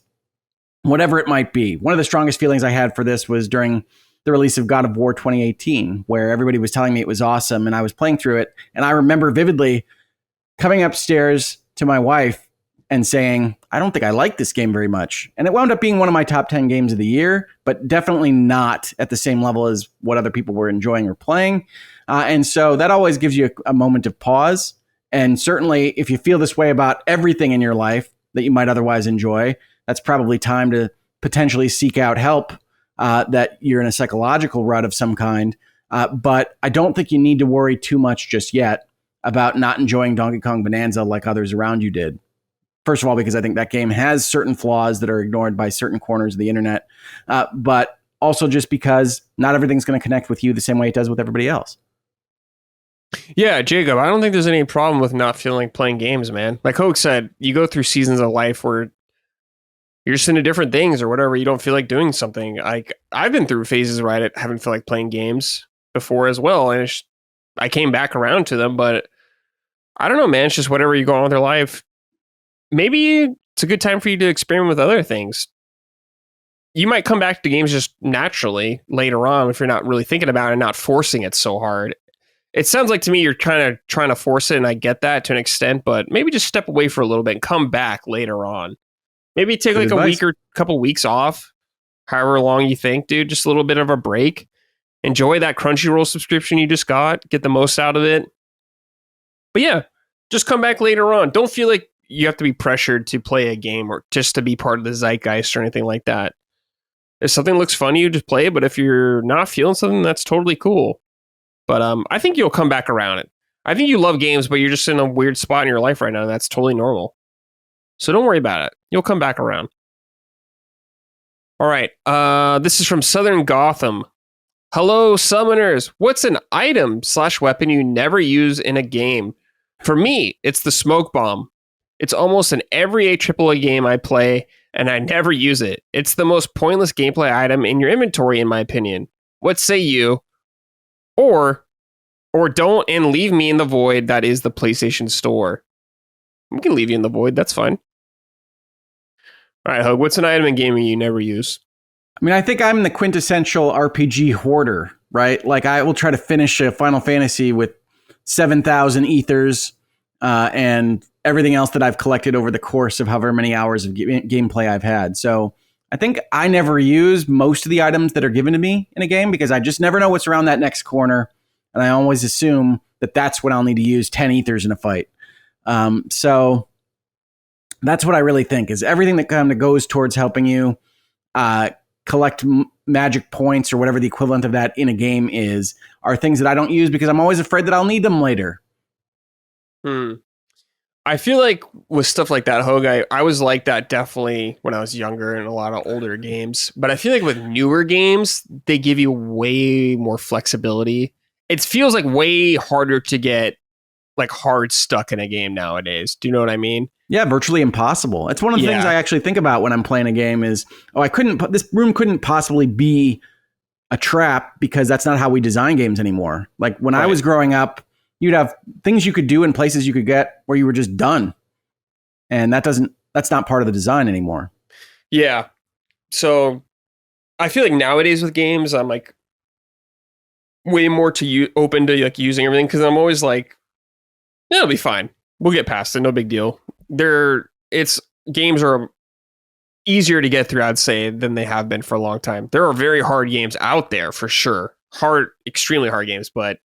Whatever it might be. One of the strongest feelings I had for this was during the release of God of War 2018, where everybody was telling me it was awesome and I was playing through it. And I remember vividly coming upstairs to my wife and saying, I don't think I like this game very much. And it wound up being one of my top 10 games of the year, but definitely not at the same level as what other people were enjoying or playing. And so that always gives you a moment of pause. And certainly if you feel this way about everything in your life that you might otherwise enjoy, that's probably time to potentially seek out help, that you're in a psychological rut of some kind. But I don't think you need to worry too much just yet about not enjoying Donkey Kong Bonanza like others around you did. First of all, because I think that game has certain flaws that are ignored by certain corners of the internet, but also just because not everything's going to connect with you the same way it does with everybody else. Yeah, Jacob, I don't think there's any problem with not feeling like playing games, man. Like Hogue said, you go through seasons of life where you're just into different things or whatever. You don't feel like doing something. Like I've been through phases where I haven't felt like playing games before as well, and I came back around to them. But I don't know, man. It's just whatever you go on with your life. Maybe it's a good time for you to experiment with other things. You might come back to games just naturally later on if you're not really thinking about it and not forcing it so hard. It sounds like to me you're kind of trying to force it, and I get that to an extent, but maybe just step away for a little bit and come back later on. Maybe take like a week or a couple weeks off, however long you think, dude. Just a little bit of a break. Enjoy that Crunchyroll subscription you just got. Get the most out of it. But yeah, just come back later on. Don't feel like you have to be pressured to play a game or just to be part of the zeitgeist or anything like that. If something looks fun to you, just play it. But if you're not feeling something, that's totally cool. But I think you'll come back around it. I think you love games, but you're just in a weird spot in your life right now. And that's totally normal. So don't worry about it. You'll come back around. All right. This is from Southern Gotham. Hello, summoners. What's an item/weapon you never use in a game? For me, it's the smoke bomb. It's almost in every AAA game I play, and I never use it. It's the most pointless gameplay item in your inventory, in my opinion. What say you? Or don't and leave me in the void that is the PlayStation Store. We can leave you in the void. That's fine. All right, Hogue, what's an item in gaming you never use? I mean, I think I'm the quintessential RPG hoarder, right? Like I will try to finish a Final Fantasy with 7,000 ethers and everything else that I've collected over the course of however many hours of gameplay I've had. So I think I never use most of the items that are given to me in a game because I just never know what's around that next corner. And I always assume that that's when I'll need to use 10 ethers in a fight. So that's what I really think is everything that kind of goes towards helping you collect magic points or whatever the equivalent of that in a game are things that I don't use because I'm always afraid that I'll need them later. I feel like with stuff like that, Hogue, I was like that definitely when I was younger in a lot of older games. But I feel like with newer games, they give you way more flexibility. It feels like way harder to get like hard stuck in a game nowadays. Do you know what I mean? Yeah, virtually impossible. It's one of the things I actually think about when I'm playing a game is, this room couldn't possibly be a trap because that's not how we design games anymore. Like when I was growing up, you'd have things you could do and places you could get where you were just done. And that's not part of the design anymore. Yeah. So I feel like nowadays with games, I'm like way more open to like using everything because I'm always like, yeah, it'll be fine. We'll get past it. No big deal. Games are easier to get through, I'd say, than they have been for a long time. There are very hard games out there for sure. Extremely hard games, but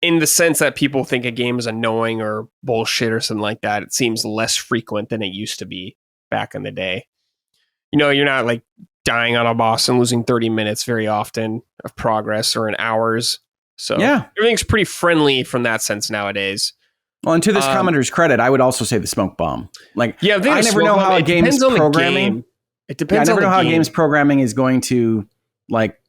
in the sense that people think a game is annoying or bullshit or something like that, it seems less frequent than it used to be back in the day. You know, you're not like dying on a boss and losing 30 minutes very often of progress or in hours. So everything's pretty friendly from that sense nowadays. Well, and to this commenter's credit, I would also say the smoke bomb. Like, I never know how a game's programming. It depends. I never know how a game's programming is going to, like,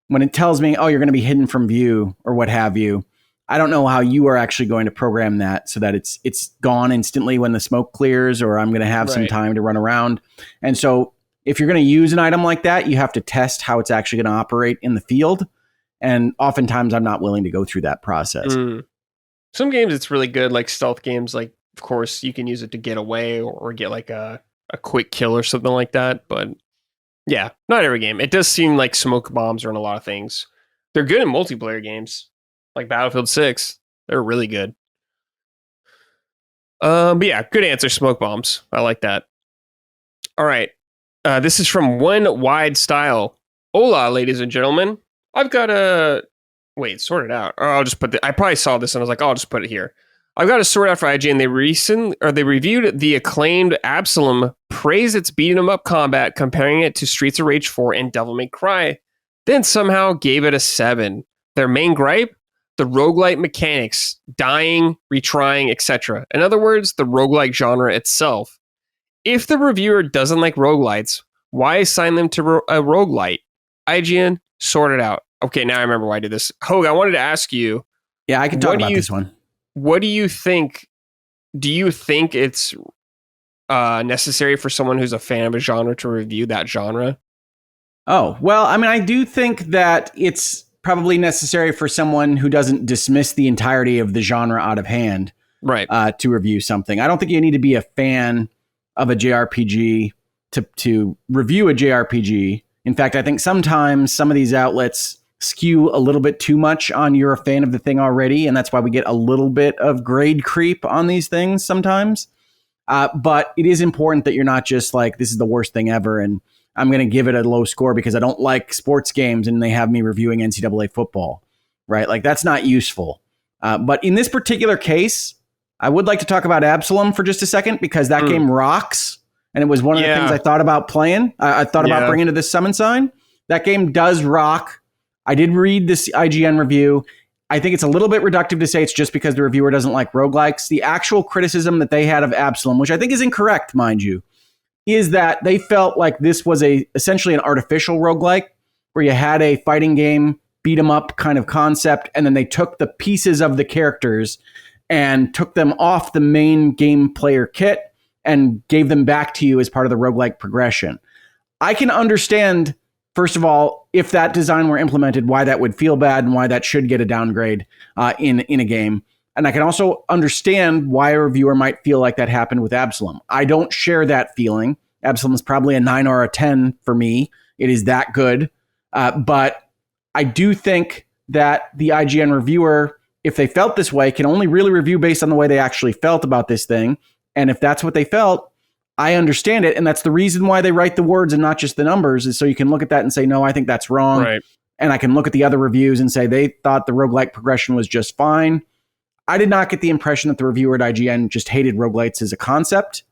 when it tells me, oh, you're going to be hidden from view or what have you. I don't know how you are actually going to program that so that it's gone instantly when the smoke clears, or I'm going to have some time to run around. And so, if you're going to use an item like that, you have to test how it's actually going to operate in the field. And oftentimes, I'm not willing to go through that process. Some games it's really good, like stealth games. Like, of course, you can use it to get away or get like a quick kill or something like that. But yeah, not every game. It does seem like smoke bombs are in a lot of things. They're good in multiplayer games, like Battlefield 6. They're really good. But yeah, good answer, smoke bombs. I like that. All right. This is from One Wide Style. Hola, ladies and gentlemen. I've got a... Wait, sort it out. Or I'll just put I probably saw this and I was like, I'll just put it here. I've got to sort out for IGN. They reviewed the acclaimed Absalom, praised its beating 'em up combat, comparing it to Streets of Rage 4 and Devil May Cry, then somehow gave it a 7. Their main gripe? The roguelite mechanics, dying, retrying, etc. In other words, the roguelike genre itself. If the reviewer doesn't like roguelites, why assign them to a roguelite? IGN, sort it out. Okay, now I remember why I did this. Hogue, I wanted to ask you. Yeah, I can talk about this one. What do you think? Do you think it's necessary for someone who's a fan of a genre to review that genre? Oh, well, I mean, I do think that it's probably necessary for someone who doesn't dismiss the entirety of the genre out of hand, to review something. I don't think you need to be a fan of a JRPG to review a JRPG. In fact, I think sometimes some of these outlets skew a little bit too much on you're a fan of the thing already, and that's why we get a little bit of grade creep on these things sometimes. But it is important that you're not just like, this is the worst thing ever, and I'm going to give it a low score because I don't like sports games and they have me reviewing NCAA football, right? Like, that's not useful. But in this particular case, I would like to talk about Absalom for just a second because that game rocks. And it was one of the things I thought about playing. I thought about bringing to this summon sign. That game does rock. I did read this IGN review. I think it's a little bit reductive to say it's just because the reviewer doesn't like roguelikes. The actual criticism that they had of Absalom, which I think is incorrect, mind you, is that they felt like this was essentially an artificial roguelike where you had a fighting game, beat 'em up kind of concept, and then they took the pieces of the characters and took them off the main game player kit and gave them back to you as part of the roguelike progression. I can understand, first of all, if that design were implemented, why that would feel bad and why that should get a downgrade in a game. And I can also understand why a reviewer might feel like that happened with Absalom. I don't share that feeling. Absalom is probably a 9 or a 10 for me. It is that good. But I do think that the IGN reviewer, if they felt this way, can only really review based on the way they actually felt about this thing. And if that's what they felt, I understand it. And that's the reason why they write the words and not just the numbers, is so you can look at that and say, no, I think that's wrong. Right. And I can look at the other reviews and say they thought the roguelike progression was just fine. I did not get the impression that the reviewer at IGN just hated roguelites as a concept,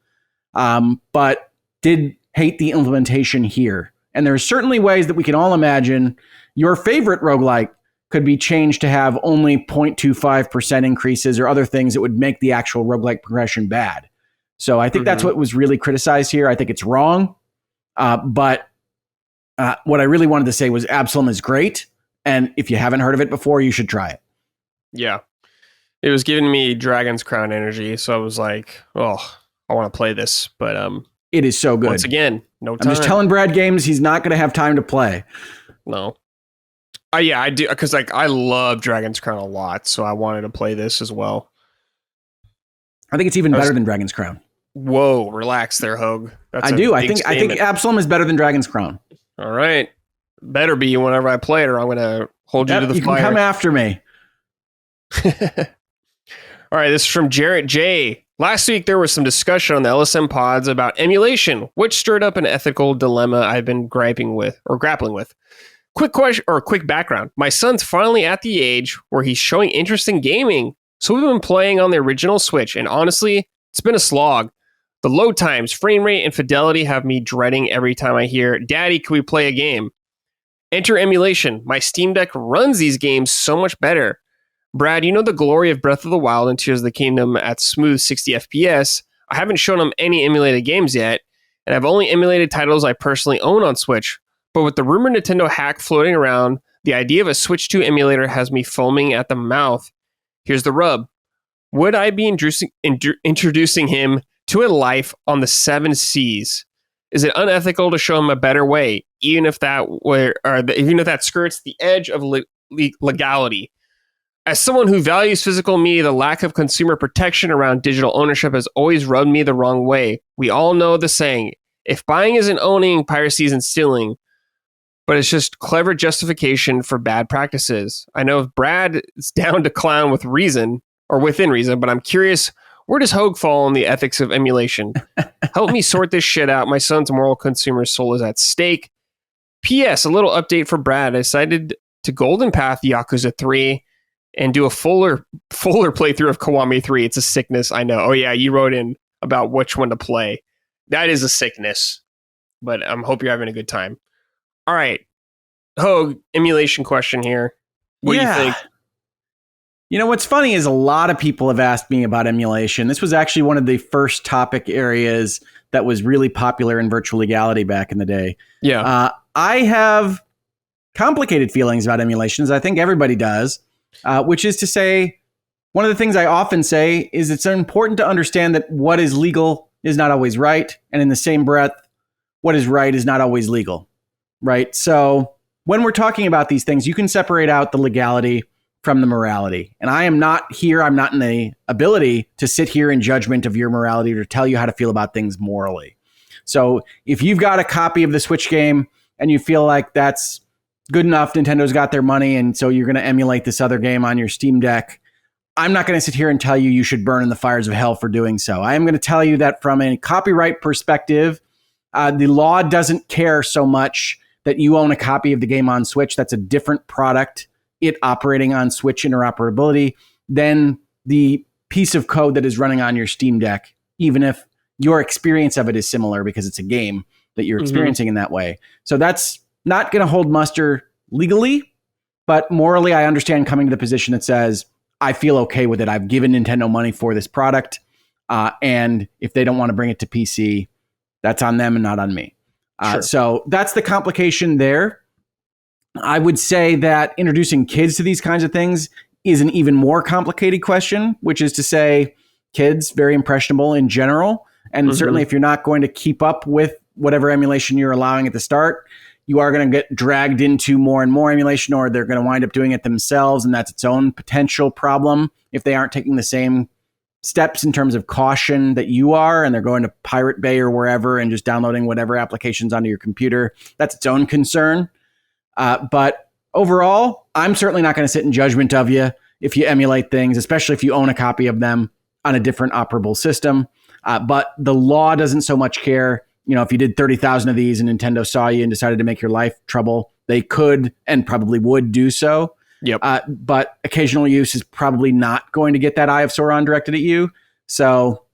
but did hate the implementation here. And there are certainly ways that we can all imagine your favorite roguelike could be changed to have only 0.25% increases or other things that would make the actual roguelike progression bad. So I think that's what was really criticized here. I think it's wrong. But what I really wanted to say was Absalom is great. And if you haven't heard of it before, you should try it. Yeah. It was giving me Dragon's Crown energy. So I was like, oh, I want to play this. But it is so good. Once again, no time. I'm just telling Brad Games he's not going to have time to play. No. Yeah, I do, because like I love Dragon's Crown a lot, so I wanted to play this as well. I think it's even better than Dragon's Crown. Whoa, relax there, Hogue. I do. I think Absalom is better than Dragon's Crown. All right, better be whenever I play it, or I'm going to hold you to the fire. You can come after me. All right, this is from Jarrett J. Last week, there was some discussion on the LSM pods about emulation, which stirred up an ethical dilemma I've been grappling with. Quick question or quick background. My son's finally at the age where he's showing interest in gaming. So we've been playing on the original Switch, and honestly, it's been a slog. The load times, frame rate, and fidelity have me dreading every time I hear, "Daddy, can we play a game?" Enter emulation. My Steam Deck runs these games so much better. Brad, you know the glory of Breath of the Wild and Tears of the Kingdom at smooth 60 FPS. I haven't shown him any emulated games yet, and I've only emulated titles I personally own on Switch. But with the rumored Nintendo hack floating around, the idea of a Switch 2 emulator has me foaming at the mouth. Here's the rub. Would I be introducing him to a life on the 7 Seas? Is it unethical to show him a better way, even if that skirts the edge of legality? As someone who values physical media, the lack of consumer protection around digital ownership has always rubbed me the wrong way. We all know the saying, if buying isn't owning, piracy isn't stealing. But it's just clever justification for bad practices. I know if Brad is down to clown with reason, or within reason, but I'm curious, where does Hogue fall on the ethics of emulation? Help me sort this shit out. My son's moral consumer soul is at stake. P.S. A little update for Brad. I decided to Golden Path Yakuza 3 and do a fuller playthrough of Kiwami 3. It's a sickness, I know. Oh yeah, you wrote in about which one to play. That is a sickness, but I hope you're having a good time. All right, Hogue, emulation question here. What do you think? You know, what's funny is a lot of people have asked me about emulation. This was actually one of the first topic areas that was really popular in virtual legality back in the day. Yeah. I have complicated feelings about emulations. I think everybody does, which is to say, one of the things I often say is it's important to understand that what is legal is not always right. And in the same breath, what is right is not always legal. Right. So when we're talking about these things, you can separate out the legality from the morality. And I am not here. I'm not in the ability to sit here in judgment of your morality or to tell you how to feel about things morally. So if you've got a copy of the Switch game and you feel like that's good enough, Nintendo's got their money, and so you're going to emulate this other game on your Steam Deck, I'm not going to sit here and tell you you should burn in the fires of hell for doing so. I am going to tell you that from a copyright perspective, the law doesn't care so much that you own a copy of the game on Switch. That's a different product, it operating on Switch interoperability, than the piece of code that is running on your Steam Deck, even if your experience of it is similar because it's a game that you're experiencing in that way. So that's not going to hold muster legally, but morally, I understand coming to the position that says, I feel okay with it. I've given Nintendo money for this product. And if they don't want to bring it to PC, that's on them and not on me. Sure. So that's the complication there. I would say that introducing kids to these kinds of things is an even more complicated question, which is to say kids, very impressionable in general. And certainly if you're not going to keep up with whatever emulation you're allowing at the start, you are going to get dragged into more and more emulation, or they're going to wind up doing it themselves. And that's its own potential problem if they aren't taking the same steps in terms of caution that you are, and they're going to Pirate Bay or wherever and just downloading whatever applications onto your computer. That's its own concern. But overall, I'm certainly not going to sit in judgment of you if you emulate things, especially if you own a copy of them on a different operable system. But the law doesn't so much care. You know, if you did 30,000 of these and Nintendo saw you and decided to make your life trouble, they could and probably would do so. Yep. But occasional use is probably not going to get that Eye of Sauron directed at you. So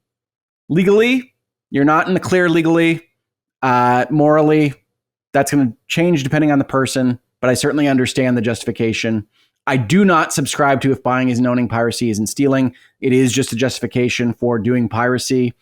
legally, you're not in the clear legally. Morally, that's going to change depending on the person, but I certainly understand the justification. I do not subscribe to if buying isn't owning, piracy isn't stealing. It is just a justification for doing piracy.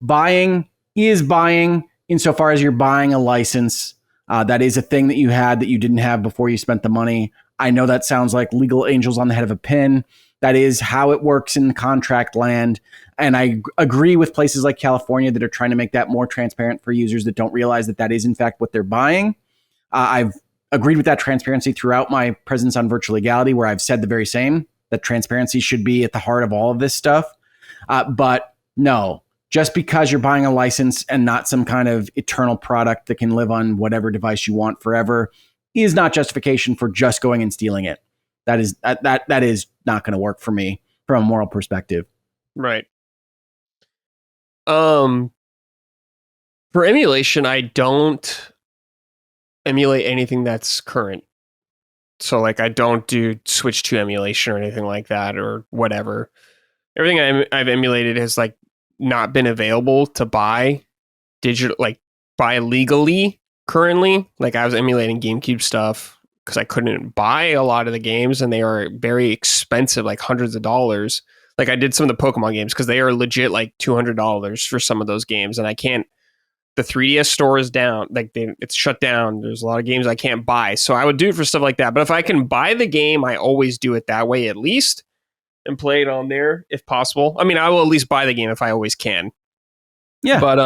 Buying is buying insofar as you're buying a license. That is a thing that you had that you didn't have before you spent the money. I know that sounds like legal angels on the head of a pin. That is how it works in contract land. And I agree with places like California that are trying to make that more transparent for users that don't realize that that is, in fact, what they're buying. I've agreed with that transparency throughout my presence on Virtual Legality, where I've said the very same, that transparency should be at the heart of all of this stuff. But no, just because you're buying a license and not some kind of eternal product that can live on whatever device you want forever is not justification for just going and stealing it. That is not going to work for me from a moral perspective. Right. For emulation, I don't emulate anything that's current. So like I don't do Switch 2 emulation or anything like that or whatever. Everything I've emulated has like not been available to buy digital, like buy legally currently. Like I was emulating GameCube stuff because I couldn't buy a lot of the games and they are very expensive, like hundreds of dollars. Like I did some of the Pokemon games because they are legit like $200 for some of those games, and I can't. The 3DS store is down, like it's shut down. There's a lot of games I can't buy, so I would do it for stuff like that. But if I can buy the game, I always do it that way at least, and play it on there if possible. I mean, I will at least buy the game if I always can. Yeah, but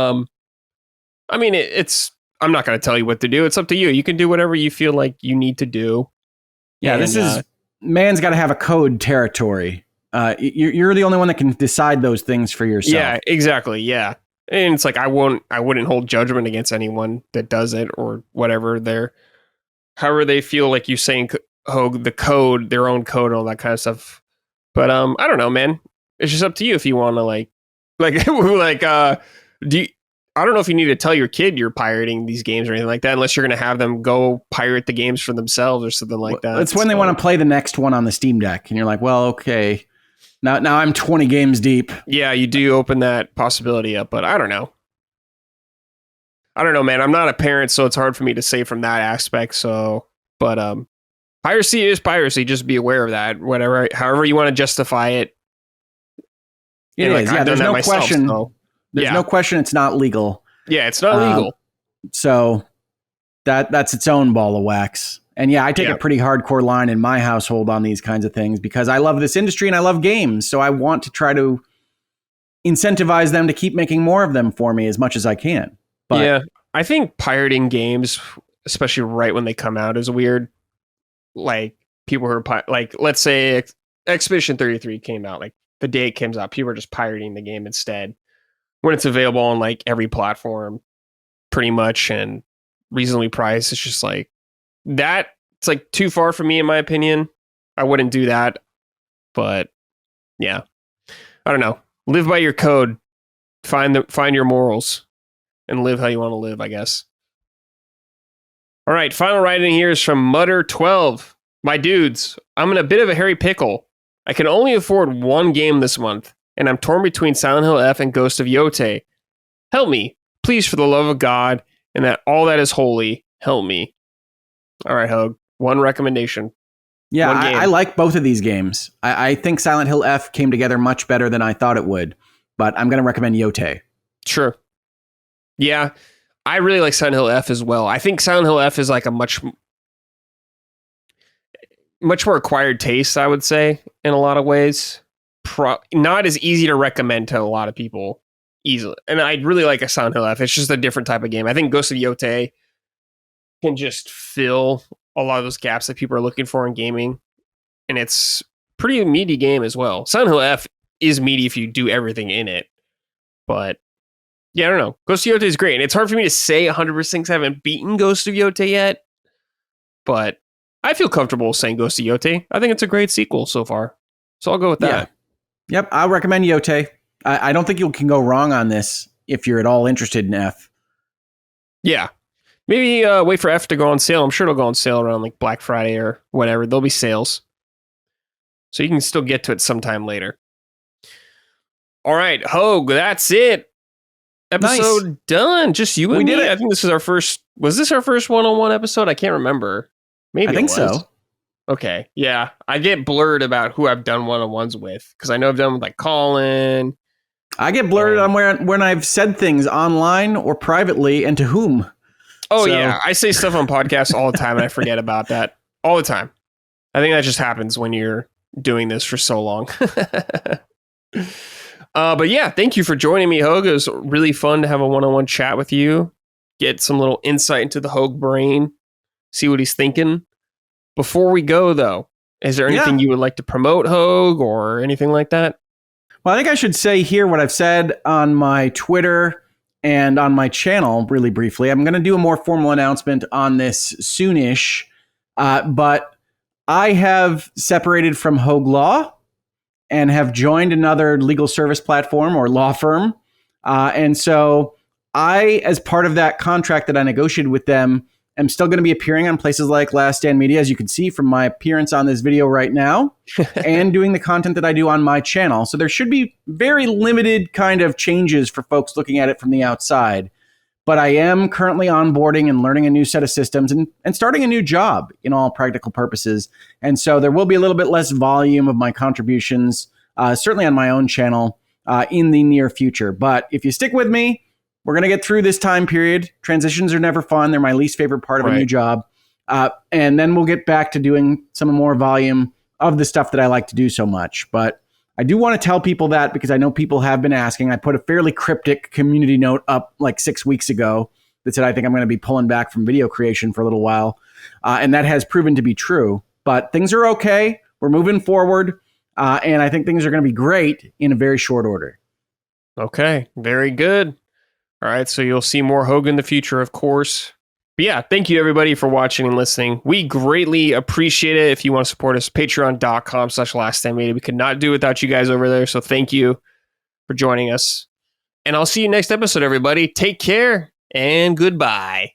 I mean, it's. I'm not going to tell you what to do. It's up to you. You can do whatever you feel like you need to do. Yeah, and, this is man's got to have a code territory. You're the only one that can decide those things for yourself. Yeah, exactly. Yeah. And it's like I wouldn't hold judgment against anyone that does it or whatever. However they feel like you saying the code, their own code, and all that kind of stuff. But I don't know, man. It's just up to you if you want to like do you, I don't know if you need to tell your kid you're pirating these games or anything like that, unless you're going to have them go pirate the games for themselves or something like that. It's when they want to play the next one on the Steam Deck, and you're like, well, okay. Now I'm 20 games deep. Yeah, you do open that possibility up, but I don't know. Man. I'm not a parent, so it's hard for me to say from that aspect. So, but piracy is piracy. Just be aware of that. Whatever, however you want to justify it. It is. Yeah, there's no question. So, there's no question. It's not legal. Yeah, it's not legal. So that's its own ball of wax. And yeah, I take a pretty hardcore line in my household on these kinds of things because I love this industry and I love games. So I want to try to incentivize them to keep making more of them for me as much as I can. But yeah, I think pirating games, especially right when they come out, is weird. Like people who are like, let's say Expedition 33 came out, like the day it comes out, people are just pirating the game instead when it's available on like every platform pretty much and reasonably priced. It's just like, that it's like too far for me in my opinion. I wouldn't do that. But yeah. I don't know. Live by your code. Find your morals and live how you want to live, I guess. All right, final writing here is from Mutter12. My dudes, I'm in a bit of a hairy pickle. I can only afford one game this month, and I'm torn between Silent Hill F and Ghost of Yōtei. Help me, please, for the love of God and that all that is holy. Help me. All right, Hogue. One recommendation. Yeah, I like both of these games. I think Silent Hill F came together much better than I thought it would, but I'm going to recommend Yōtei. Sure. Yeah, I really like Silent Hill F as well. I think Silent Hill F is like a much more acquired taste, I would say, in a lot of ways. Not as easy to recommend to a lot of people easily. And I really like a Silent Hill F. It's just a different type of game. I think Ghost of Yōtei can just fill a lot of those gaps that people are looking for in gaming. And it's pretty meaty game as well. Silent Hill F is meaty if you do everything in it. But yeah, I don't know. Ghost of Yōtei is great. And it's hard for me to say 100% because I haven't beaten Ghost of Yōtei yet. But I feel comfortable saying Ghost of Yōtei. I think it's a great sequel so far. So I'll go with that. Yeah. Yep, I'll recommend Yōtei. I don't think you can go wrong on this if you're at all interested in F. Yeah. Maybe wait for F to go on sale. I'm sure it'll go on sale around like Black Friday or whatever. There'll be sales. So you can still get to it sometime later. All right, Hogue, that's it. Episode done. Just you and me. I think this is our first. Was this our first one-on-one episode? I can't remember. Maybe I think so. Okay, yeah. I get blurred about who I've done one-on-ones with because I know I've done with like Colin. I get blurred on when I've said things online or privately and to whom. Oh, yeah. I say stuff on podcasts all the time and I forget about that all the time. I think that just happens when you're doing this for so long. But yeah, thank you for joining me, Hogue. It was really fun to have a one-on-one chat with you, get some little insight into the Hogue brain, see what he's thinking. Before we go, though, is there anything you would like to promote, Hogue, or anything like that? Well, I think I should say here what I've said on my Twitter and on my channel really briefly. I'm going to do a more formal announcement on this soonish, but I have separated from Hogue Law and have joined another legal service platform or law firm. And so I, as part of that contract that I negotiated with them, am still going to be appearing on places like Last Stand Media, as you can see from my appearance on this video right now, and doing the content that I do on my channel. So there should be very limited kind of changes for folks looking at it from the outside. But I am currently onboarding and learning a new set of systems and starting a new job in all practical purposes. And so there will be a little bit less volume of my contributions, certainly on my own channel in the near future. But if you stick with me, we're going to get through this time period. Transitions are never fun. They're my least favorite part of a new job. And then we'll get back to doing some more volume of the stuff that I like to do so much. But I do want to tell people that because I know people have been asking. I put a fairly cryptic community note up like 6 weeks ago that said I think I'm going to be pulling back from video creation for a little while. And that has proven to be true. But things are okay. We're moving forward. And I think things are going to be great in a very short order. Okay, very good. All right, so you'll see more Hogue in the future, of course. But yeah, thank you everybody for watching and listening. We greatly appreciate it. If you want to support us, patreon.com/laststandmedia. We could not do without you guys over there. So thank you for joining us. And I'll see you next episode, everybody. Take care and goodbye.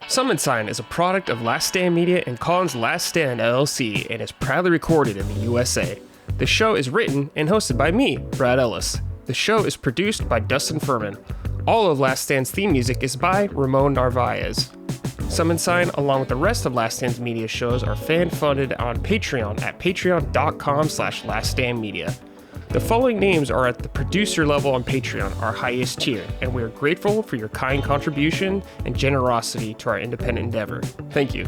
Summon Sign is a product of Last Stand Media and Colin's Last Stand LLC and is proudly recorded in the USA. The show is written and hosted by me, Brad Ellis. The show is produced by Dustin Furman. All of Last Stand's theme music is by Ramon Narvaez. Summon Sign, along with the rest of Last Stand's media shows, are fan-funded on Patreon at patreon.com/laststandmedia. The following names are at the producer level on Patreon, our highest tier, and we are grateful for your kind contribution and generosity to our independent endeavor. Thank you.